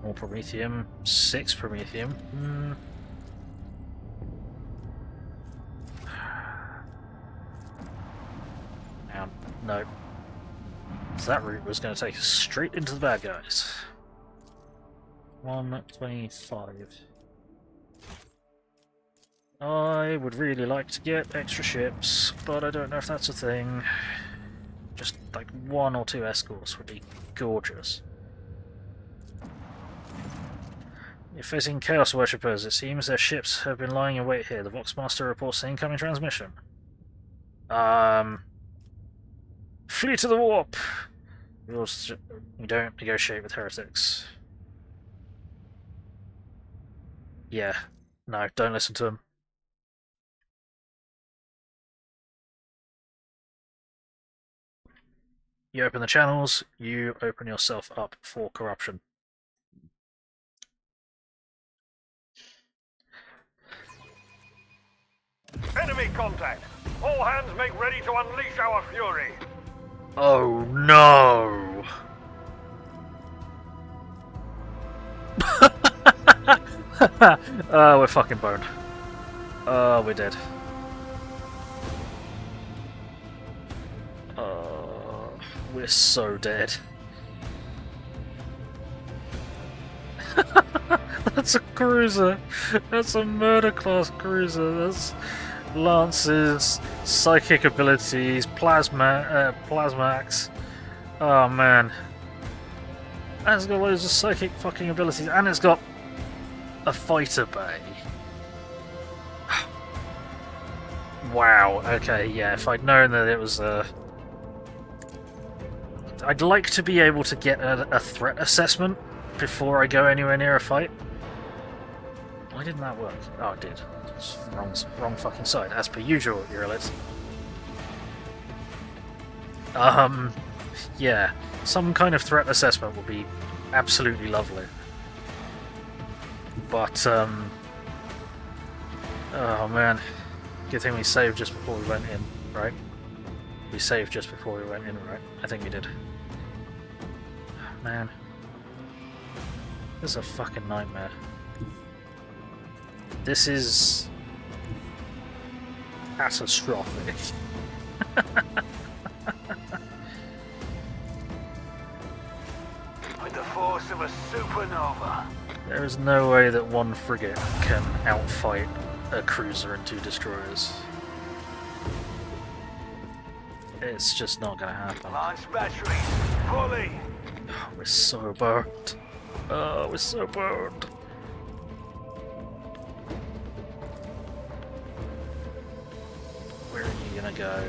More Promethium. 6 Promethium. No. So that route was going to take us straight into the bad guys. 125. I would really like to get extra ships, but I don't know if that's a thing. Just like 1 or 2 escorts would be gorgeous. You're facing Chaos Worshippers. It seems their ships have been lying in wait here. The Voxmaster reports the incoming transmission. Flee to the warp! You don't negotiate with heretics. Yeah, no, don't listen to him. You open the channels, you open yourself up for corruption. Enemy contact! All hands make ready to unleash our fury! Oh no! We're fucking boned. Oh, we're dead. We're so dead. That's a cruiser. That's a murder class cruiser. That's Lance's psychic abilities, plasmax. Oh man. And it's got loads of psychic fucking abilities, and it's got a fighter bay. Wow, okay, yeah, if I'd known that it was I'd like to be able to get a threat assessment before I go anywhere near a fight. Why didn't that work? Oh, it did. It's wrong fucking side, as per usual, Eurolet. Yeah, some kind of threat assessment would be absolutely lovely. But, oh man. Good thing we saved just before we went in, right? We saved just before we went in, right? I think we did. Man. This is a fucking nightmare. This is catastrophic. With the force of a supernova. There is no way that one frigate can outfight a cruiser and 2 destroyers. It's just not gonna happen. Launch batteries fully. Oh, we're so burned. Oh, we're so burned. Where are you gonna go?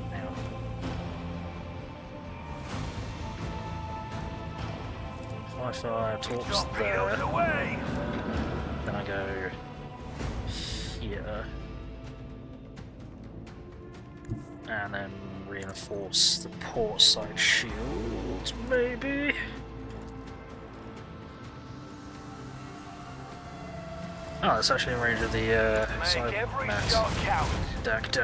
Now. Sci-fi torps there. Torpedoes away. Then I go here. And then reinforce the port side shield, maybe? Oh, that's actually in range of the side every mass. shot count. Dak.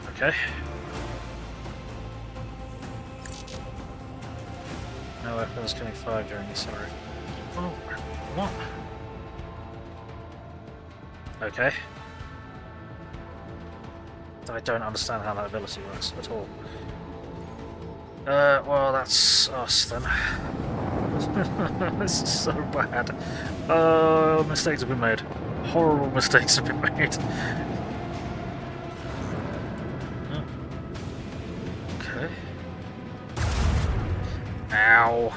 Okay. No weapons can be fired during this, sorry. Oh, what? Okay. I don't understand how that ability works at all. Well, that's us then. This is so bad. Mistakes have been made. Horrible mistakes have been made. Okay. Ow.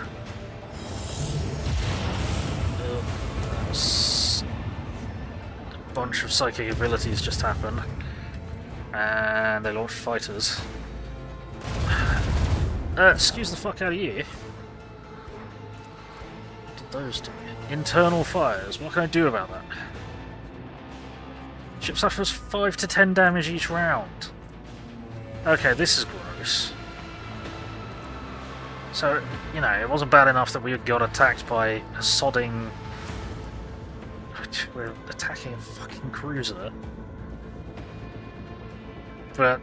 A bunch of psychic abilities just happened. And they launched fighters. Excuse the fuck out of you. What did those do? Internal fires. What can I do about that? Ship suffers 5 to 10 damage each round. Okay, this is gross. So, you know, it wasn't bad enough that we got attacked by a sodding... We're attacking a fucking cruiser. But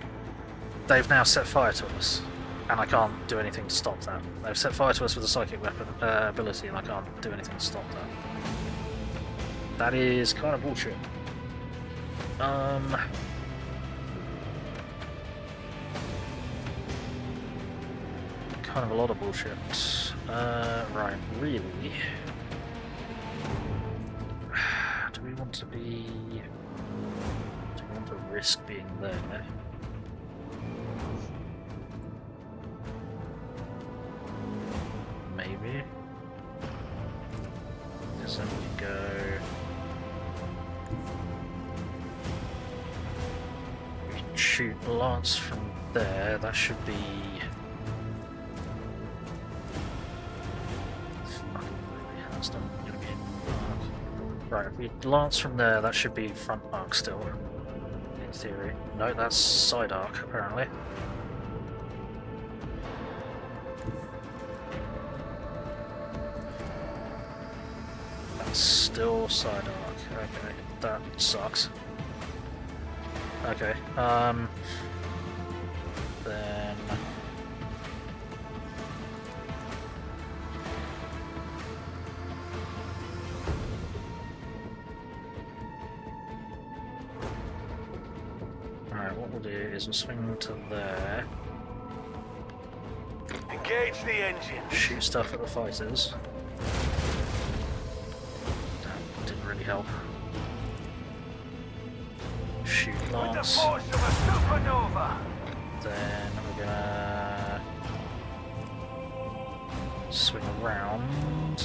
they've now set fire to us, and I can't do anything to stop that. They've set fire to us with a psychic weapon ability, and I can't do anything to stop that. That is kind of bullshit. Kind of a lot of bullshit. Right, really? Do we want to be... Do we want to risk being there? Maybe. Because then we go... We can shoot Lance from there, that should be... Right, if we Lance from there, that should be front arc still, in theory. No, that's side arc, apparently. That's still side arc. Okay, that sucks. Okay, then... we'll do is we'll swing to there, Engage the engine. shoot stuff at the fighters. That didn't really help. Shoot With the lance. force of a supernova. Then we're gonna swing around.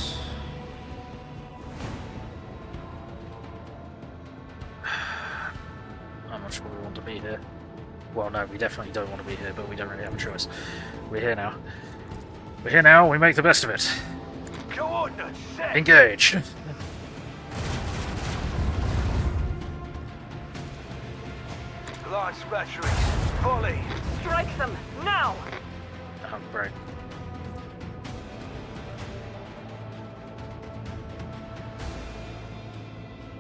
I'm not sure we want to be here. Well, no, we definitely don't want to be here, but we don't really have a choice. We're here now. We're here now, we make the best of it. Coordinates set. Engage! Launch batteries. Fully. Strike them now! Oh, great.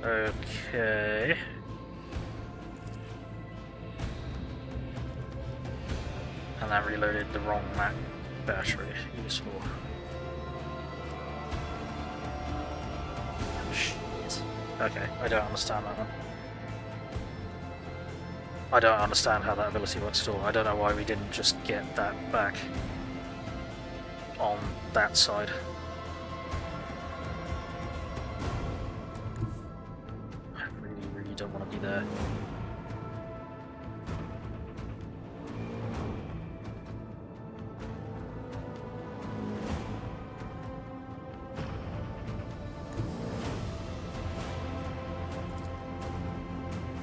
Okay. And that reloaded the wrong battery. Useful. Shit. Okay, I don't understand that one. I don't understand how that ability works at all. I don't know why we didn't just get that back on that side. I really, really don't want to be there.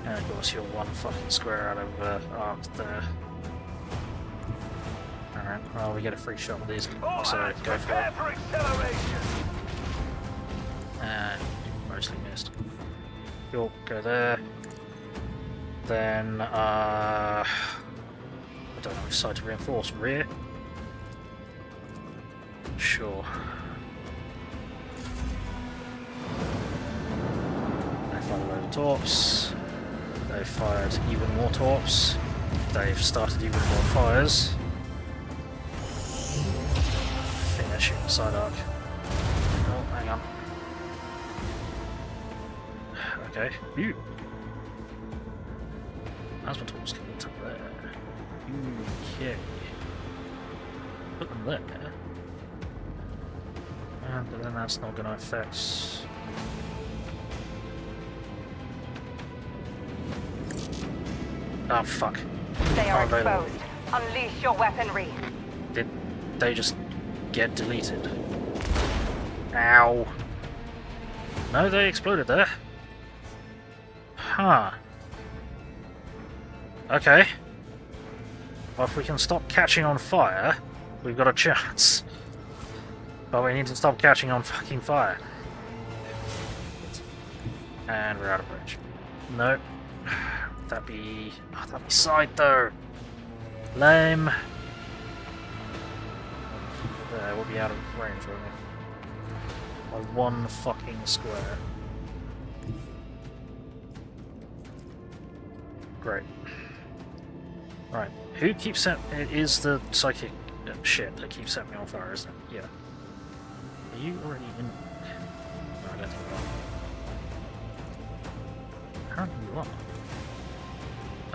And of course you're one fucking square out of arc there. Alright, well we get a free shot with these, All so hands go for prepare it. for acceleration. And mostly missed. You'll go there. Then, I don't know which side to reinforce. Rear? Sure. They fired a load of torps. They've fired even more torps. They've started even more fires. I think they're shooting side arc. Oh, hang on. Okay. You. Plasma torps can get up there. Okay. Put them there. But then that's not going to affect. Oh fuck. They are Not available. exposed. Unleash your weaponry. Did they just get deleted? Ow. No, they exploded there. Huh. Okay. Well, if we can stop catching on fire, we've got a chance. But we need to stop catching on fucking fire. And we're out of range. Nope. That'd be side though. Lame. There, we'll be out of range, won't we? By one fucking square. Great. Right. Who keeps set? It is the psychic shit that keeps setting me on fire, isn't it? Yeah. Are you already in? No, I don't think you are. Apparently you are.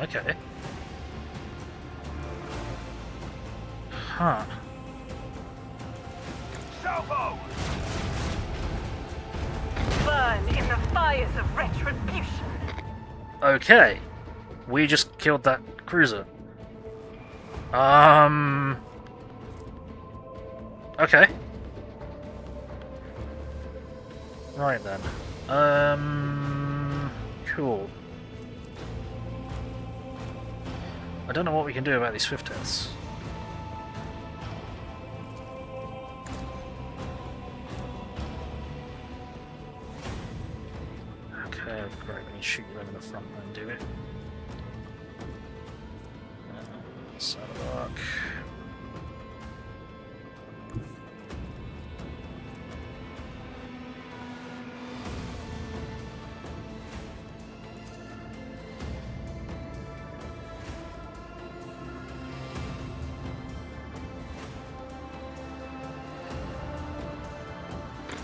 Okay. Huh. Salvo! Burn in the fires of retribution. Okay. We just killed that cruiser. Okay. Right then. Cool. I don't know what we can do about these swift deaths. Okay, great, we need to shoot them in the front and do it. Side arc.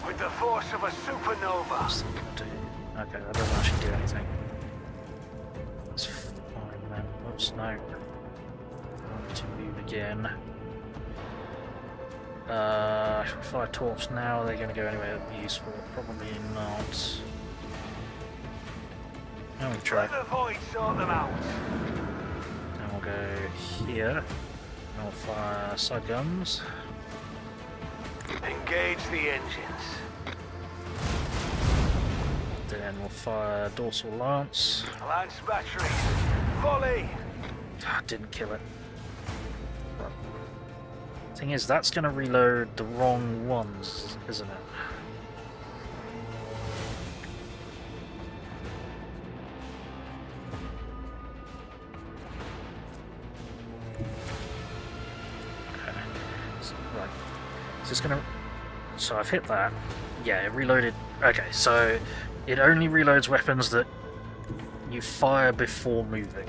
With the force of a supernova. What's that gonna do? Okay, that doesn't actually do anything. That's fine then. Oops, no. I want to move again. If I torch now, are they going to go anywhere useful? Probably not. I'm going to try. Let the void sort them out. Then we'll go here. And we'll fire side guns. Engage the engines. Then we'll fire dorsal lance. Lance battery. Volley. Ah, didn't kill it. Thing is, that's going to reload the wrong ones, isn't it? Okay. So, right. Is this going to... So I've hit that. Yeah, it reloaded... Okay, so it only reloads weapons that you fire before moving.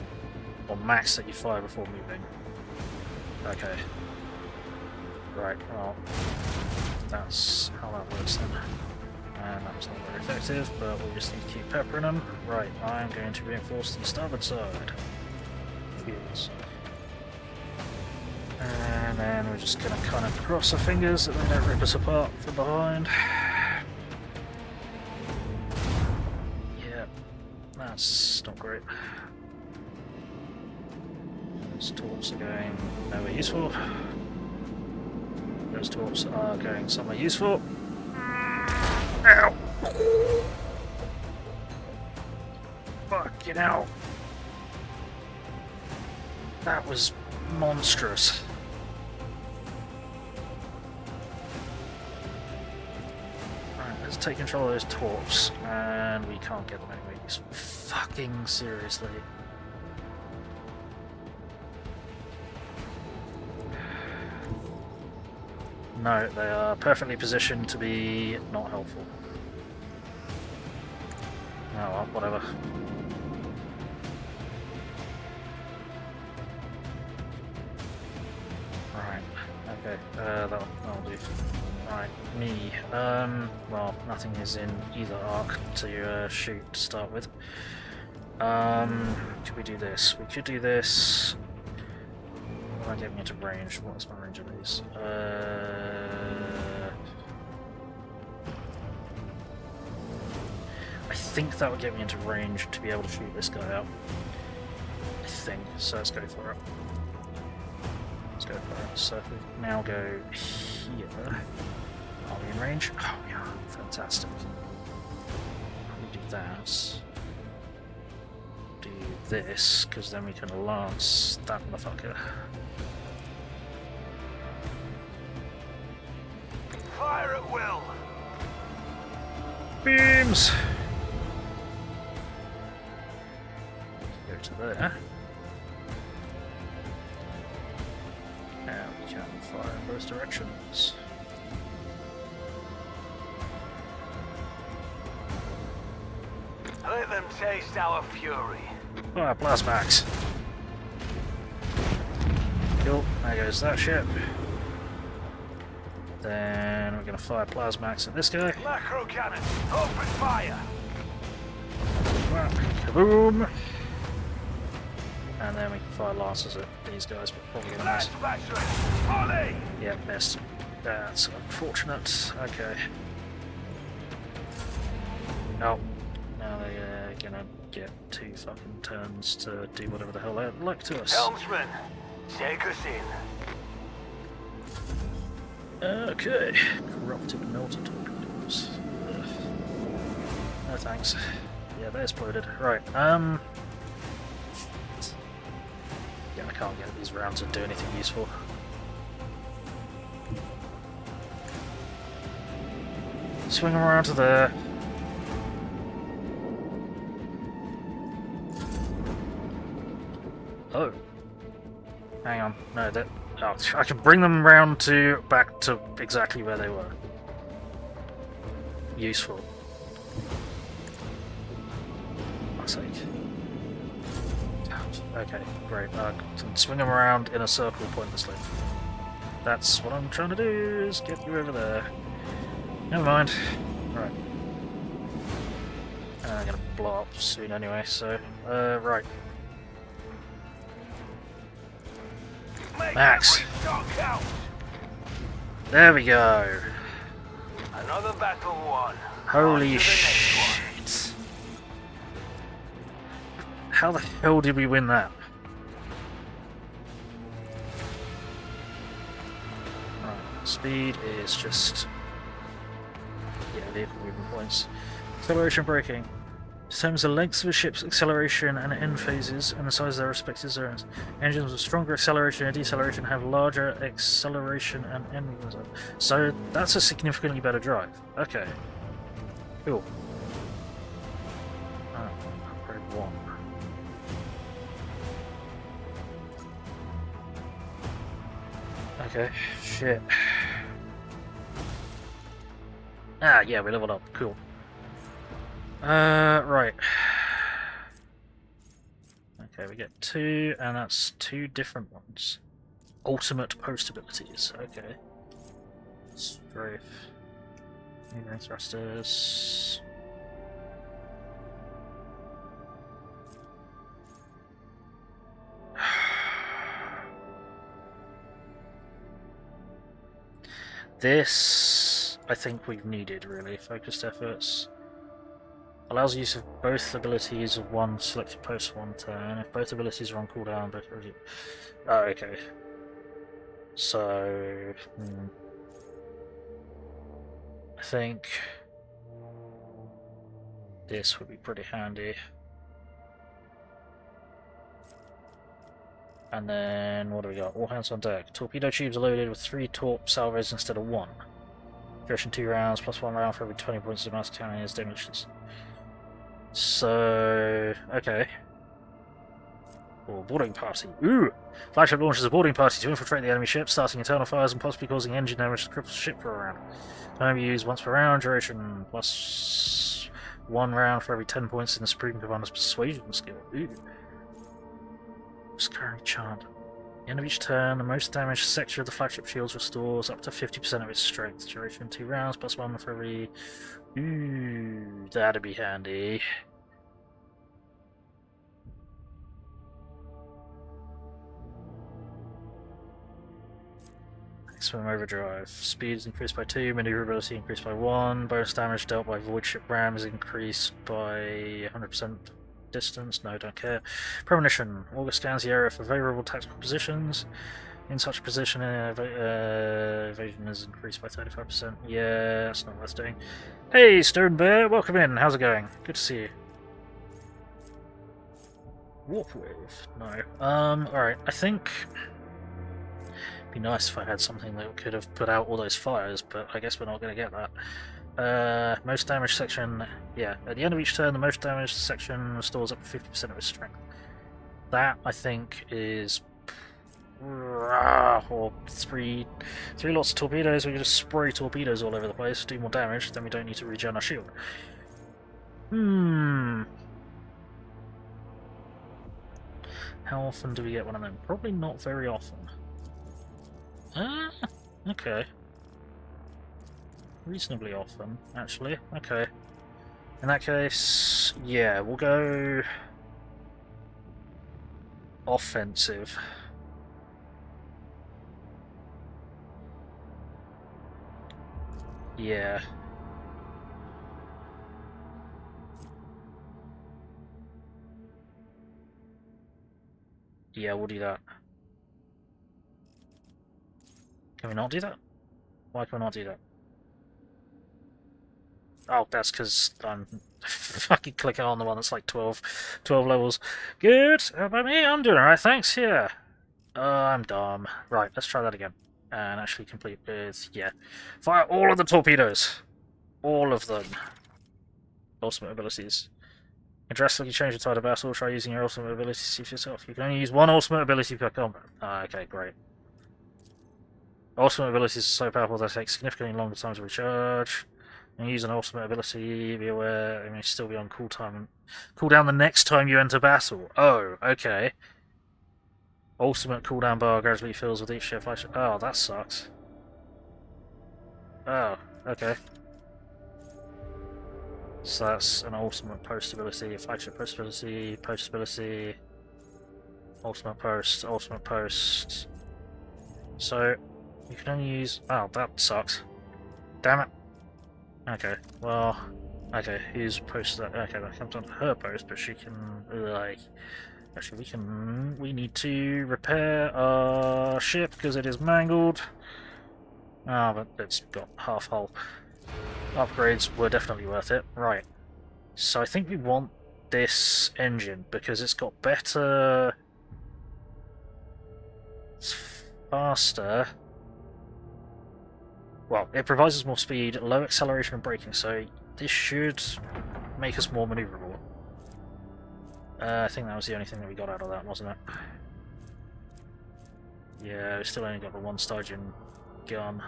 Or max that you fire before moving. Okay. Right, well, that's how that works then. And that was not very effective, but we'll just need to keep peppering them. Right, I'm going to reinforce the starboard side. Shields. And then we're just going to kind of cross our fingers that they don't rip us apart from behind. Yeah, that's not great. Those torps are going nowhere useful. Those torps are going somewhere useful. Ow! Fucking hell. That was monstrous. Right, let's take control of those torps, and we can't get them anywhere useful. Fucking seriously. No, they are perfectly positioned to be not helpful. Oh well, whatever. Right, okay, that'll do. Right, me. Well, nothing is in either arc to shoot to start with. Could we do this? We could do this. Am I getting into range? What's my range of these? I think that would get me into range to be able to shoot this guy out. I think. So let's go for it. Let's go for it. So if we now go here, are we in range? Oh yeah, fantastic. We do that. Do this, because then we can lance that motherfucker. Fire at will. Beams! Go to there. And we can fire in both directions. Let them taste our fury. Ah, Plasmax. Cool, there goes that ship. Then we're going to fire Plasmax at this guy. Macro cannon. Open fire. Kaboom! And then we can fire lances at these guys, but probably going to miss. Lance battery. Volley. Yeah, missed. That's unfortunate. Okay. Oh. Now they're gonna get 2 fucking turns to do whatever the hell they'd like to us. Helmsman, take us in. Okay. Corrupted melter torpedoes. Ugh. No thanks. Yeah, they exploded. Right, yeah, I can't get these rounds to do anything useful. Swing them around to there. Oh. Hang on. No, that... Oh, I can bring them round to... back to exactly where they were. Useful. For fuck's sake. Okay, great. I can swing them around in a circle pointlessly. That's what I'm trying to do, is get you over there. Never mind. Right. I'm gonna blow up soon anyway, so... right. Max. every shot count. There we go. Another battle won. Holy On to the next shit. How the hell did we win that? Right, speed is just... yeah, vehicle movement points. Acceleration braking. Determines the length of a ship's acceleration and end phases and the size of their respective zones. Engines with stronger acceleration and deceleration have larger acceleration and end movement. So that's a significantly better drive. Okay. Cool. Upgrade 1. Okay, shit. Ah, yeah, we leveled up. Cool. Right. Okay, we get 2, and that's 2 different ones. Ultimate post abilities. Okay. Strafe. Moving thrusters. This, I think we've needed, really. Focused efforts. Allows use of both abilities of one selected post for 1 turn. If both abilities are on cooldown, both... oh, okay. So... I think... this would be pretty handy. And then, what do we got? All hands on deck. Torpedo tubes are loaded with 3 torp salvos instead of 1. Duration 2 rounds, plus 1 round for every 20 points of mass cannon is damages. So, okay. Or boarding party. Ooh! Flagship launches a boarding party to infiltrate the enemy ship, starting internal fires and possibly causing engine damage to cripple the ship for a round. Can be used once per round, duration plus 1 round for every 10 points in the Supreme Commander's persuasion skill. Ooh. Scarring chant. At the end of each turn, the most damaged sector of the flagship shields restores up to 50% of its strength. Duration 2 rounds, plus 1 for every... ooh, that'd be handy. Maximum overdrive. Speed is increased by 2, maneuverability increased by 1, bonus damage dealt by void ship ram is increased by 100%. Distance, no, don't care. Premonition. August scans the area for favorable tactical positions. In such a position, evasion is increased by 35%. Yeah, that's not worth doing. Hey, Stone Bear, welcome in. How's it going? Good to see you. Warp wave? No. Alright, I think... it'd be nice if I had something that could have put out all those fires, but I guess we're not going to get that. Most damaged section, yeah, at the end of each turn the most damaged section restores up to 50% of its strength. That, I think, is... or 3 lots of torpedoes. We can just spray torpedoes all over the place, do more damage, then we don't need to regen our shield. How often do we get one of them? Probably not very often. Okay. Reasonably often, actually. Okay. In that case, yeah, we'll go... offensive. Yeah. Yeah, we'll do that. Can we not do that? Why can we not do that? Oh, that's because I'm fucking clicking on the one that's like 12 levels. Good. How about me? I'm doing alright, thanks, yeah. I'm dumb. Right, let's try that again. And actually complete with, yeah. Fire all of the torpedoes. All of them. Ultimate abilities. You can drastically change the tide of battle. Try using your ultimate ability to see for yourself. You can only use 1 ultimate ability per combat. Okay, great. Ultimate abilities are so powerful they take significantly longer time to recharge. And use an ultimate ability, be aware it may still be on cooldown the next time you enter battle. Oh, okay. Ultimate cooldown bar gradually fills with each ship. Oh, that sucks. Oh, okay. So that's an ultimate post ability, flagship post ability, ultimate post, So, you can only use... Oh, that sucks. Damn it. Okay, well... Okay, here's post that... Okay, that comes onto her post, but she can, like... Actually, we need to repair our ship, because it is mangled. Ah, but it's got half hull. Upgrades were definitely worth it. Right. So I think we want this engine, because it's got better... It's faster. Well, it provides us more speed, low acceleration and braking, so this should make us more maneuverable. I think that was the only thing that we got out of that, wasn't it? Yeah, we still only got the one Stygian gun.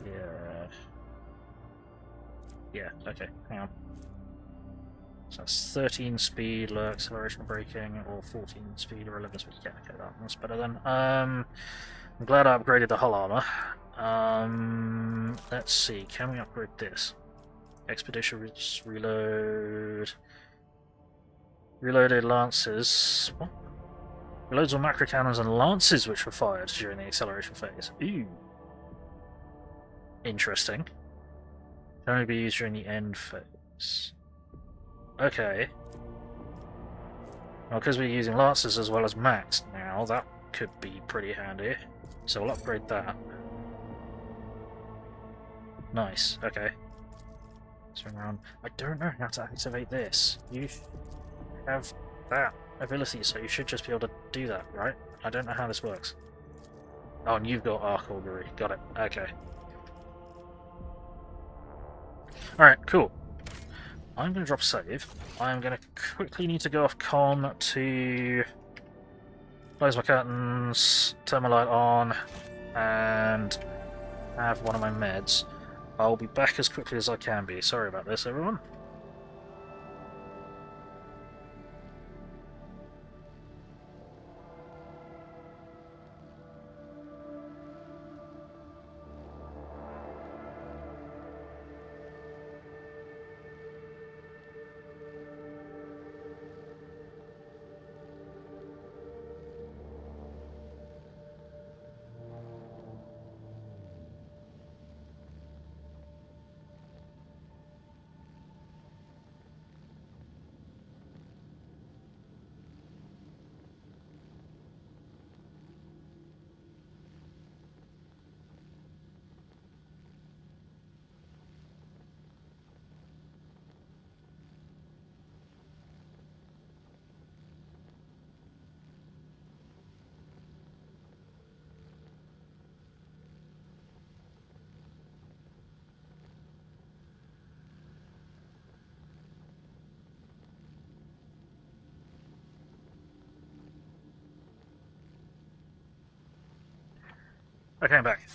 Yeah. Yeah, okay, hang on. So that's 13 speed, low acceleration braking, or 14 speed or 11 speed. Yeah, okay, that's better then. I'm glad I upgraded the hull armor. Let's see, can we upgrade this? Expeditious reload. Reloaded lances. What? Reloads on macro cannons and lances which were fired during the acceleration phase. Ooh. Interesting. Can only be used during the end phase. Okay. Well, because we're using lances as well as max now, that could be pretty handy. So we'll upgrade that. Nice, okay. Swing around. I don't know how to activate this. You have that ability, so you should just be able to do that, right? I don't know how this works. Oh, and you've got arc augury. Got it. Okay. Alright, cool. I'm going to drop save. I'm going to quickly need to go off con to close my curtains, turn my light on, and have one of my meds. I'll be back as quickly as I can be. Sorry about this, everyone. Okay, I'm back.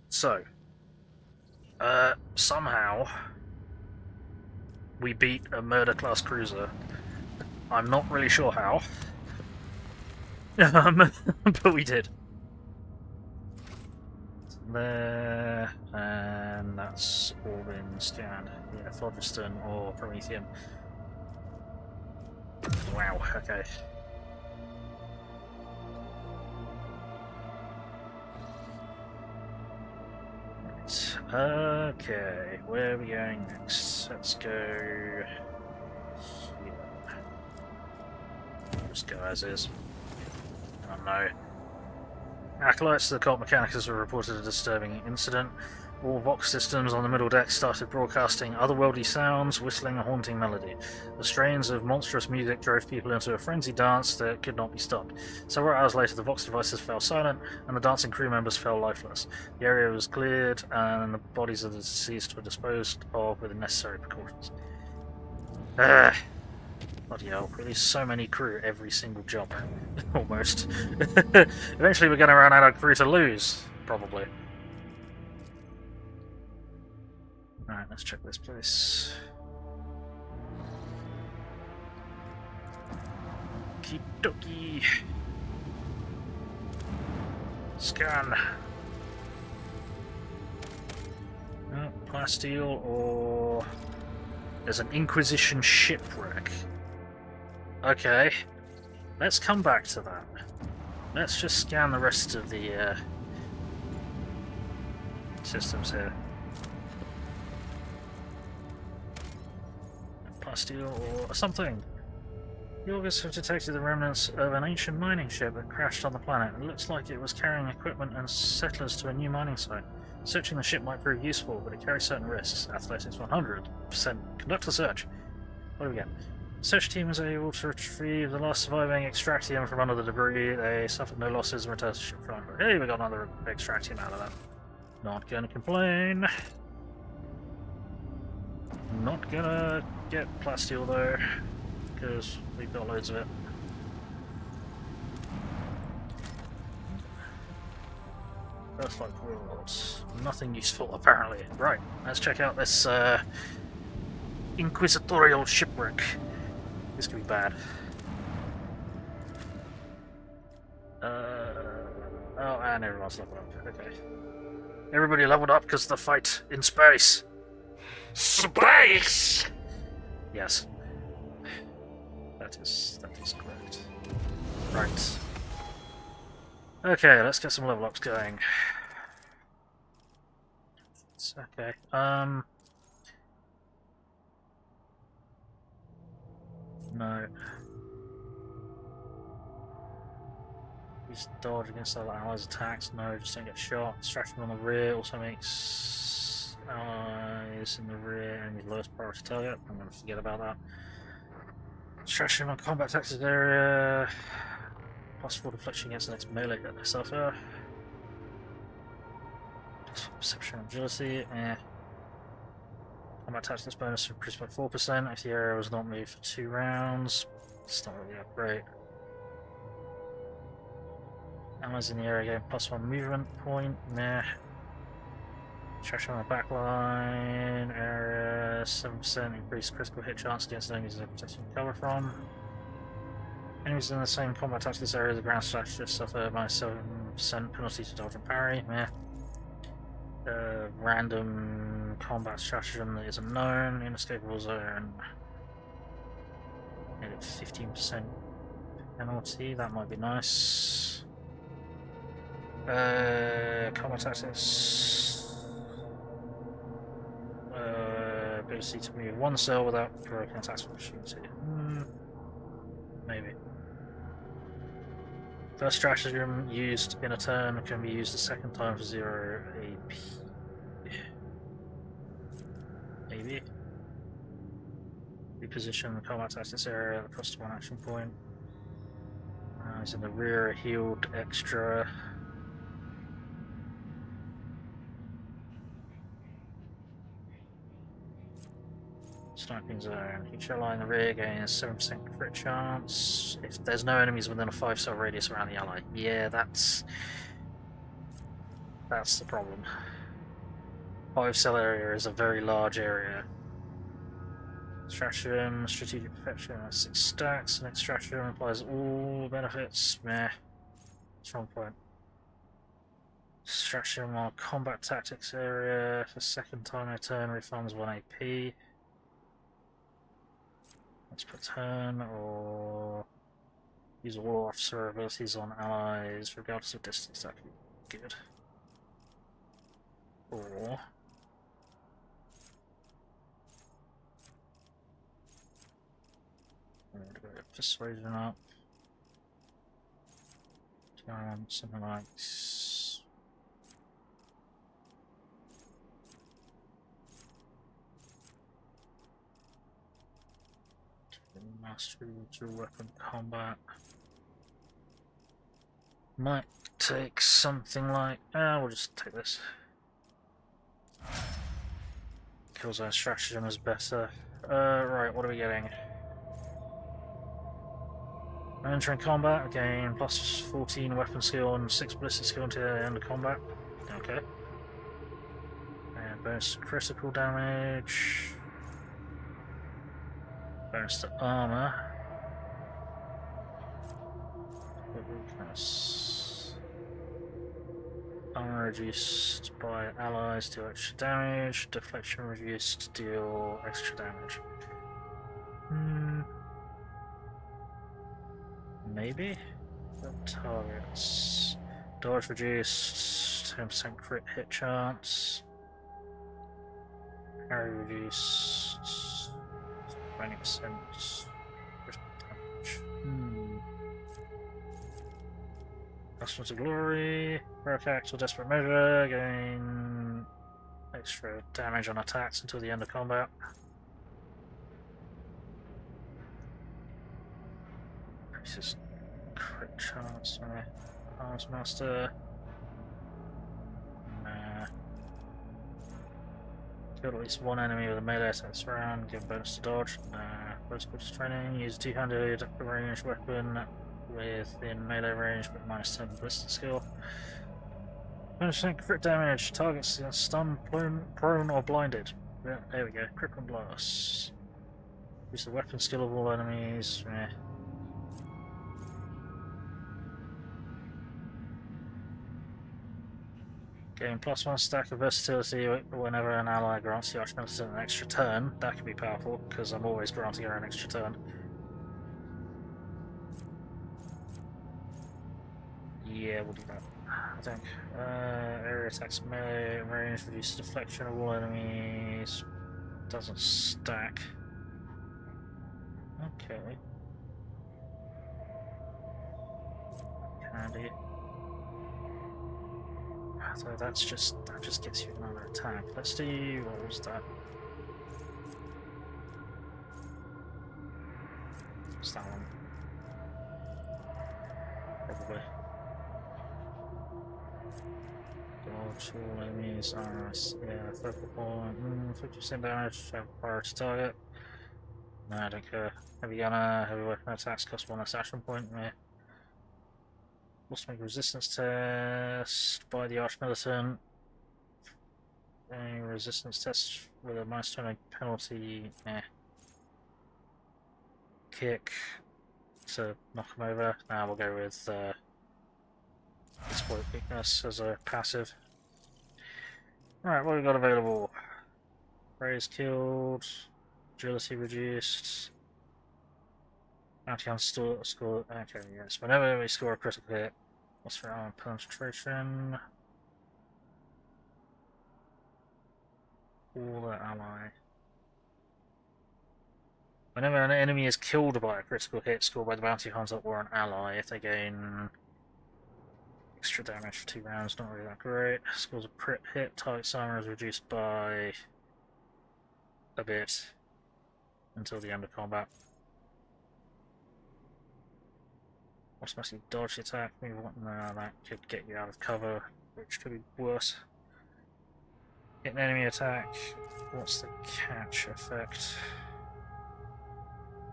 So, somehow we beat a murder-class cruiser. I'm not really sure how, but we did. There, and that's all been scanned. Yeah, phlogiston or promethium. Wow, okay. Okay, where are we going next? Let's go here. Just go as is. Oh no. Acolytes to the cult mechanicus have reported a disturbing incident. All Vox systems on the middle deck started broadcasting otherworldly sounds, whistling a haunting melody. The strains of monstrous music drove people into a frenzied dance that could not be stopped. Several hours later, the Vox devices fell silent, and the dancing crew members fell lifeless. The area was cleared, and the bodies of the deceased were disposed of with the necessary precautions. Bloody hell, release so many crew every single job. Almost. Eventually we're going to run out of crew to lose, probably. Alright, let's check this place. Okie-dokie. Scan. Oh, plasteel or... There's an Inquisition shipwreck. Okay. Let's come back to that. Let's just scan the rest of the systems here. Plasteel or something. The Augurs have detected the remnants of an ancient mining ship that crashed on the planet. It looks like it was carrying equipment and settlers to a new mining site. Searching the ship might prove useful, but it carries certain risks. Athletics 100%. Conduct a search. What do we get? The search team was able to retrieve the last surviving extractium from under the debris. They suffered no losses and returned to the ship front. Hey, we got another extractium out of that. Not gonna complain. Not gonna get plasteel though, because we've got loads of it. That's like rewards. Nothing useful apparently. Right, let's check out this Inquisitorial shipwreck. This could be bad. Oh, and everyone's leveled up. Okay. Everybody leveled up because of the fight in space. Space! Yes. That is correct. Right. Okay, let's get some level ups going. It's okay. No. Use dodge against other allies' attacks. No, just don't get shot. Distraction on the rear also makes allies in the rear and your lowest priority target. I'm going to forget about that. Distraction on combat tactics area. Possible deflection against the next melee that they suffer. Perception and agility. Combat tactics bonus increased by 4% if the area was not moved for 2 rounds. It's not really that great. Allies in the area gain +1 movement point. Nah. Distraction on the backline area. 7% increased critical hit chance against enemies they're protecting cover from. Enemies in the same combat tactics area, the ground strategists suffer -7% penalty to dodge and parry. Meh. Random combat stratagem that isn't known. Inescapable zone. Maybe 15% penalty. That might be nice. Combat tactics. Ability to move 1 cell without provoking attacks from opportunity. Maybe. First stratagem used in a turn can be used a second time for 0 AP. Maybe. Reposition the combat tactics area at the cost of 1 action point. He's in the rear, healed extra. Sniping zone. Each ally in the rear gains 7% crit chance if there's no enemies within a 5-cell radius around the ally. Yeah, that's the problem. 5-cell area is a very large area. Stratagem, strategic perfection, 6 stacks. Next stratagem applies all benefits. Meh. Strong point. Stratagem on combat tactics area. For second time in a turn refunds 1 AP. Once per turn, or use all officer abilities on allies regardless of distance. That could be good. Or persuasion up. Something like mastery to weapon combat. Might take something like we'll just take this. Killzone stratagem is better. Right, what are we getting? Entering combat, again +14 weapon skill and 6 ballistic skill until the end of combat. Okay. And bonus critical damage. Bonus to armor. Weakness. Armor reduced by allies, deal extra damage. Deflection reduced, deal extra damage. Maybe? targets. Dodge reduced, 10% crit hit chance. Parry reduced, 20% damage. Customer to glory, rare attack or desperate measure, gain extra damage on attacks until the end of combat. Increases crit chance, Arms Master. Nah. Kill at least one enemy with a melee attack this round, give bonus to dodge. Nah. Protocol training, use two-handed ranged weapon within melee range but minus 10 ballistic skill. 20% crit damage, targets stunned, prone or blinded. Yeah, there we go, crippling blast. Use the weapon skill of all enemies. Gain +1 stack of versatility whenever an ally grants the Archmilitant an extra turn. That can be powerful, because I'm always granting her an extra turn. Yeah, we'll do that, I think. Area attacks melee range, reduces deflection of all enemies. Doesn't stack. Okay. Handy. So that just gets you another attack. Let's do, what was that? What's that one? Probably. Dodge all enemies are, yeah, focal point, 50% damage, have priority target. No, I don't care. Heavy gunner, heavy weapon attacks cost 1 less action point. Yeah. Must make a resistance test by the Archmilitant. A resistance test with a -20 penalty. Kick to knock him over. Now we'll go with exploit weakness as a passive. Alright, what have we got available? Raise killed, agility reduced. Bounty on score. Okay, yes. Whenever we score a critical hit, what's for armor penetration? All the ally. Whenever an enemy is killed by a critical hit scored by the bounty hunter or an ally, if they gain extra damage for 2 rounds, not really that great. Scores a crit hit, target's armor is reduced by a bit until the end of combat. Automatically dodge the attack, move on. No, that could get you out of cover, which could be worse. Hit an enemy attack. What's the catch effect?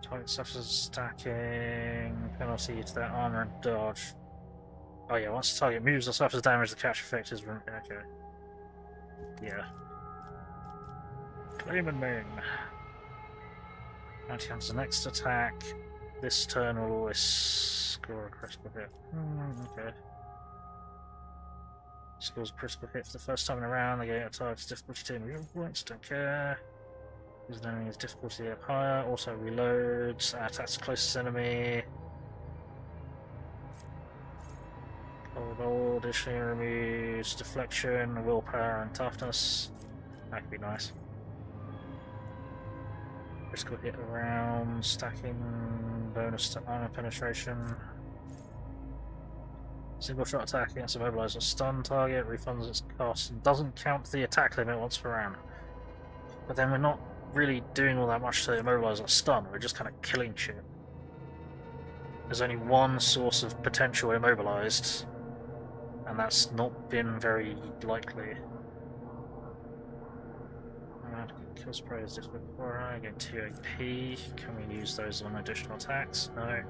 Target suffers stacking, penalty to their armor and dodge. Oh yeah, once the target moves or suffers damage, the catch effect is okay. Yeah. Claim and main. Bounty hunter's next attack. This turn will always score a critical hit. Okay. Scores a critical hit for the first time in a round. They get a target's difficulty 2 movement points. Don't care. Use an enemy's difficulty up higher. Also reloads. Attacks the closest enemy. Old additionally removes deflection, willpower, and toughness. That could be nice. Critical hit around, stacking, bonus to armor penetration. Single shot attack against a mobilized or stun target, refunds its cost, and doesn't count the attack limit once per round. But then we're not really doing all that much to immobilize or stun, we're just kind of killing shit. There's only one source of potential immobilized, and that's not been very likely. Kill spray is difficult before I get 2 AP. Can we use those on additional attacks? No.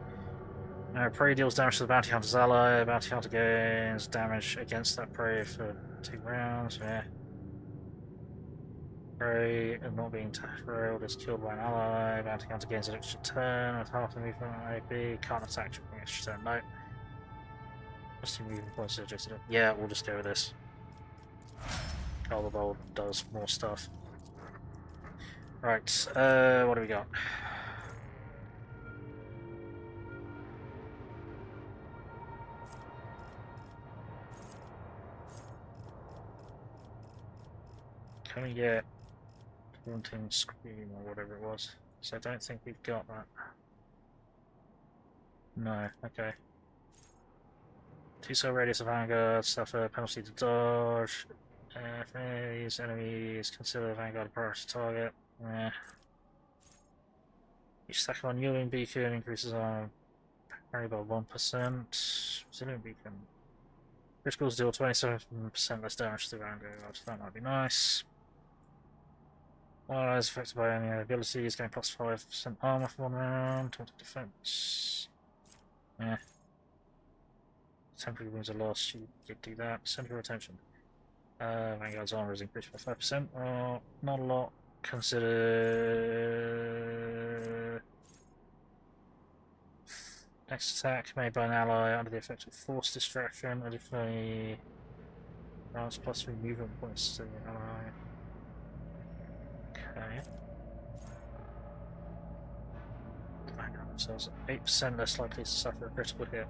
No, prey deals damage to the bounty hunter's ally. Bounty hunter gains damage against that prey for 2 rounds. Yeah. Prey and not being trailed is killed by an ally. Bounty hunter gains an extra turn with half the movement on AP. Can't attack during an extra turn. No. Just 2 movement points suggested. Yeah, we'll just go with this. Call the Bold does more stuff. Right, what do we got? Can we get Haunting Scream or whatever it was? So I don't think we've got that. No, okay. 2-cell radius of Vanguard, suffer penalty to dodge. If any of these enemies consider Vanguard a priority target. Each stack on Yielding Beacon increases on parry by 1%. Resilient Beacon. Criticals deal 27% less damage to Vanguard. That might be nice. Allies affected by any abilities gain plus 5% armor for 1 round. 20 defense. Yeah. Temporary wounds are lost. You did do that. Center retention. Vanguard's armor is increased by 5%. Oh, not a lot. Consider next attack made by an ally under the effect of force distraction. Additionally, grants +3 movement points to the ally. Okay. Vanguard themselves 8% less likely to suffer a critical hit.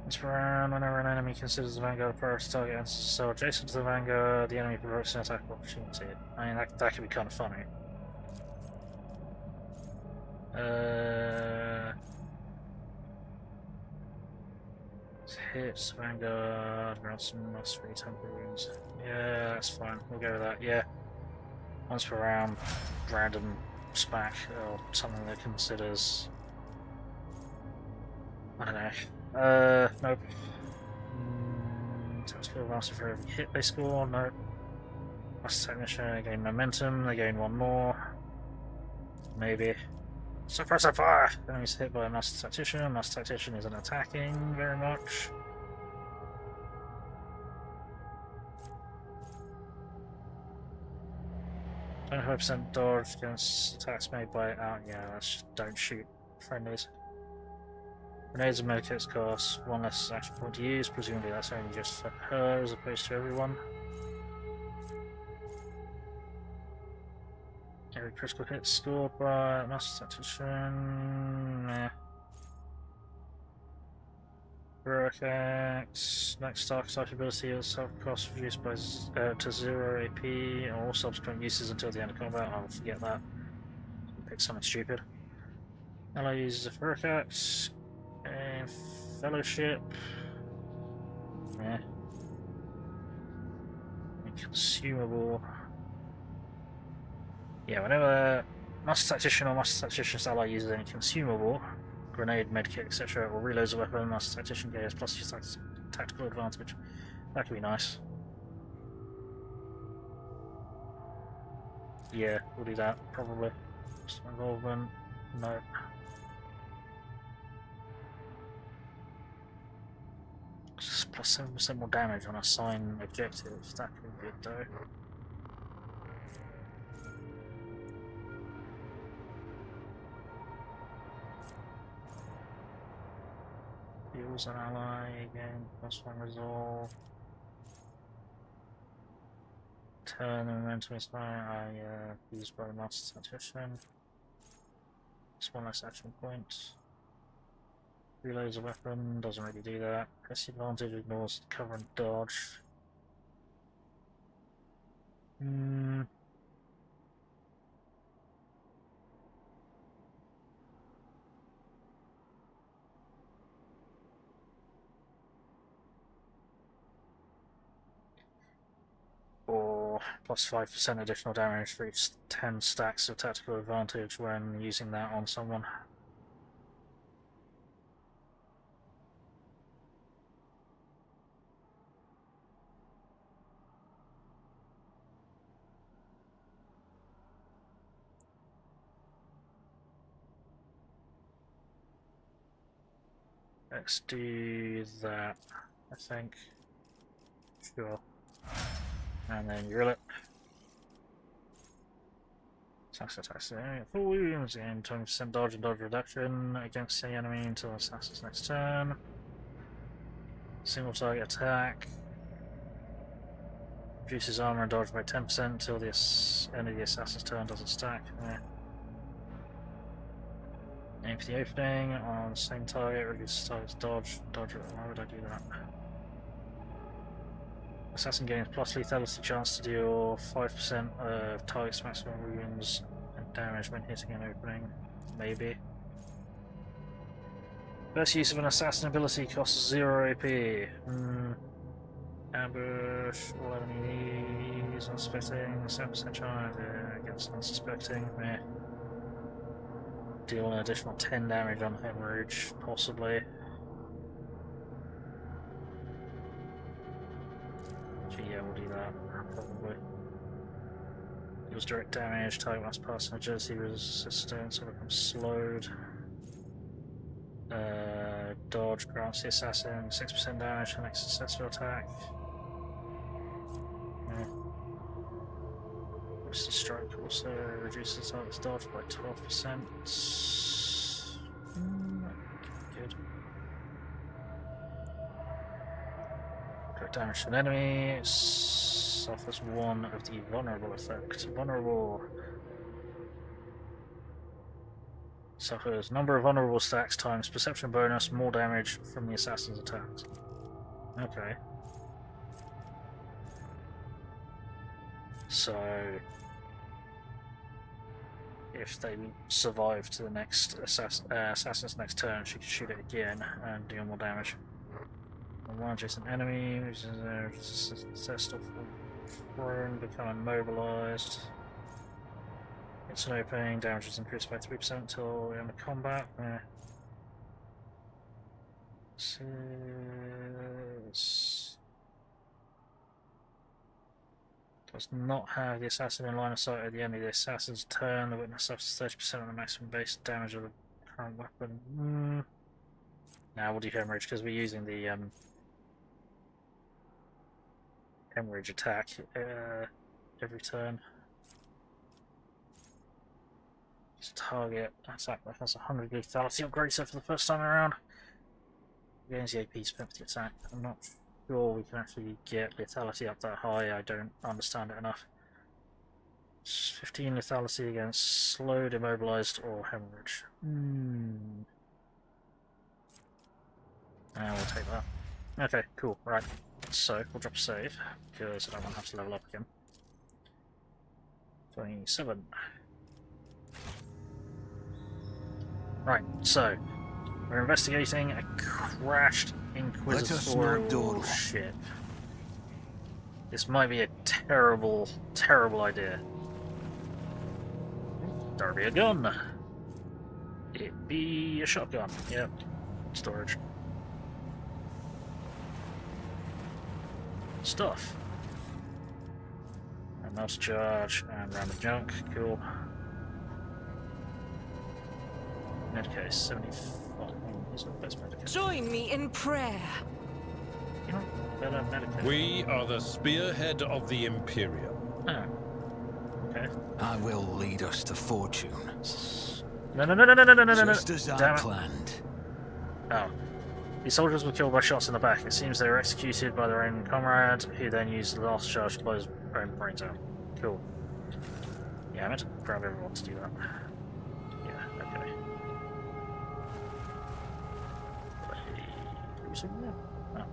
This round, whenever an enemy considers the Vanguard a priority target and so adjacent to the Vanguard, the enemy provokes an attack opportunity. I mean, that could be kind of funny. Hits Vanguard, grants some +3 temporary wounds. Yeah, that's fine. We'll go with that. Yeah. Once per round, random smack or something that considers. I don't know. Nope. Tactical advantage for every hit they score. Nope. Master Technician, they gain momentum. They gain 1 more. Maybe. Suppressive fire! Enemies hit by a Master Tactician. Master Tactician isn't attacking very much. %25 dodge against attacks made by yeah, that's just don't shoot friendlies. Grenades and medikits cost 1 less action point to use, presumably that's only just for her as opposed to everyone. Every critical hit scored by Master Tactician. Heroic Axe. Next archetype ability is self-cost reduced by to 0 AP and all subsequent uses until the end of combat. I'll forget that. Pick something stupid. Ally uses a Heroic Axe. And Fellowship. And consumable. Yeah, whenever Master Tactician or Master Tactician's ally uses any consumable, grenade, medkit, etc., or reloads a weapon, Master Tactician gains +2 tactical advantage. That could be nice. Yeah, we'll do that, probably. Some involvement. No. +7% more damage on a sign objective. That could be good though. Heals an ally again, +1 resolve. Turn the momentum is fine. Used by the Master Tactician. It's 1 less action point. Reloads a weapon, doesn't really do that. Press advantage, ignores cover and dodge. Or +5% additional damage for each 10 stacks of tactical advantage when using that on someone. Let's do that, I think. Sure. And then drill it. Attacks full wounds and 20% dodge and dodge reduction against the enemy until assassin's next turn. Single target attack. Reduces armor and dodge by 10% until the end of the assassin's turn doesn't stack. Aim for the opening on the same target, reduces target's dodge. Why would I do that? Assassin gains plus lethality chance to deal 5% of target's maximum wounds and damage when hitting an opening. Maybe. First use of an assassin ability costs 0 AP. Ambush, 11 EVs, unsuspecting, 7% chance against unsuspecting. Meh. Deal an additional 10 damage on hemorrhage, possibly. Actually, yeah, we'll do that, probably. Deals direct damage, target must pass an agility resistance or becomes slowed. Dodge grants the assassin 6% damage on next successful attack. Mr. Strike also reduces the target's dodge by 12%. Good. Direct damage to an enemy. Suffers one of the vulnerable effect. Vulnerable. Suffers number of vulnerable stacks times perception bonus, more damage from the assassin's attacks. Okay. So, if they survive to the next assassin's next turn, she can shoot it again and deal more damage. And one adjacent enemy uses their test of prone, become immobilized. It's an opening, damage is increased by 3% until the end of combat. Does not have the assassin in line of sight at the end of the assassin's turn. The witness suffers 30% of the maximum base damage of the current weapon. Now we'll do hemorrhage because we're using the hemorrhage attack every turn. Target attack that has 100 lethality upgrades for the first time around. Gains the AP spent for the attack. I'm not sure we can actually get lethality up that high. I don't understand it enough. 15 lethality against slowed, immobilized, or hemorrhage. We'll take that. Okay, cool. Right. So we'll drop a save because I don't want to have to level up again. 27. Right, so we're investigating a crashed Inquisitorial ship. This might be a terrible, terrible idea. There'll be a gun. It'd be a shotgun. Yep. Storage. Stuff. And mouse charge and random junk. Cool. Medicase 75. He's not the best medicase. Join me in prayer. You know, better medicase. We are the spearhead of the Imperium. Oh. Okay. I will lead us to fortune. No. Just as I planned. Oh. These soldiers were killed by shots in the back. It seems they were executed by their own comrade, who then used the last charge to blow his own brains out. Cool. Yeah, I meant to grab everyone to do that. Yeah, okay. Oh,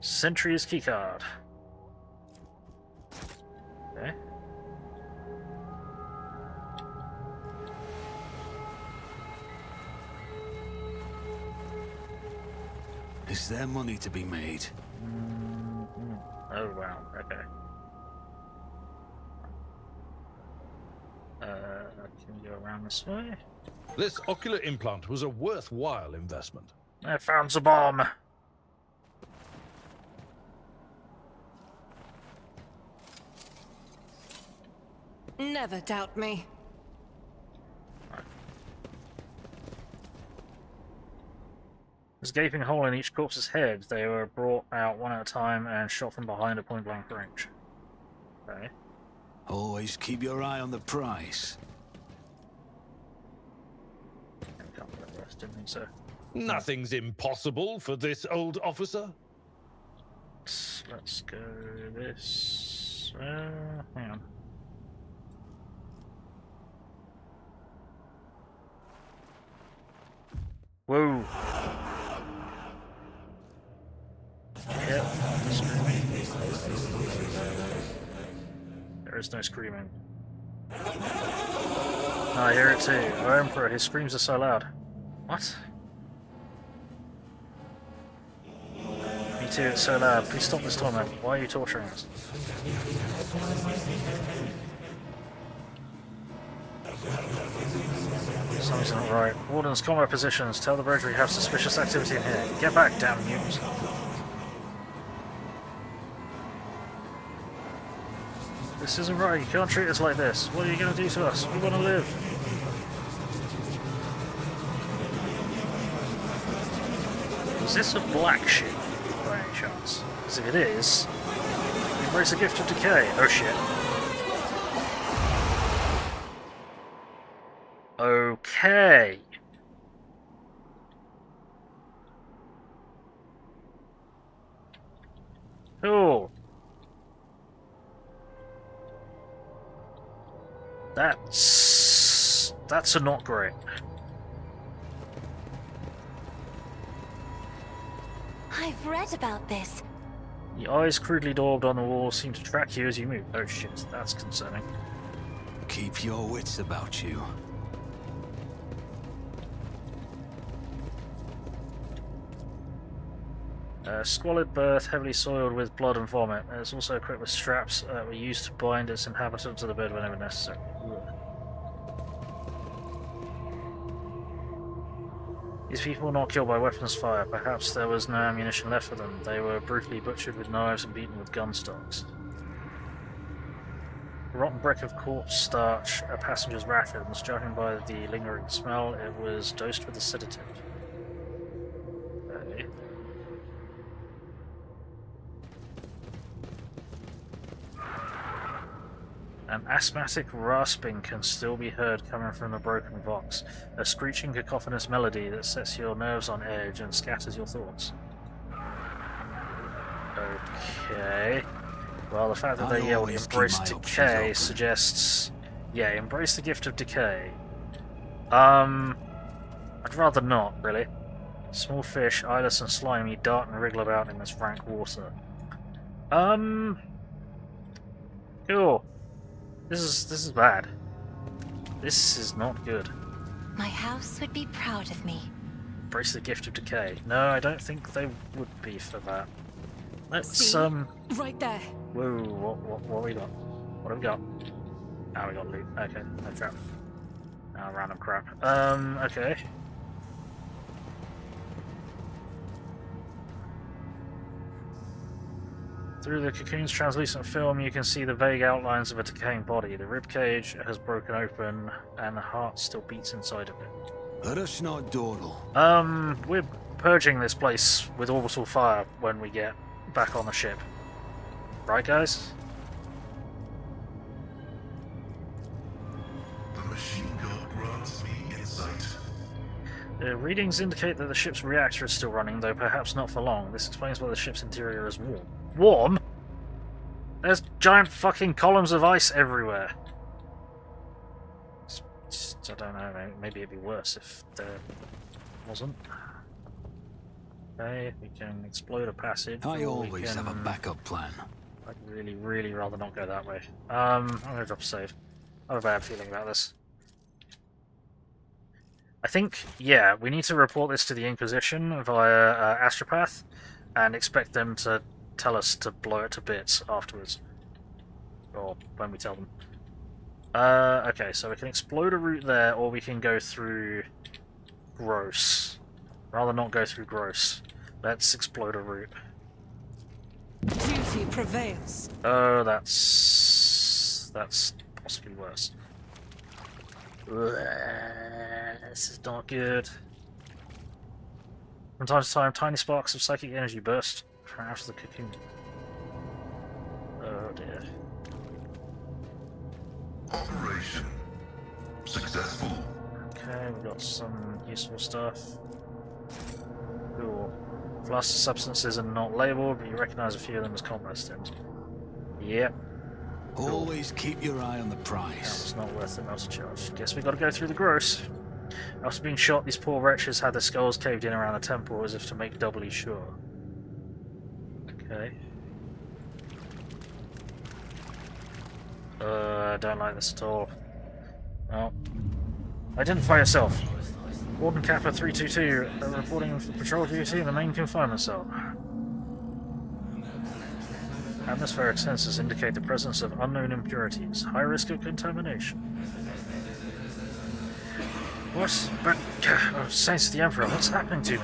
Sentry's keycard. Okay. Is there money to be made? Oh wow, okay. Can we go around this way? This ocular implant was a worthwhile investment. I found the bomb. Never doubt me. There's a gaping hole in each corpse's head. They were brought out one at a time and shot from behind at point-blank range. Okay. Always keep your eye on the prize. I can't believe the rest, didn't think so. Nothing's impossible for this old officer. Let's go this. Hang on. Whoa. is no screaming. I hear it too. Our Emperor, his screams are so loud. What? Me too, it's so loud. Please stop this torment. Why are you torturing us? Something's not right. Wardens, combat positions. Tell the bridge we have suspicious activity in here. Get back, damn mutants. This isn't right. You can't treat us like this. What are you going to do to us? We want to live. Is this a black ship, by any chance? Because if it is, embrace the gift of decay. Oh shit. Okay. Cool. That's a not great. I've read about this. The eyes crudely daubed on the wall seem to track you as you move. Oh shit, that's concerning. Keep your wits about you. Squalid berth, heavily soiled with blood and vomit. It's also equipped with straps that were used to bind its inhabitant to the bed whenever necessary. Ugh. These people were not killed by weapons fire. Perhaps there was no ammunition left for them. They were brutally butchered with knives and beaten with gun stocks. A rotten brick of corpse starch, a passenger's rations. Judging by the lingering smell, it was dosed with a sedative. Okay. An asthmatic rasping can still be heard coming from the broken box, a screeching cacophonous melody that sets your nerves on edge and scatters your thoughts. Okay. Well, the fact that they yell embrace decay suggests... Yeah, embrace the gift of decay. I'd rather not, really. Small fish, eyeless and slimy, dart and wriggle about in this rank water. Cool. This is bad. This is not good. My house would be proud of me. Embrace the gift of decay. No, I don't think they would be for that. Let's See? Right there. Whoa, what we got? What have we got? Ah, we got loot. Okay, no trap. Ah, random crap. Okay. Through the cocoon's translucent film, you can see the vague outlines of a decaying body. The ribcage has broken open, and the heart still beats inside of it. We're purging this place with orbital fire when we get back on the ship. Right, guys? The machine god grants me insight. The readings indicate that the ship's reactor is still running, though perhaps not for long. This explains why the ship's interior is warm. Warm? There's giant fucking columns of ice everywhere. I don't know, maybe it'd be worse if there wasn't. Okay, we can explode a passage. I always have a backup plan. I'd really, really rather not go that way. I'm gonna drop a save. I have a bad feeling about this. I think, yeah, we need to report this to the Inquisition via Astropath and expect them to tell us to blow it to bits afterwards. Or when we tell them. Okay, so we can explode a route there, or we can go through Gross. Rather not go through Gross. Let's explode a route. Duty prevails. Oh, that's possibly worse. This is not good. From time to time, tiny sparks of psychic energy burst from out of the cocoon. Oh dear. Operation successful. Okay, we've got some useful stuff. Cool. Fluster substances are not labelled, but you recognise a few of them as combat stems. Yep. Always keep your eye on the That prize. was not worth the motor charge. Guess we got to go through the gross. After being shot, these poor wretches had their skulls caved in around the temple as if to make doubly sure. Okay. Don't like this at all. Well, identify yourself. Warden Kappa 322, reporting for patrol duty in the main confinement cell. Atmospheric sensors indicate the presence of unknown impurities. High risk of contamination. What? But, oh, Saints of the Emperor, what's happening to me?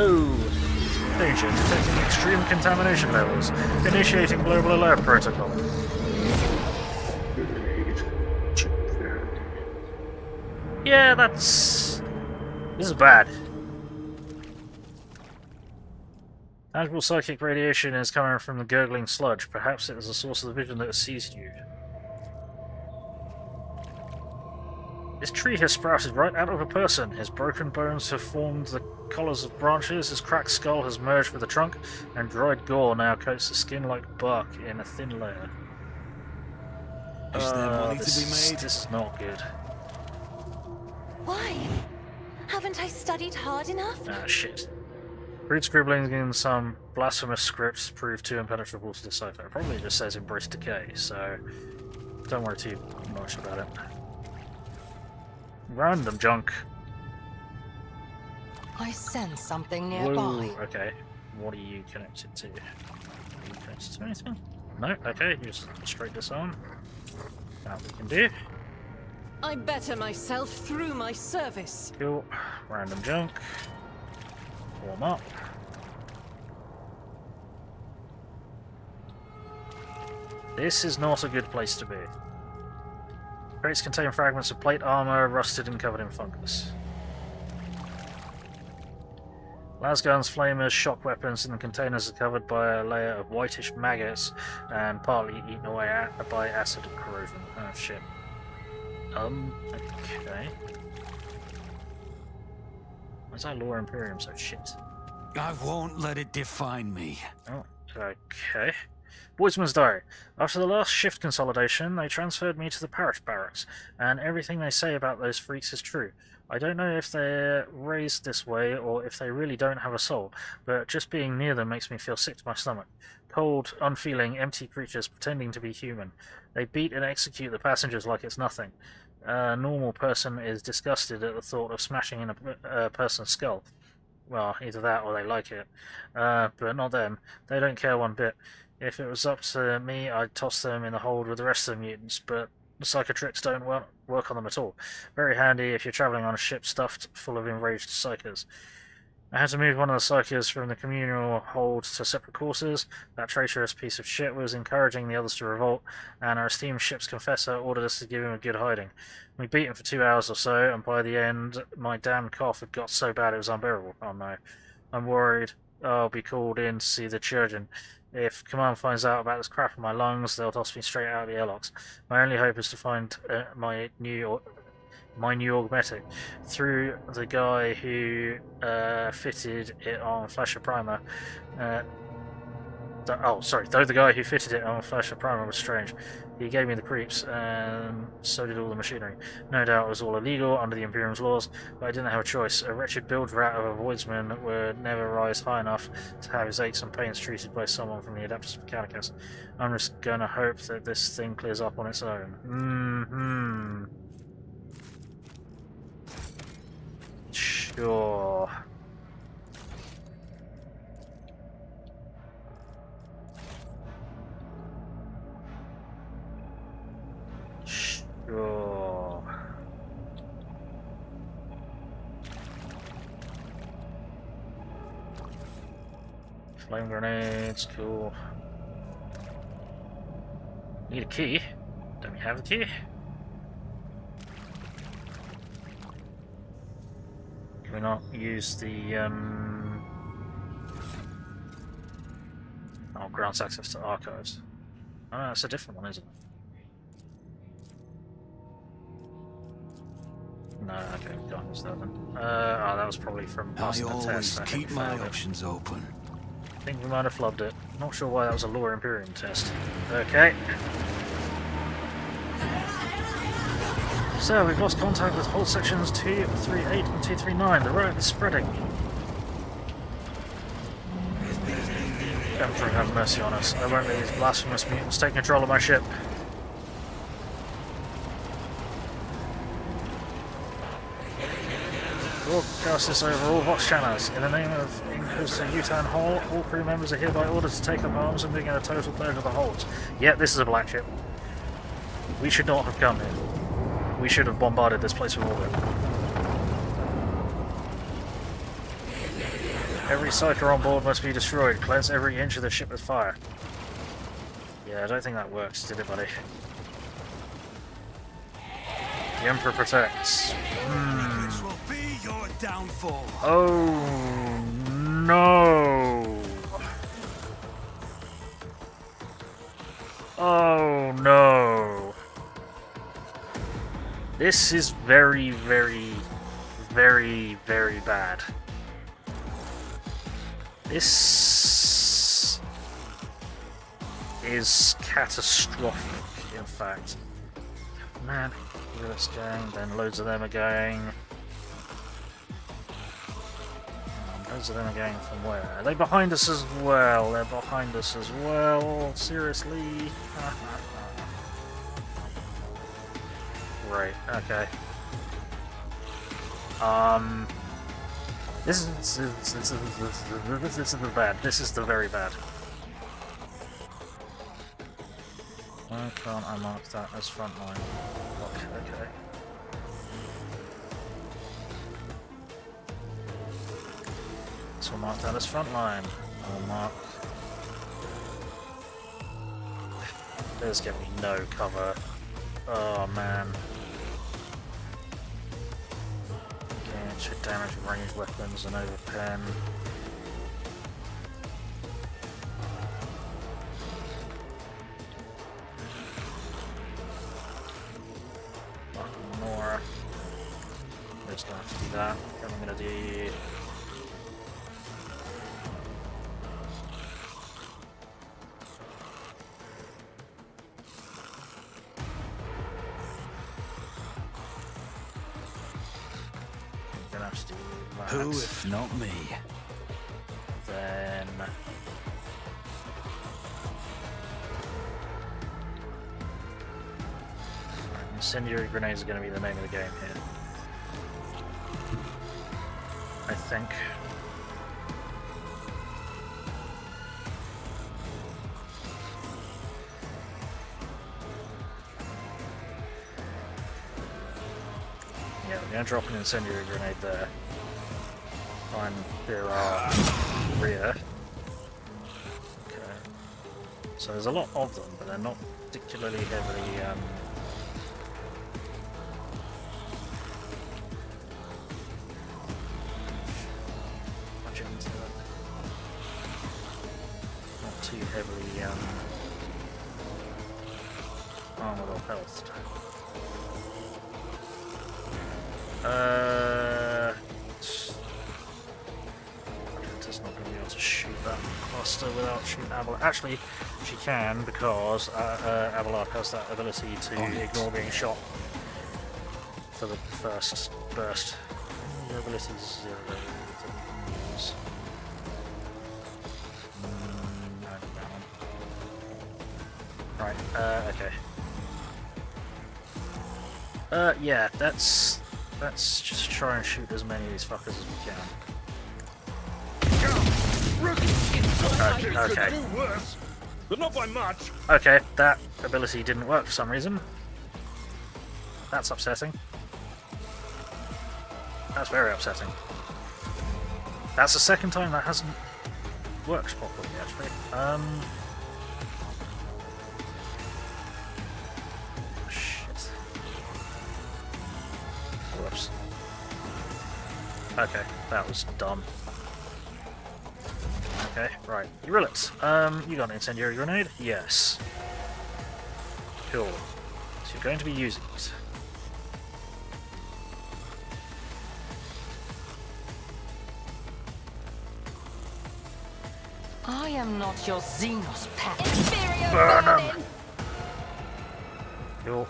Oh! Danger, detecting extreme contamination levels. Initiating global alert protocol. Yeah, that's... This is bad. Tangible psychic radiation is coming from the gurgling sludge. Perhaps it is the source of the vision that has seized you. This tree has sprouted right out of a person. His broken bones have formed the collars of branches, his cracked skull has merged with the trunk, and dried gore now coats the skin like bark in a thin layer. Is there money to be made? This is not good. Why? Haven't I studied hard enough? Ah, shit. Crude scribbling in some blasphemous scripts proved too impenetrable to decipher. It probably just says embrace decay, so don't worry too much about it. Random junk. I sense something nearby. Whoa, okay. What are you connected to? Are you connected to anything? No? Okay, you just straight this on. That we can do. I better myself through my service. Cool. Random junk. Warm up. This is not a good place to be. Crates contain fragments of plate armor, rusted and covered in fungus. Lasguns, flamers, shock weapons in the containers are covered by a layer of whitish maggots and partly eaten away by acid and corrosion. Oh shit. Okay. Why's our Lore Imperium so shit? I won't let it define me. Oh, okay. Boysman's Diary. After the last shift consolidation, they transferred me to the parish barracks, and everything they say about those freaks is true. I don't know if they're raised this way or if they really don't have a soul, but just being near them makes me feel sick to my stomach. Cold, unfeeling, empty creatures pretending to be human. They beat and execute the passengers like it's nothing. A normal person is disgusted at the thought of smashing in a person's skull. Well, either that or they like it. But not them. They don't care one bit. If it was up to me, I'd toss them in the hold with the rest of the mutants, but the psychotrics don't work on them at all. Very handy if you're travelling on a ship stuffed full of enraged psychers. I had to move one of the psychers from the communal hold to separate quarters. That traitorous piece of shit was encouraging the others to revolt, and our esteemed ship's confessor ordered us to give him a good hiding. We beat him for 2 hours or so, and by the end, my damn cough had got so bad it was unbearable. Oh no. I'm worried I'll be called in to see the surgeon. If Command finds out about this crap in my lungs, they'll toss me straight out of the airlocks. My only hope is to find my new augmetic through the guy who fitted it on Flasher Primer. Though the guy who fitted it on Flasher Primer was strange. He gave me the creeps, and so did all the machinery. No doubt it was all illegal under the Imperium's laws, but I didn't have a choice. A wretched build rat of a voidsman would never rise high enough to have his aches and pains treated by someone from the Adeptus Mechanicus. I'm just gonna hope that this thing clears up on its own. Sure. Sure. Flame grenades, cool. Need a key. Don't we have a key? Can we not use the grants access to archives? Oh, that's a different one, isn't it? No, okay, we can't use that then. That was probably from passing the test. I always keep my options open. I think we might have flubbed it. Not sure why that was a Lore Imperium test. Okay. So, we've lost contact with hold sections 238 and 239. The riot is spreading. Emperor have mercy on us. I won't let these blasphemous mutants take control of my ship. Broadcast this over all Vox channels. In the name of Inquisitorial Hall, all crew members are hereby ordered to take up arms and begin a total purge of the holds. Yet this is a black ship. We should not have come here. We should have bombarded this place with water. Every psyker on board must be destroyed. Cleanse every inch of the ship with fire. Yeah, I don't think that works, did it, buddy? The Emperor protects. This will be your downfall. Oh no! Oh no! This is very, very, very, very bad. This is catastrophic, in fact. Man, look at this gang, then loads of them are going. Loads of them are going from where? Are they behind us as well? They're behind us as well. Seriously? Right, okay. This is the bad. This is the very bad. Why can't I mark that as frontline? Okay. So we'll mark that as frontline. I'll mark. There's gonna be no cover. Oh man. Should damage ranged weapons and overpen. One more. There's gonna have to do that. Then I'm gonna do. Who, if not me? Then incendiary grenades are going to be the name of the game here, I think. Yeah, we're going to drop an incendiary grenade there. Find their rear. Okay. So there's a lot of them, but they're not particularly heavily much into it. Not too heavily armored or health. It's not going to be able to shoot that cluster without shooting Abelard. Actually, she can, because Abelard has that ability to ignore being shot for the first burst. Your ability is 0. Right, okay. Yeah, let's just try and shoot as many of these fuckers as we can. Okay. But not by much. Okay, that ability didn't work for some reason. That's upsetting. That's very upsetting. That's the second time that hasn't worked properly, actually. Shit. Whoops. Okay, that was dumb. Okay, right. You Rillets, you got an incendiary grenade? Yes. Cool. So you're going to be using it. I am not your Xenos pet. Burn them! Cool.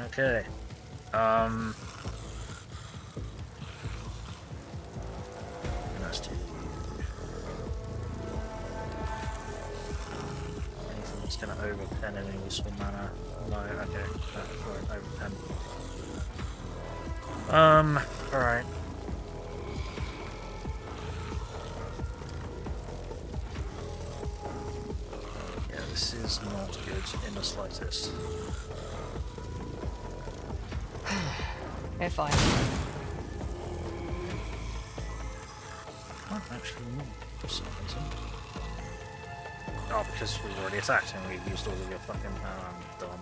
Okay. overpen any useful mana. No, okay. No, won't overpen. Alright. Yeah, this is not good in the slightest. If I... Can't actually move for some reason. Oh, because we've already attacked and we've used all of your fucking... I'm dumb.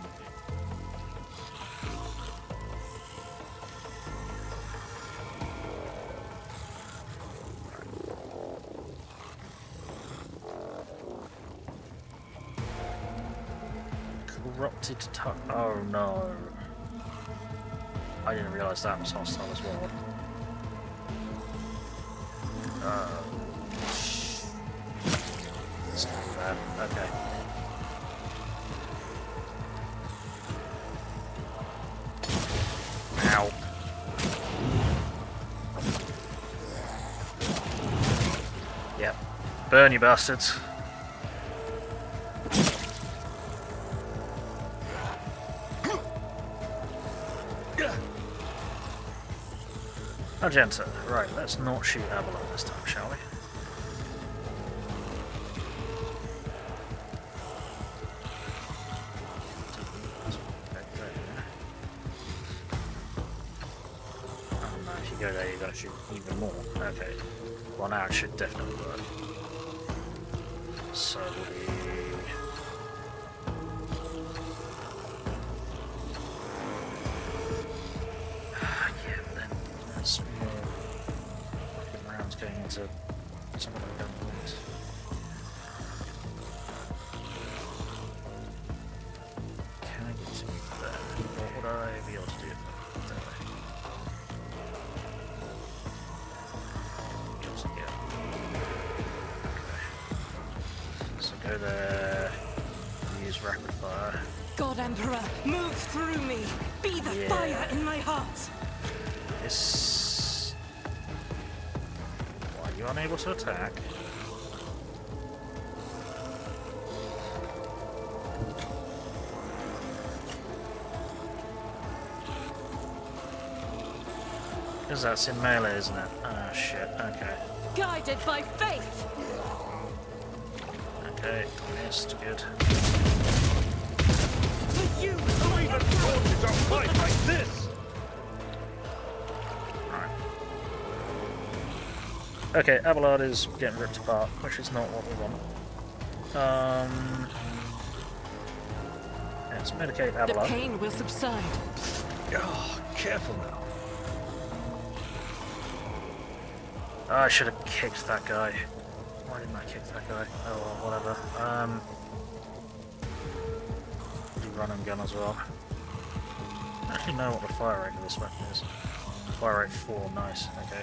Corrupted touch. Oh no. I didn't realise that was hostile as well. It's not bad. Okay. Ow. Yep. Burn, you bastards. Argenta. Right, let's not shoot Avalon this time, shall we? Oh no, if you go there, you gotta shoot even more. Okay. Well, now it should definitely work. So going into something I don't want. Can I get to there? What would I be able to do if I went that way? Yeah. Okay. So go there, use rapid fire. God Emperor, move through me! Be the fire in my heart! This... You unable to attack? Because that's in melee, isn't it? Ah, shit, okay. Guided by faith! Okay, missed, good. For you! Who even taught you to fight like this? Okay, Abelard is getting ripped apart, which is not what we want. Let's medicate Abelard. The pain will subside. Oh, careful now. Oh, I should have kicked that guy. Why didn't I kick that guy? Oh well, whatever. Do run and gun as well. I don't actually know what the fire rate of this weapon is. Fire rate 4, nice, okay.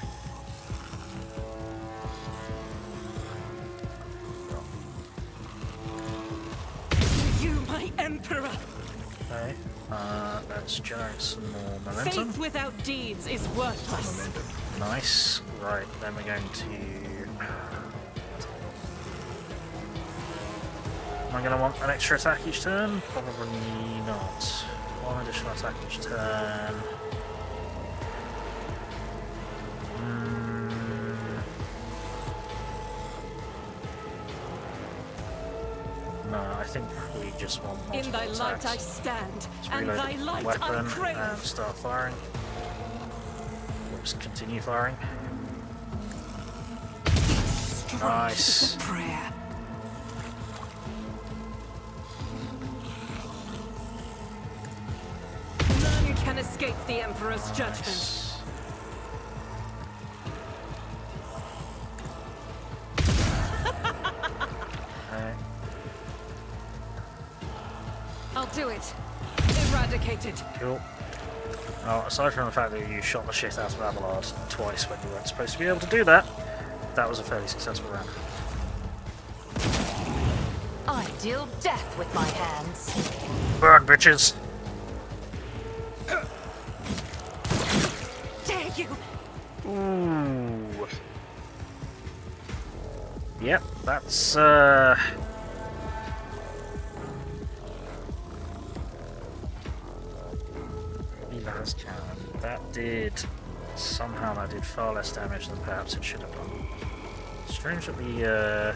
My Emperor! Okay, let's generate some more momentum. Faith without deeds is worthless. Nice. Right, then we're going to... Am I going to want an extra attack each turn? Probably not. One additional attack each turn. No, I think we just want multiple In thy light attacks. I stand, Let's and reload thy the light weapon I crave. and start firing. Just continue firing. Nice. Prayer. None can escape the Emperor's judgment. Okay. I'll do it. Eradicated. Cool. Now, aside from the fact that you shot the shit out of Abelard twice when you weren't supposed to be able to do that, that was a fairly successful round. I deal death with my hands. Burn, bitches! Dare you! Ooh. Yep, that's Gas cannon. That did... Somehow that did far less damage than perhaps it should have done. Strange that the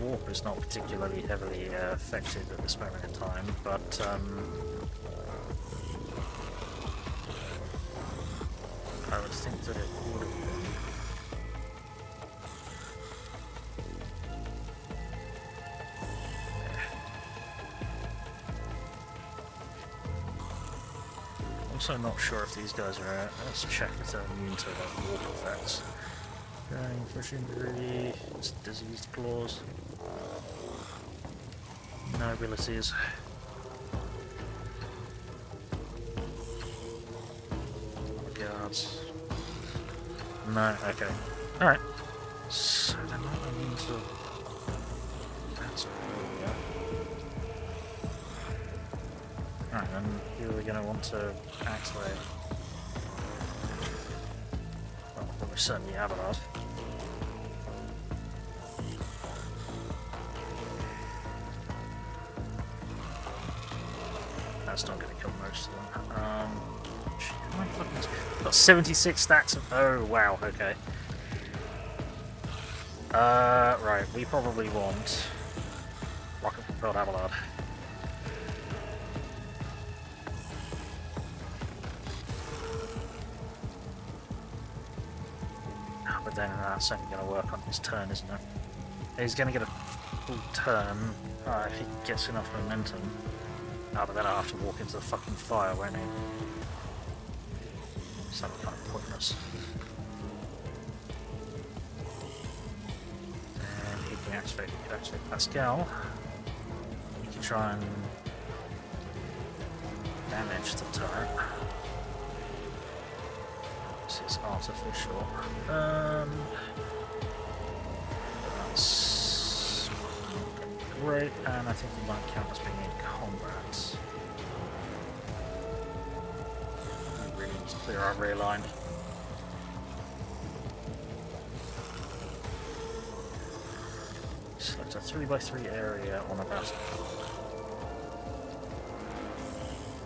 warp is not particularly heavily affected at this moment in time, but I would think that it would have been. Also not sure if these guys are let's check if they're immune to like warp effects. Burning, fresh injury, diseased claws. No abilities. Guards. No, okay. Alright. So they're not immune to that's alright, then you're going to want to activate. Well, we're certainly Abelard. That's not going to kill most of them. Got 76 stacks of. Oh wow, okay. Right, we probably want rocket propelled Abelard. But then that's only going to work on his turn, isn't it? He's going to get a full turn if he gets enough momentum. No, but then I'll have to walk into the fucking fire, won't he? So that's kind of pointless. And he can activate Pascal. He can try and damage the turret. This is artificial. That's great, and I think he might count as being in combat. We really need to clear our rear line. Select a 3x3 area on a battlefield.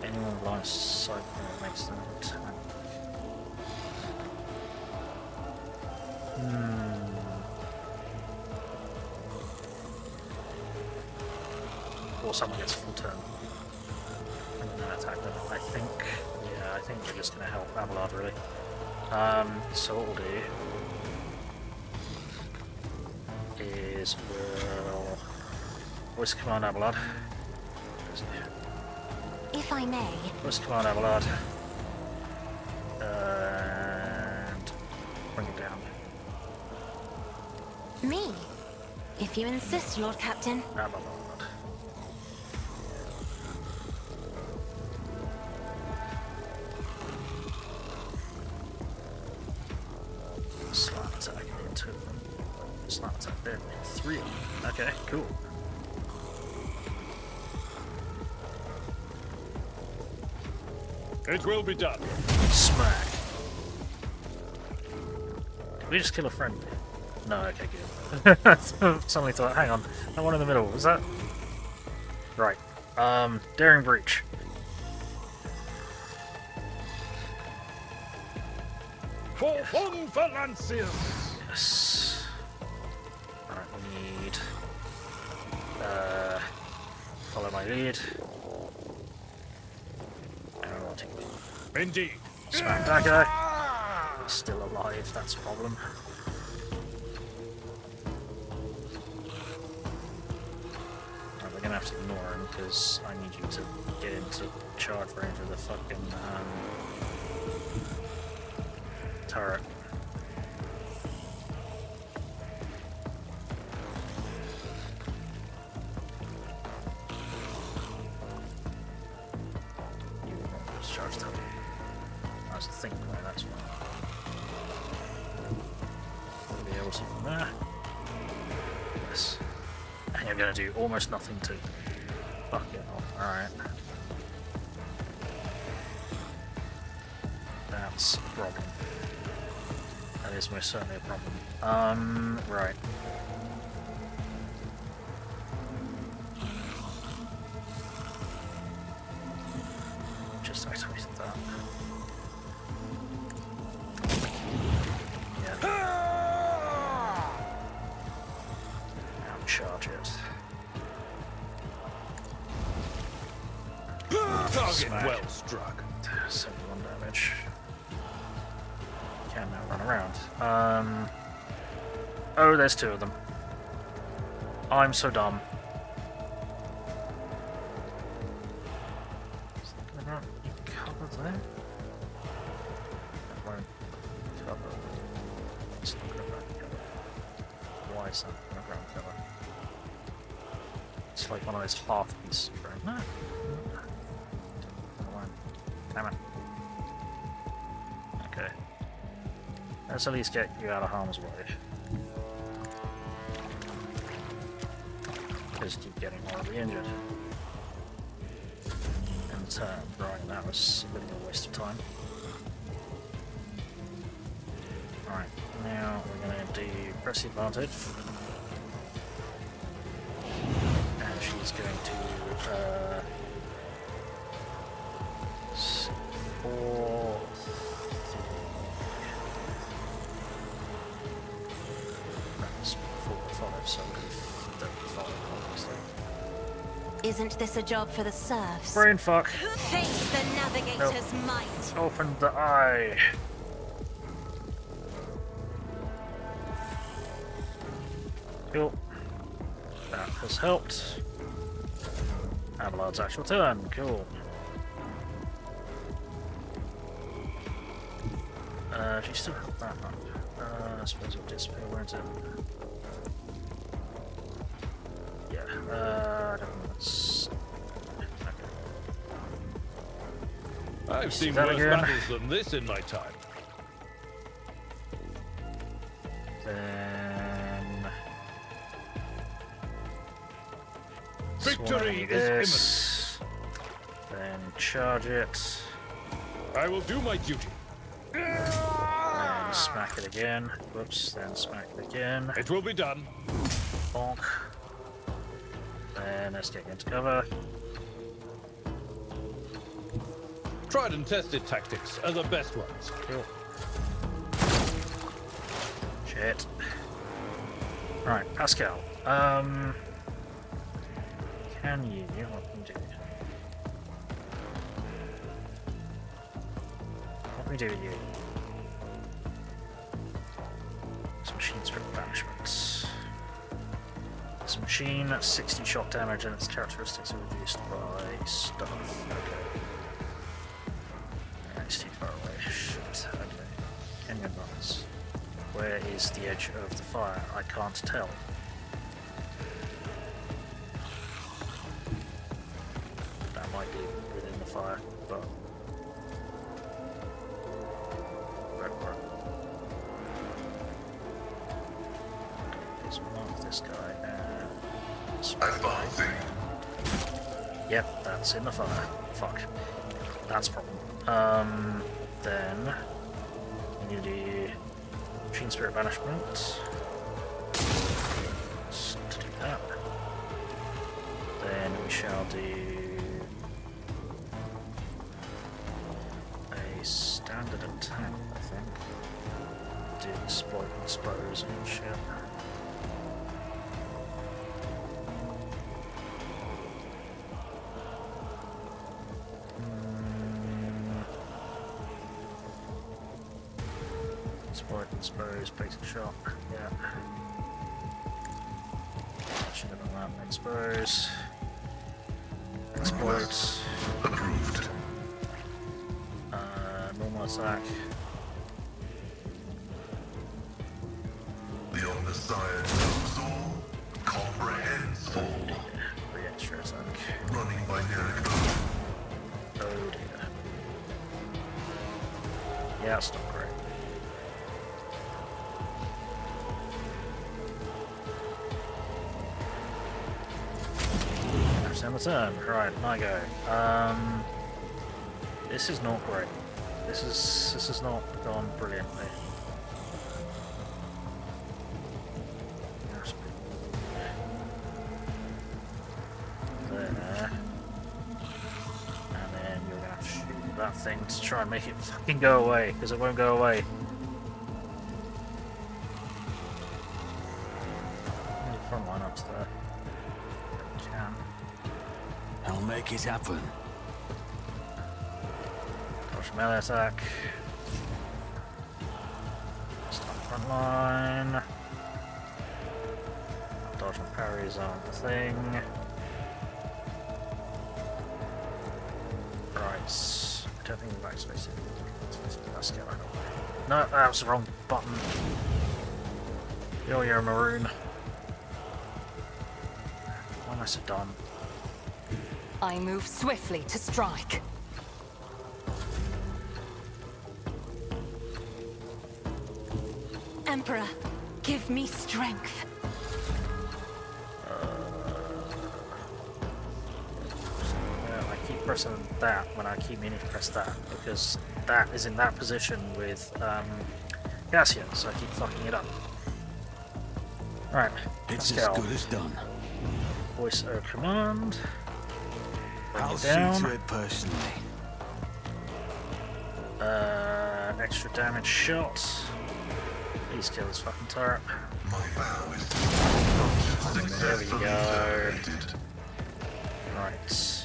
Anyone with line of sight makes them attack. Or someone gets a full turn and then attack them. I think we're just going to help Abelard really. So what we'll do is we'll voice command Abelard. If I may. Voice command Abelard. And bring it down. Me? If you insist, Lord Captain. Abelard. Slam attack into them. Slam attack there. 3 of them. Okay, cool. It will be done. Smack. Did we just kill a friend? No, okay, good. Suddenly thought, hang on, that one in the middle, was that? Right. Daring Breach. For fun for Lanciers! Yes. Alright, we need... follow my lead. Indeed. Smack that guy. Still alive, that's a problem. Right, we're gonna have to ignore him because I need you to get into charge range of the fucking turret. You won't discharge that. I was thinking where that's one. We'll be able to from there. Yes. And you're gonna do almost nothing to fuck it off. Alright. That's a problem. That is most certainly a problem. Right. just activated that. Yeah. Now charge it. Target Smack. well struck. 71 damage. Can now run around. Oh, there's two of them. I'm so dumb. Is that gonna be covered there? That won't cover. It's not gonna ground cover. Why is that gonna ground cover? It's like one of those half pieces of ground. No. Damn it. Okay. Let's at least get you out of harm's way. Because you keep getting horribly injured. And right, that was a bit of a waste of time. Alright, now we're going to do press the advantage. And she's going to Isn't this a job for the serfs? brain fuck. Face the navigator's might. Open the eye. Cool. That has helped. Abelard's actual turn. Cool. Do you still have that up? I suppose it'll disappear, won't it? Yeah, I don't know. It's... Okay. I've seen that worse again? battles than this in my time. Then... Victory swing is this. Then charge it. I will do my duty. Then smack it again. Whoops, then smack it again. It will be done. Bonk. Then let's get into cover. Tried and tested tactics are the best ones. Cool. Shit. Right, Pascal. Can you... What can you do? What can we do with you? Some machine spirit banishments. This machine, 60 shock damage, and its characteristics are reduced by stuff. Okay. It's too far away. Shit. Okay. Can you advance? Where is the edge of the fire? I can't tell. That might be within the fire, but... Right. Let's mark this guy and... Advancing. Yep, that's in the fire. Fuck. That's a problem. Then... we need to do... Machine Spirit Banishment. Just to do that. Then we shall do... a standard attack, I think. Do exploit and expose and shit. Expose, basic shock, yeah. Should have done that. Expose. Exploit. Approved. Normal attack. The Omnissiah knows all, comprehends all. Re-extra attack. Running by Nurgle. Oh dear. Yeah, it's not great. End the turn. Right, I go. This is not great. This has not gone brilliantly. There. And then you're gonna have to shoot that thing to try and make it fucking go away, because it won't go away. Front line up to there. Can. I'll make it happen. Dodge melee attack. Start front line. Dodge and parries on the thing. Right. I don't think we're backspace it. Let's get right away. No, that was the wrong button. You're maroon. Why am I so dumb? I move swiftly to strike. Emperor, give me strength. I keep pressing that when I keep meaning to press that, because that is in that position with Garcia, so I keep fucking it up. Right, It's let's as go. good as done. Voice or command. Bring I'll it see down. to it personally. Extra damage shot. Please kill this fucking turret. My vow is There we successfully go. terminated. Right. So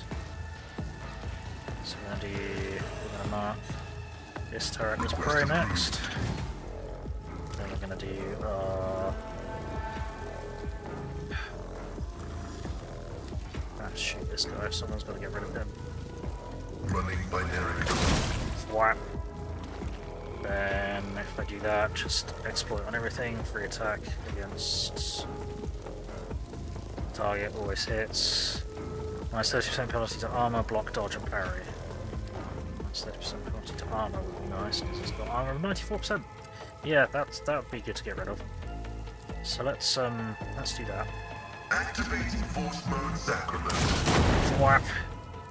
we're gonna mark this turret as prey next. Then we're gonna do shoot this guy. Someone's got to get rid of him. Running binary. Whap. Then if I do that, just exploit on everything. Free attack against target always hits. Minus 30% penalty to armor, block, dodge, and parry. Minus 30% penalty to armor would be nice because it's got armor of 94%. Yeah, that would be good to get rid of. So let's do that. Activating force mode sacrament. Whap.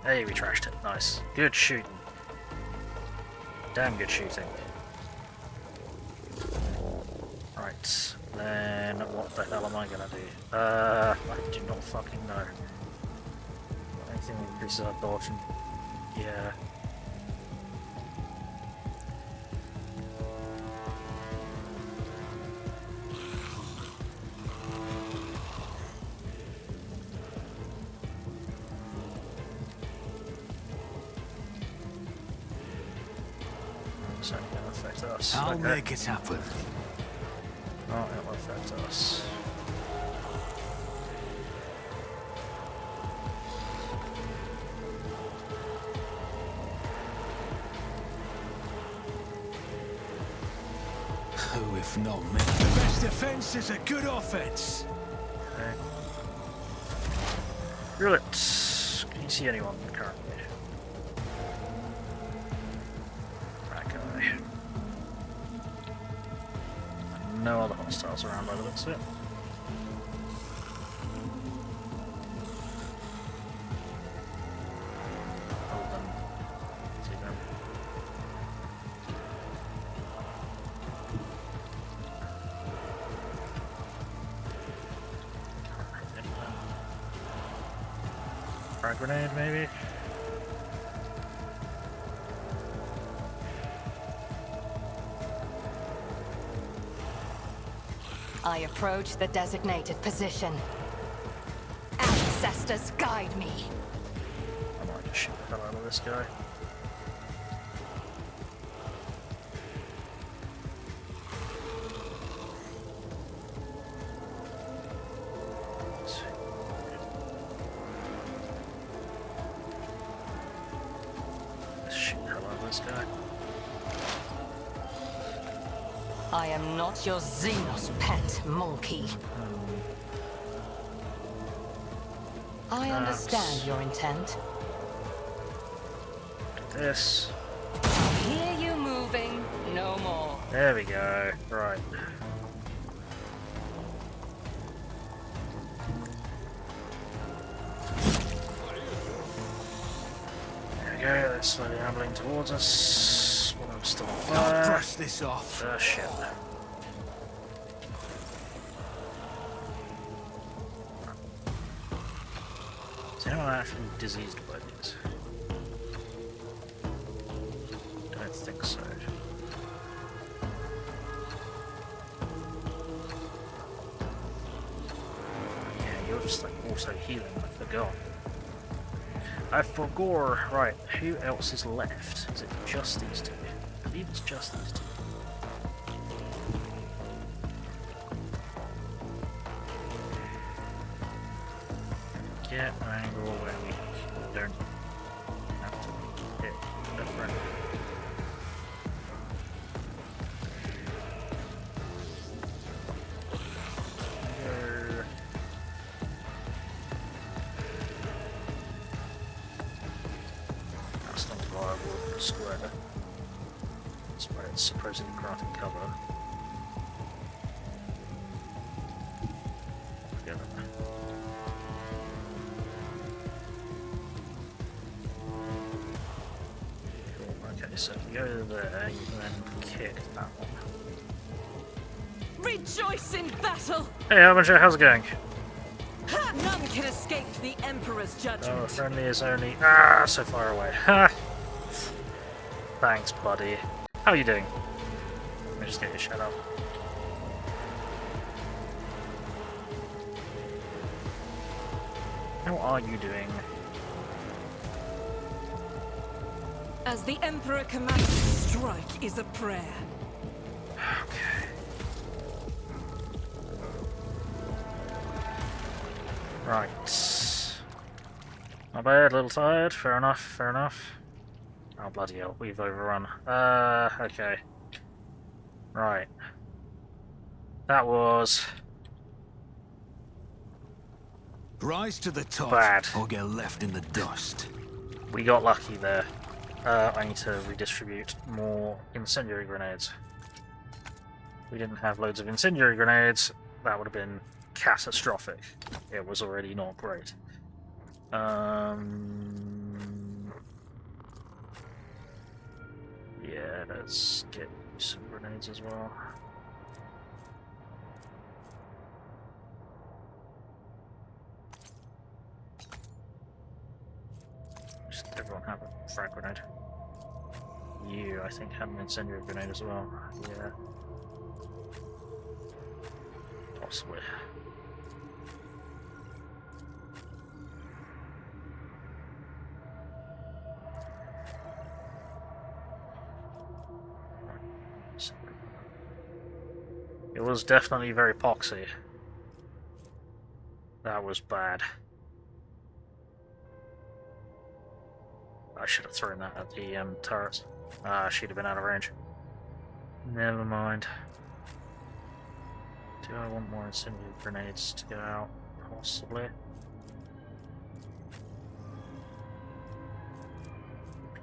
Hey, we trashed it. Nice. Good shooting. Damn good shooting. Right. Then what the hell am I gonna do? I do not fucking know. Anything that increases our dodge and... yeah. It's only gonna affect us. I'll Okay. make it happen. Oh, it will affect us. Who, if not me? The best defense is a good offense. Okay. Roulette. Can you see anyone currently? That guy. No other hostiles around by the looks of it. Other than see them. Frag grenade, maybe? I approach the designated position. Ancestors guide me. I might just shoot the hell out of this guy. Let's see. Let's shoot the hell out of this guy. I am not your Xenos pet, monkey. I understand your intent. This. Hear you moving, no more. There we go. Right. There we go. They're slowly ambling towards us. One of them's still on I'll fire. brush this off. Shit. Is anyone actually diseased by these? think so. Yeah, you're just like auto healing, I forgot. I forgot. Right, who else is left? Is it just these two? I believe it's just these two. Get an angle where we don't have to hit the front. That's not viable square. Despite its supposedly granted cover. Forget it. Okay, so if you go there, you can then kick that one. Rejoice in battle! Hey, Harbinger, how's it going? Ha! None can escape the Emperor's judgment. Oh, friendly is only so far away. Thanks, buddy. How are you doing? Let me just get your shut up. How are you doing? As the Emperor commands, strike is a prayer. Okay. Right. Not bad, a little tired. Fair enough, fair enough. Oh, bloody hell, we've overrun. Okay. Right. That was... Rise to the top, bad. or get left in the dust. We got lucky there. I need to redistribute more incendiary grenades. We didn't have loads of incendiary grenades. That would have been catastrophic. It was already not great. Yeah, let's get some grenades as well. Just everyone have a frag grenade. You, I think, had an incendiary grenade as well. Yeah. Possibly. It was definitely very poxy. That was bad. I should have thrown that at the turret. She'd have been out of range. Never mind. Do I want more incendiary grenades to go out? Possibly.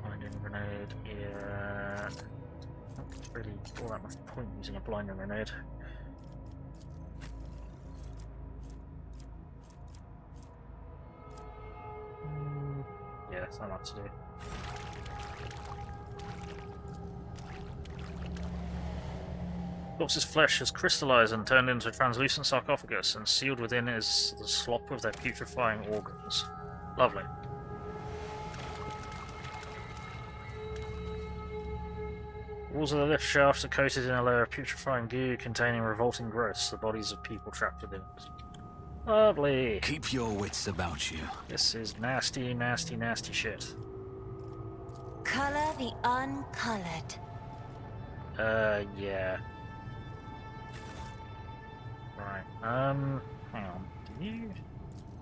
Blinding grenade, yeah. Not really all that much point using a blinding grenade. Yeah, it's not much to do. Corpse's flesh has crystallized and turned into a translucent sarcophagus, and sealed within is the slop of their putrefying organs. Lovely. Walls of the lift shafts are coated in a layer of putrefying goo containing revolting growths, the bodies of people trapped within it. Lovely. Keep your wits about you. This is nasty, nasty, nasty shit. Color the uncolored. Yeah. Right, hang on. Do you...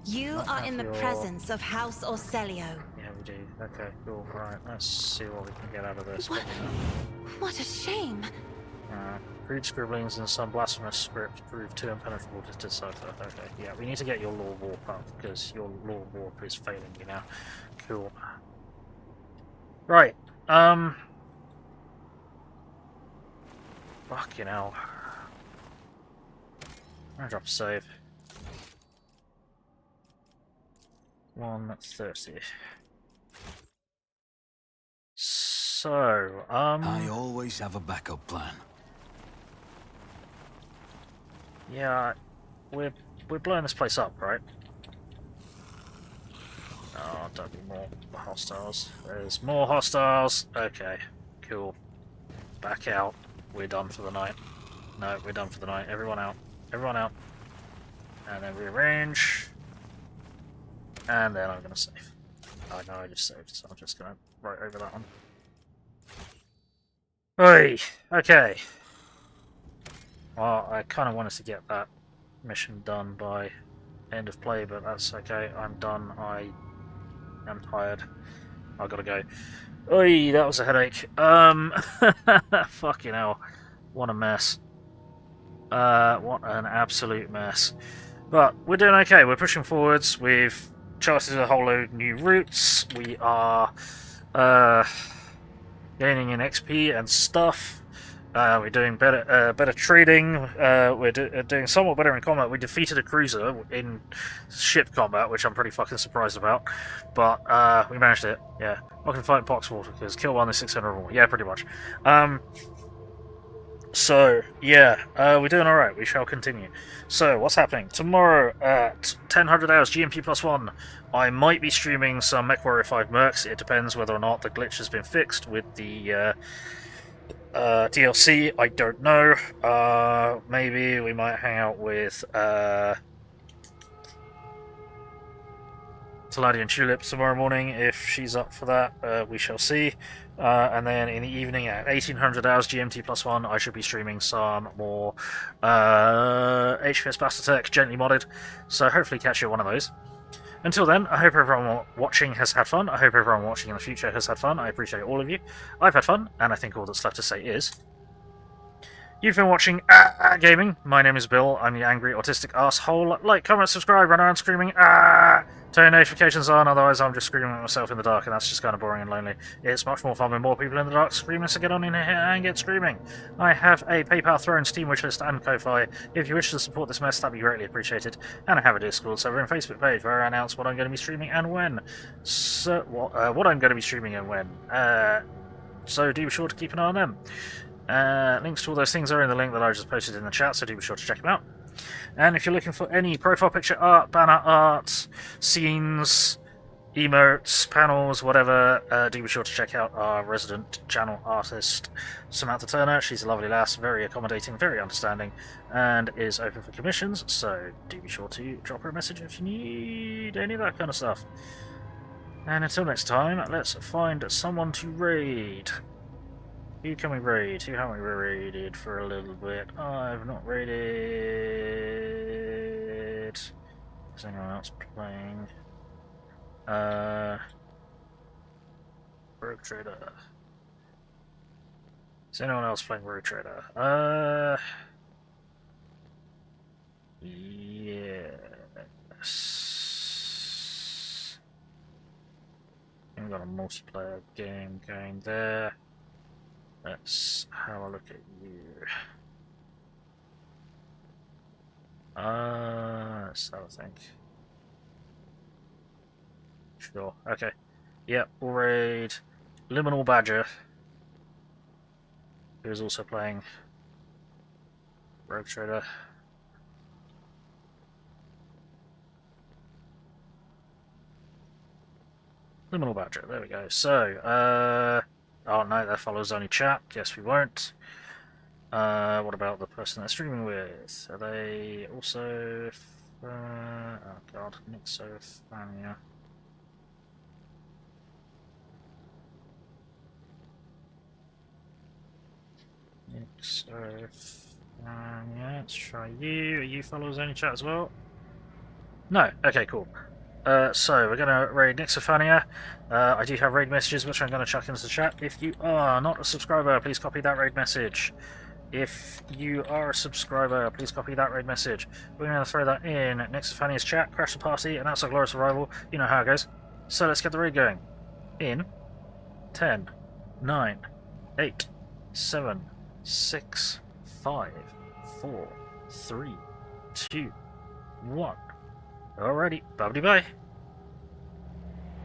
You are in the presence of House Orcelio. Yeah, we do. Okay, cool. Right, let's see what we can get out of this. What a shame. Crude scribblings and some blasphemous script prove too impenetrable to decipher. Okay, yeah, we need to get your law warp up, because your law warp is failing you now. Cool. Right, fucking hell. I'm gonna drop a save. 130. So, I always have a backup plan. Yeah, we're blowing this place up, right? Oh, don't be more hostiles. There's more hostiles. Okay, Cool. Back out. We're done for the night. No, we're done for the night. Everyone out. Everyone out. And then rearrange. And then I'm going to save. I know I just saved, so I'm just going to write over that one. Oi! Okay. Well, I kind of wanted to get that mission done by end of play, but that's okay. I'm done. I am tired. I gotta go. Oi, that was a headache. Fucking hell. What a mess. What an absolute mess. But we're doing okay. We're pushing forwards. We've charted a whole load of new routes. We are gaining in XP and stuff. We're doing better trading. We're doing somewhat better in combat. We defeated a cruiser in ship combat, which I'm pretty fucking surprised about. But we managed it. Yeah, I can fight Poxwater because kill one is 600 or more. Yeah, pretty much. So yeah, we're doing all right. We shall continue. So what's happening tomorrow at 10:00 hours GMT +1? I might be streaming some MechWarrior 5 Mercs. It depends whether or not the glitch has been fixed with the DLC. I don't know. Maybe we might hang out with Taladi Tulip tomorrow morning if she's up for that. We shall see. And then in the evening at 1800 hours GMT +1, I should be streaming some more HPS Bastatech gently modded. So hopefully catch you at one of those. Until then, I hope everyone watching has had fun. I hope everyone watching in the future has had fun. I appreciate all of you. I've had fun, and I think all that's left to say is... You've been watching Gaming. My name is Bill. I'm the angry autistic asshole. Like, comment, subscribe, run around screaming turn notifications on, otherwise I'm just screaming at myself in the dark, and that's just kind of boring and lonely. It's much more fun with more people in the dark screaming, so get on in here and get screaming. I have a PayPal, Thrones, Steam wishlist, and Ko-Fi. If you wish to support this mess, that'd be greatly appreciated. And I have a Discord server and Facebook page where I announce what I'm going to be streaming and when. So, what I'm going to be streaming and when. So do be sure to keep an eye on them. Links to all those things are in the link that I just posted in the chat, so do be sure to check them out. And if you're looking for any profile picture art, banner art, scenes, emotes, panels, whatever, do be sure to check out our resident channel artist, Samantha Turner. She's a lovely lass, very accommodating, very understanding, and is open for commissions, so do be sure to drop her a message if you need any of that kind of stuff. And until next time, let's find someone to raid. Who can we raid? Who haven't we raided for a little bit? I've not raided. Is anyone else playing? Rogue Trader. Is anyone else playing Rogue Trader? Yes. We've got a multiplayer game going there. Let's have a look at you. Let's have a think. Sure, okay. Yep, we'll raid Liminal Badger, who is also playing Rogue Trader. Liminal Badger, there we go. So, oh no, that follows only chat. Guess we won't. What about the person they're streaming with? Are they also... oh god, Inquisitorial. Yeah, let's try you. Are you followers only chat as well? No. Okay, cool. So we're going to raid Nixophania. I do have raid messages which I'm going to chuck into the chat. If you are not a subscriber, please copy that raid message. If you are a subscriber, please copy that raid message. We're going to throw that in Nixophania's chat, crash the party, and that's our glorious arrival. You know how it goes. So let's get the raid going. In 10, 9, 8, 7, 6, 5, 4, 3, 2, 1. Alrighty, bye-bye.